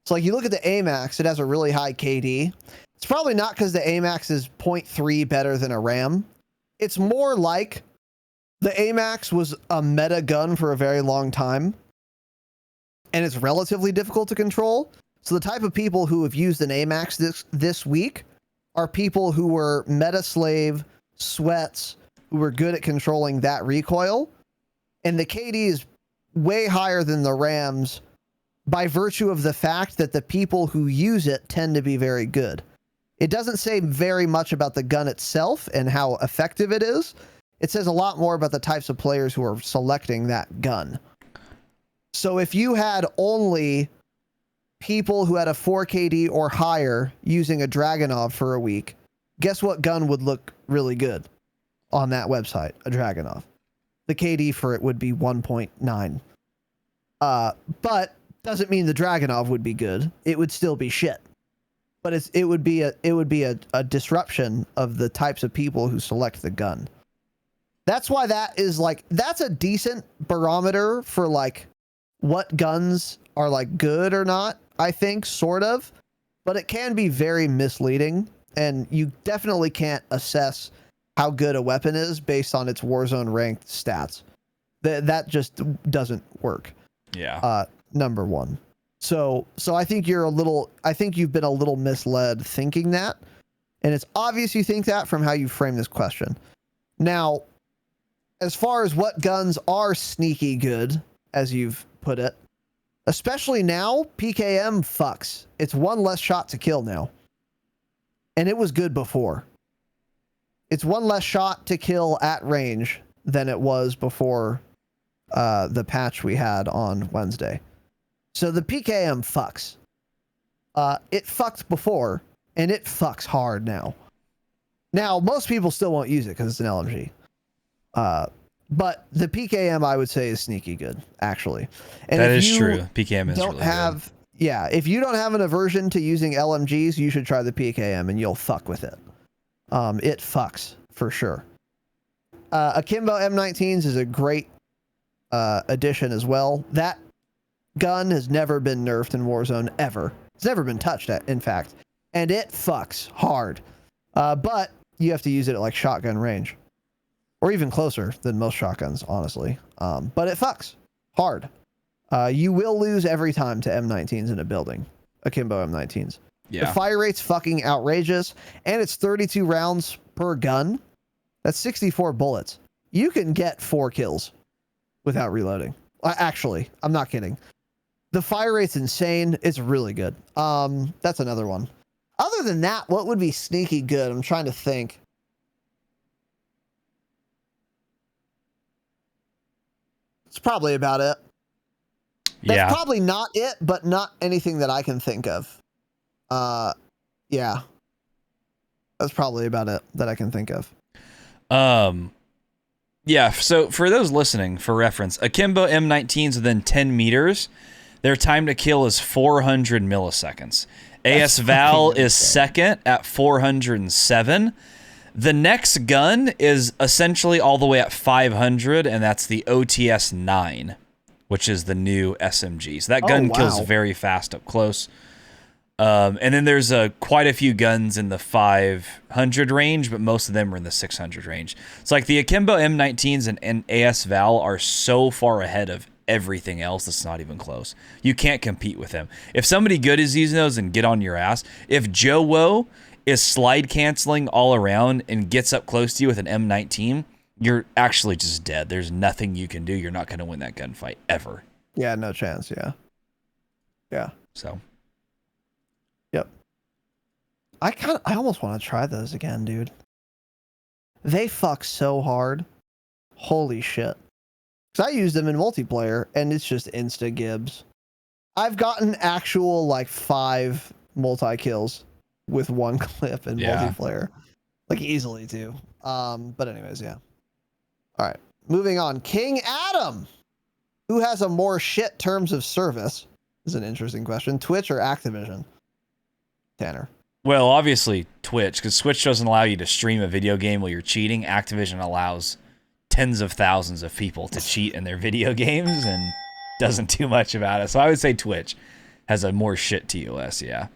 So like you look at the AMAX, it has a really high KD. It's probably not because the AMAX is 0.3 better than a RAM. It's more like the AMAX was a meta gun for a very long time, and it's relatively difficult to control. So the type of people who have used an AMAX this week are people who were meta slave sweats who were good at controlling that recoil. And the KD is way higher than the RAMs by virtue of the fact that the people who use it tend to be very good. It doesn't say very much about the gun itself and how effective it is. It says a lot more about the types of players who are selecting that gun. So if you had only people who had a 4KD or higher using a Dragunov for a week, guess what gun would look really good on that website? A Dragunov. The KD for it would be 1.9. But doesn't mean the Dragunov would be good. It would still be shit. But it would be a disruption of the types of people who select the gun. That's why that's a decent barometer for like what guns are like good or not, I think, sort of. But it can be very misleading, and you definitely can't assess how good a weapon is based on its Warzone ranked stats. That just doesn't work. Yeah. Number one. So I think you've been a little misled thinking that, and it's obvious you think that from how you frame this question. Now, as far as what guns are sneaky good, as you've put it, especially now, PKM fucks. It's one less shot to kill now. And it was good before. It's one less shot to kill at range than it was before the patch we had on Wednesday. So the PKM fucks. It fucked before, and it fucks hard now. Now, most people still won't use it because it's an LMG. But the PKM, I would say, is sneaky good, actually. And that is true. PKM is don't really have, good. Yeah, if you don't have an aversion to using LMGs, you should try the PKM, and you'll fuck with it. It fucks, for sure. Akimbo M19s is a great addition as well. That gun has never been nerfed in Warzone, ever. It's never been touched, in fact. And it fucks hard. But you have to use it at like shotgun range. Or even closer than most shotguns, honestly. But it fucks hard. You will lose every time to M19s in a building. Akimbo M19s. Yeah. The fire rate's fucking outrageous. And it's 32 rounds per gun. That's 64 bullets. You can get 4 kills without reloading. Actually, I'm not kidding. The fire rate's insane. It's really good. That's another one. Other than that, what would be sneaky good? I'm trying to think. It's probably about it. That's probably not it, but not anything that I can think of. Yeah. That's probably about it that I can think of. Yeah, so for those listening, for reference, Akimbo M19s within 10 meters, their time to kill is 400 milliseconds. AS Val is second at 407. The next gun is essentially all the way at 500, and that's the OTS 9, which is the new SMG. So that gun kills very fast up close. And then there's quite a few guns in the 500 range, but most of them are in the 600 range. It's like the Akimbo M19s and AS Val are so far ahead of everything else that's not even close. You can't compete with them. If somebody good is using those, and get on your ass. If Joe Woe is slide canceling all around and gets up close to you with an M19, you're actually just dead. There's nothing you can do. You're not going to win that gunfight ever. Yeah, no chance. Yeah. Yeah. So. Yep. I almost want to try those again, dude. They fuck so hard. Holy shit. Because I use them in multiplayer, and it's just insta gibs. I've gotten actual like 5 multi-kills with one clip in multiplayer. Like easily too. But anyways, yeah. All right. Moving on. King Adam. Who has a more shit terms of service? Is an interesting question. Twitch or Activision? Tanner. Well, obviously Twitch, because Twitch doesn't allow you to stream a video game while you're cheating. Activision allows tens of thousands of people to cheat in their video games and doesn't do much about it. So I would say Twitch has a more shit TOS, yeah.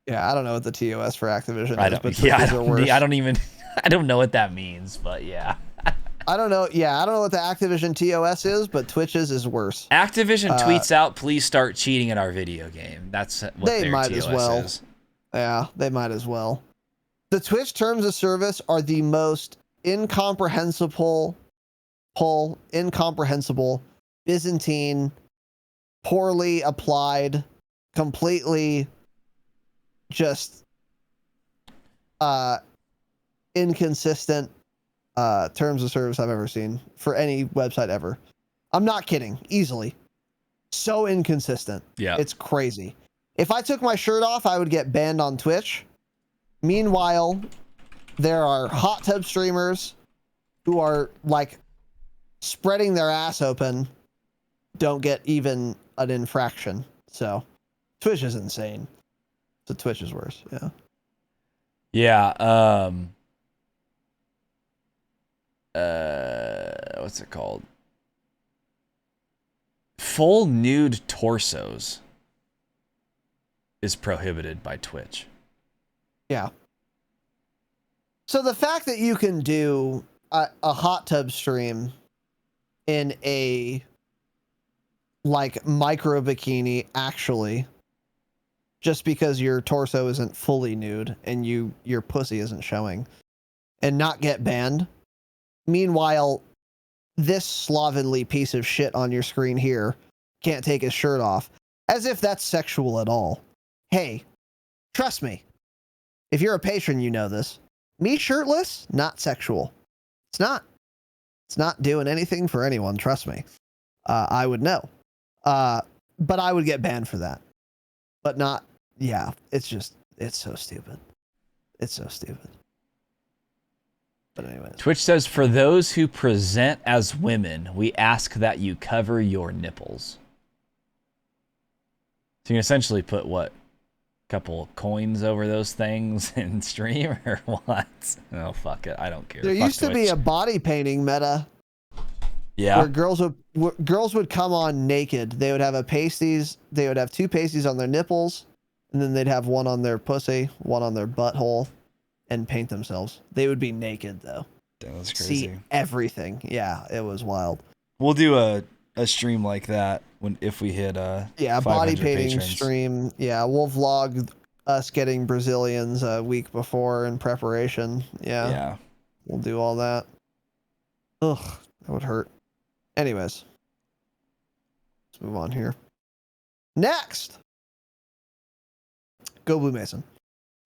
Yeah, I don't know what the TOS for Activision I is, don't, but yeah, Twitch's I don't even, I don't know what that means, but yeah. I don't know. Yeah, I don't know what the Activision TOS is, but Twitch's is worse. Activision tweets out, "Please start cheating in our video game." That's what they their might TOS as well. is. Yeah, they might as well. The Twitch terms of service are the most incomprehensible, Byzantine, poorly applied, completely just inconsistent terms of service I've ever seen for any website ever. I'm not kidding. Easily. So inconsistent. Yeah. It's crazy. If I took my shirt off, I would get banned on Twitch. Meanwhile, there are hot tub streamers who are like spreading their ass open, don't get even an infraction. So Twitch is insane. So Twitch is worse. Yeah. Yeah. What's it called? Full nude torsos is prohibited by Twitch. Yeah. So the fact that you can do a hot tub stream in a like micro bikini actually just because your torso isn't fully nude and your pussy isn't showing and not get banned. Meanwhile, this slovenly piece of shit on your screen here can't take his shirt off, as if that's sexual at all. Hey, trust me. If you're a patron, you know this. Me shirtless, not sexual. It's not. It's not doing anything for anyone, trust me. I would know. But I would get banned for that. But not, yeah, it's so stupid. It's so stupid. But anyways. Twitch says, for those who present as women, we ask that you cover your nipples. So you can essentially put what? Couple coins over those things and stream or what? Oh, fuck it. I don't care. There used to be a body painting meta. Yeah. Where girls would come on naked. They would have they would have 2 pasties on their nipples, and then they'd have one on their pussy, one on their butthole, and paint themselves. They would be naked though. Damn, that's crazy. See everything. Yeah, it was wild. We'll do a stream like that if we hit body painting patrons. stream. Yeah, we'll vlog us getting Brazilians a week before in preparation. Yeah. We'll do all that. Ugh, that would hurt. Anyways, let's move on here. Next, go Blue Mason.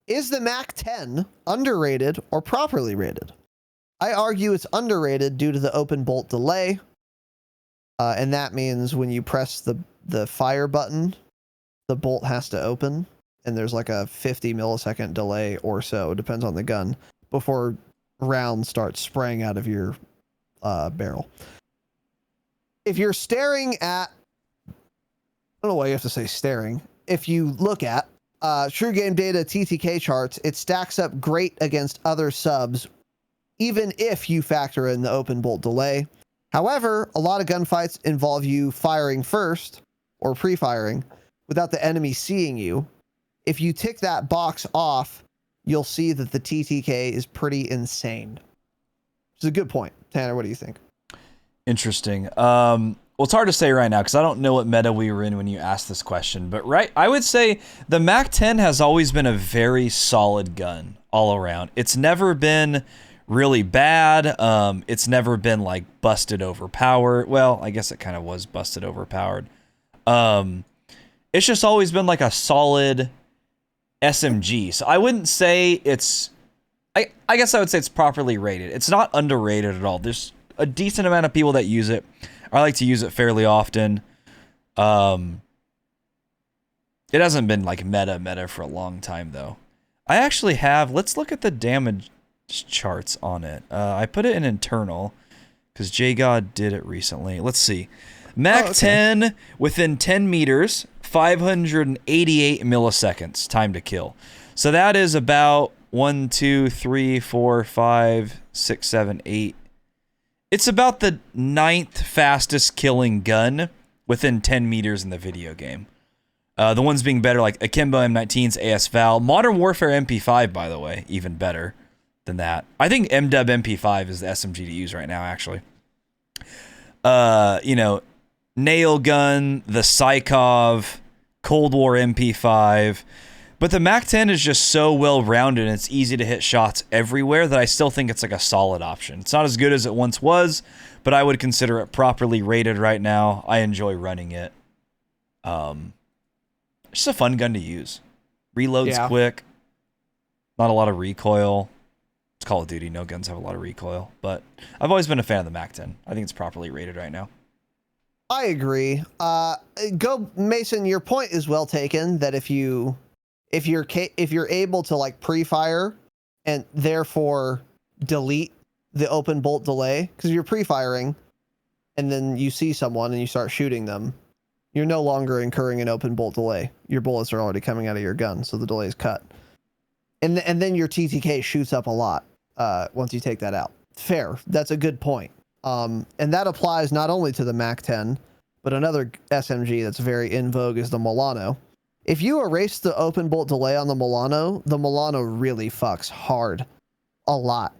Is the Mac 10 underrated or properly rated? I argue it's underrated due to the open bolt delay. And that means when you press the fire button, the bolt has to open. And there's like a 50 millisecond delay or so, depends on the gun, before rounds start spraying out of your barrel. If you're staring at, I don't know why you have to say staring. If you look at True Game Data TTK charts, it stacks up great against other subs, even if you factor in the open bolt delay. However, a lot of gunfights involve you firing first or pre-firing without the enemy seeing you. If you tick that box off, you'll see that the TTK is pretty insane. It's a good point. Tanner, what do you think? Interesting. Well, it's hard to say right now because I don't know what meta we were in when you asked this question. But I would say the Mac 10 has always been a very solid gun all around. It's never been really bad. It's never been like busted overpowered. Well, I guess it kind of was busted overpowered. It's just always been like a solid SMG. So I wouldn't say it's, I guess I would say it's properly rated. It's not underrated at all. There's a decent amount of people that use it. I like to use it fairly often. It hasn't been like meta for a long time though. I actually have, let's look at the damage charts on it. I put it in internal because JGod did it recently. Let's see. Mac 10 within 10 meters, 588 milliseconds time to kill. So that is about 1, 2, 3, 4, 5, 6, 7, 8. It's about the 9th fastest killing gun within 10 meters in the video game. The ones being better like Akimbo M19's AS Val. Modern Warfare MP5, by the way, even better than that. I think MW MP5 is the SMG to use right now, actually. You know, Nail Gun, the Psychov, Cold War MP5. But the Mac 10 is just so well-rounded and it's easy to hit shots everywhere that I still think it's like a solid option. It's not as good as it once was, but I would consider it properly rated right now. I enjoy running it. It's just a fun gun to use. Reloads quick. Not a lot of recoil. It's Call of Duty. No guns have a lot of recoil. But I've always been a fan of the Mac 10. I think it's properly rated right now. I agree. Mason, your point is well taken that if you're able to like pre-fire and therefore delete the open bolt delay, because you're pre-firing and then you see someone and you start shooting them, you're no longer incurring an open bolt delay. Your bullets are already coming out of your gun, so the delay is cut. And then your TTK shoots up a lot once you take that out. Fair. That's a good point. And that applies not only to the Mac 10, but another SMG that's very in vogue is the Milano. If you erase the open bolt delay on the Milano really fucks hard a lot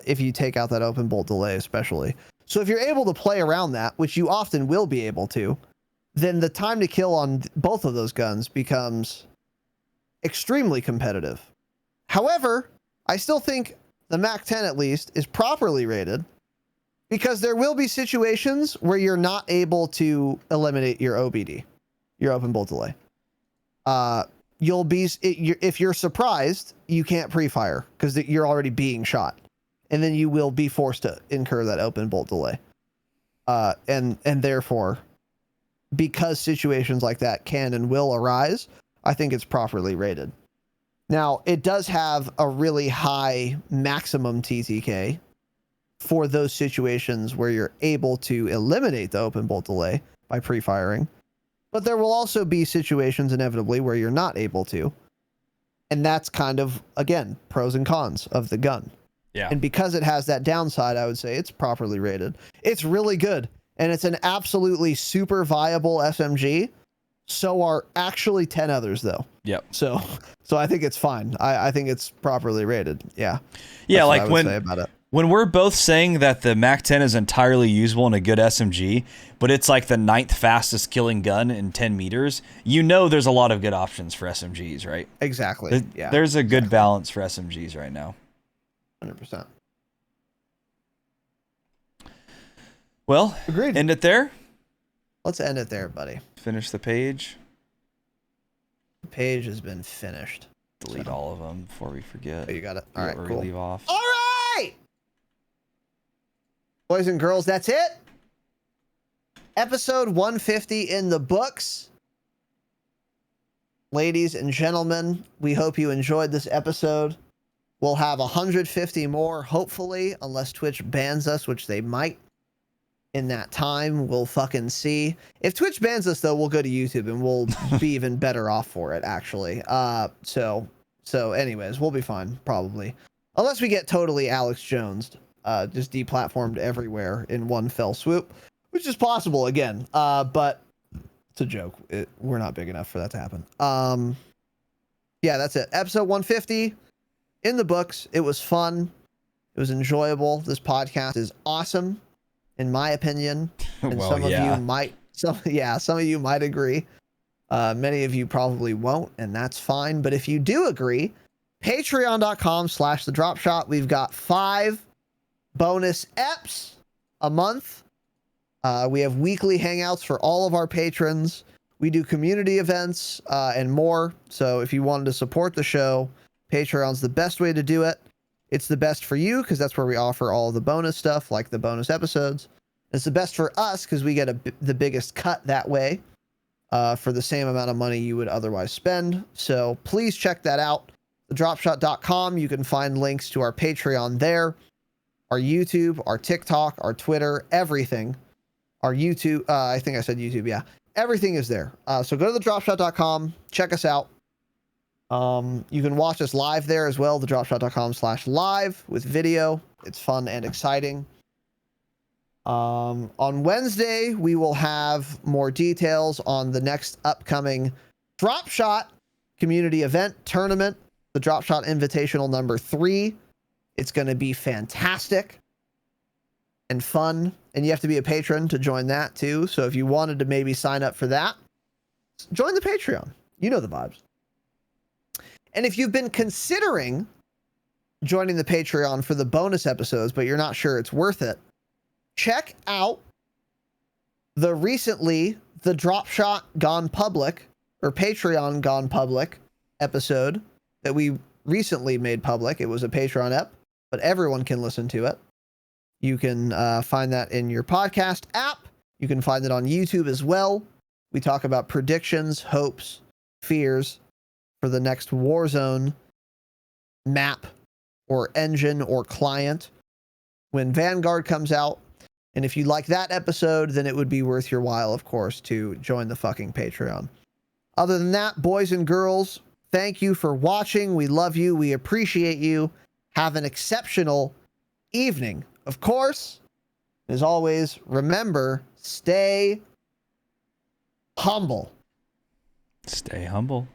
if you take out that open bolt delay especially. So if you're able to play around that, which you often will be able to, then the time to kill on both of those guns becomes extremely competitive. However, I still think the Mac 10 at least is properly rated because there will be situations where you're not able to eliminate your OBD, your open bolt delay. If you're surprised, you can't pre-fire because you're already being shot, and then you will be forced to incur that open bolt delay. And therefore, because situations like that can and will arise, I think it's properly rated. Now, it does have a really high maximum TTK for those situations where you're able to eliminate the open bolt delay by pre-firing. But there will also be situations inevitably where you're not able to. And that's kind of, again, pros and cons of the gun. Yeah. And because it has that downside, I would say it's properly rated. It's really good. And it's an absolutely super viable SMG. So are actually 10 others, though. Yep. So I think it's fine. I think it's properly rated. Yeah. Yeah, That's like what I would say about it. When we're both saying that the Mac 10 is entirely usable in a good SMG, but it's like the 9th fastest killing gun in 10 meters, you know there's a lot of good options for SMGs, right? Exactly. Yeah. There's a good balance for SMGs right now. 100%. Well, agreed. End it there. Let's end it there, buddy. Finish the page. The page has been finished. Delete all of them before we forget. Oh, you got it. All right, where cool. we leave off. All right, boys and girls, that's it. Episode 150 in the books. Ladies and gentlemen, we hope you enjoyed this episode. We'll have 150 more, hopefully, unless Twitch bans us, which they might. In that time, we'll fucking see. If Twitch bans us, though, we'll go to YouTube and we'll be even better off for it, actually. So anyways, we'll be fine, probably. Unless we get totally Alex Jones'd, just deplatformed everywhere in one fell swoop, which is possible, again. But it's a joke. We're not big enough for that to happen. Yeah, that's it. Episode 150 in the books. It was fun. It was enjoyable. This podcast is awesome. In my opinion, and Well, some of yeah. you might, some of you might agree. Many of you probably won't, and that's fine. But if you do agree, patreon.com/thedropshot. We've got 5 bonus eps a month. We have weekly hangouts for all of our patrons. We do community events and more. So if you wanted to support the show, Patreon's the best way to do it. It's the best for you because that's where we offer all the bonus stuff, like the bonus episodes It's the best for us because we get the biggest cut that way for the same amount of money you would otherwise spend. So please check that out. Dropshot.com. You can find links to our Patreon there, our YouTube, our TikTok, our Twitter, everything. Our YouTube, I think I said YouTube, yeah. Everything is there. So go to thedropshot.com, check us out. You can watch us live there as well, thedropshot.com/live with video. It's fun and exciting. On Wednesday, we will have more details on the next upcoming Dropshot community event tournament, the Dropshot Invitational number 3. It's going to be fantastic and fun, and you have to be a patron to join that too. So if you wanted to maybe sign up for that, join the Patreon. You know the vibes. And if you've been considering joining the Patreon for the bonus episodes, but you're not sure it's worth it, check out the Dropshot Gone Public, or Patreon Gone Public episode that we recently made public. It was a Patreon ep, but everyone can listen to it. You can find that in your podcast app. You can find it on YouTube as well. We talk about predictions, hopes, fears for the next Warzone map or engine or client when Vanguard comes out. And if you like that episode, then it would be worth your while, of course, to join the fucking Patreon. Other than that, boys and girls, thank you for watching. We love you. We appreciate you. Have an exceptional evening. Of course, as always, remember, stay humble. Stay humble.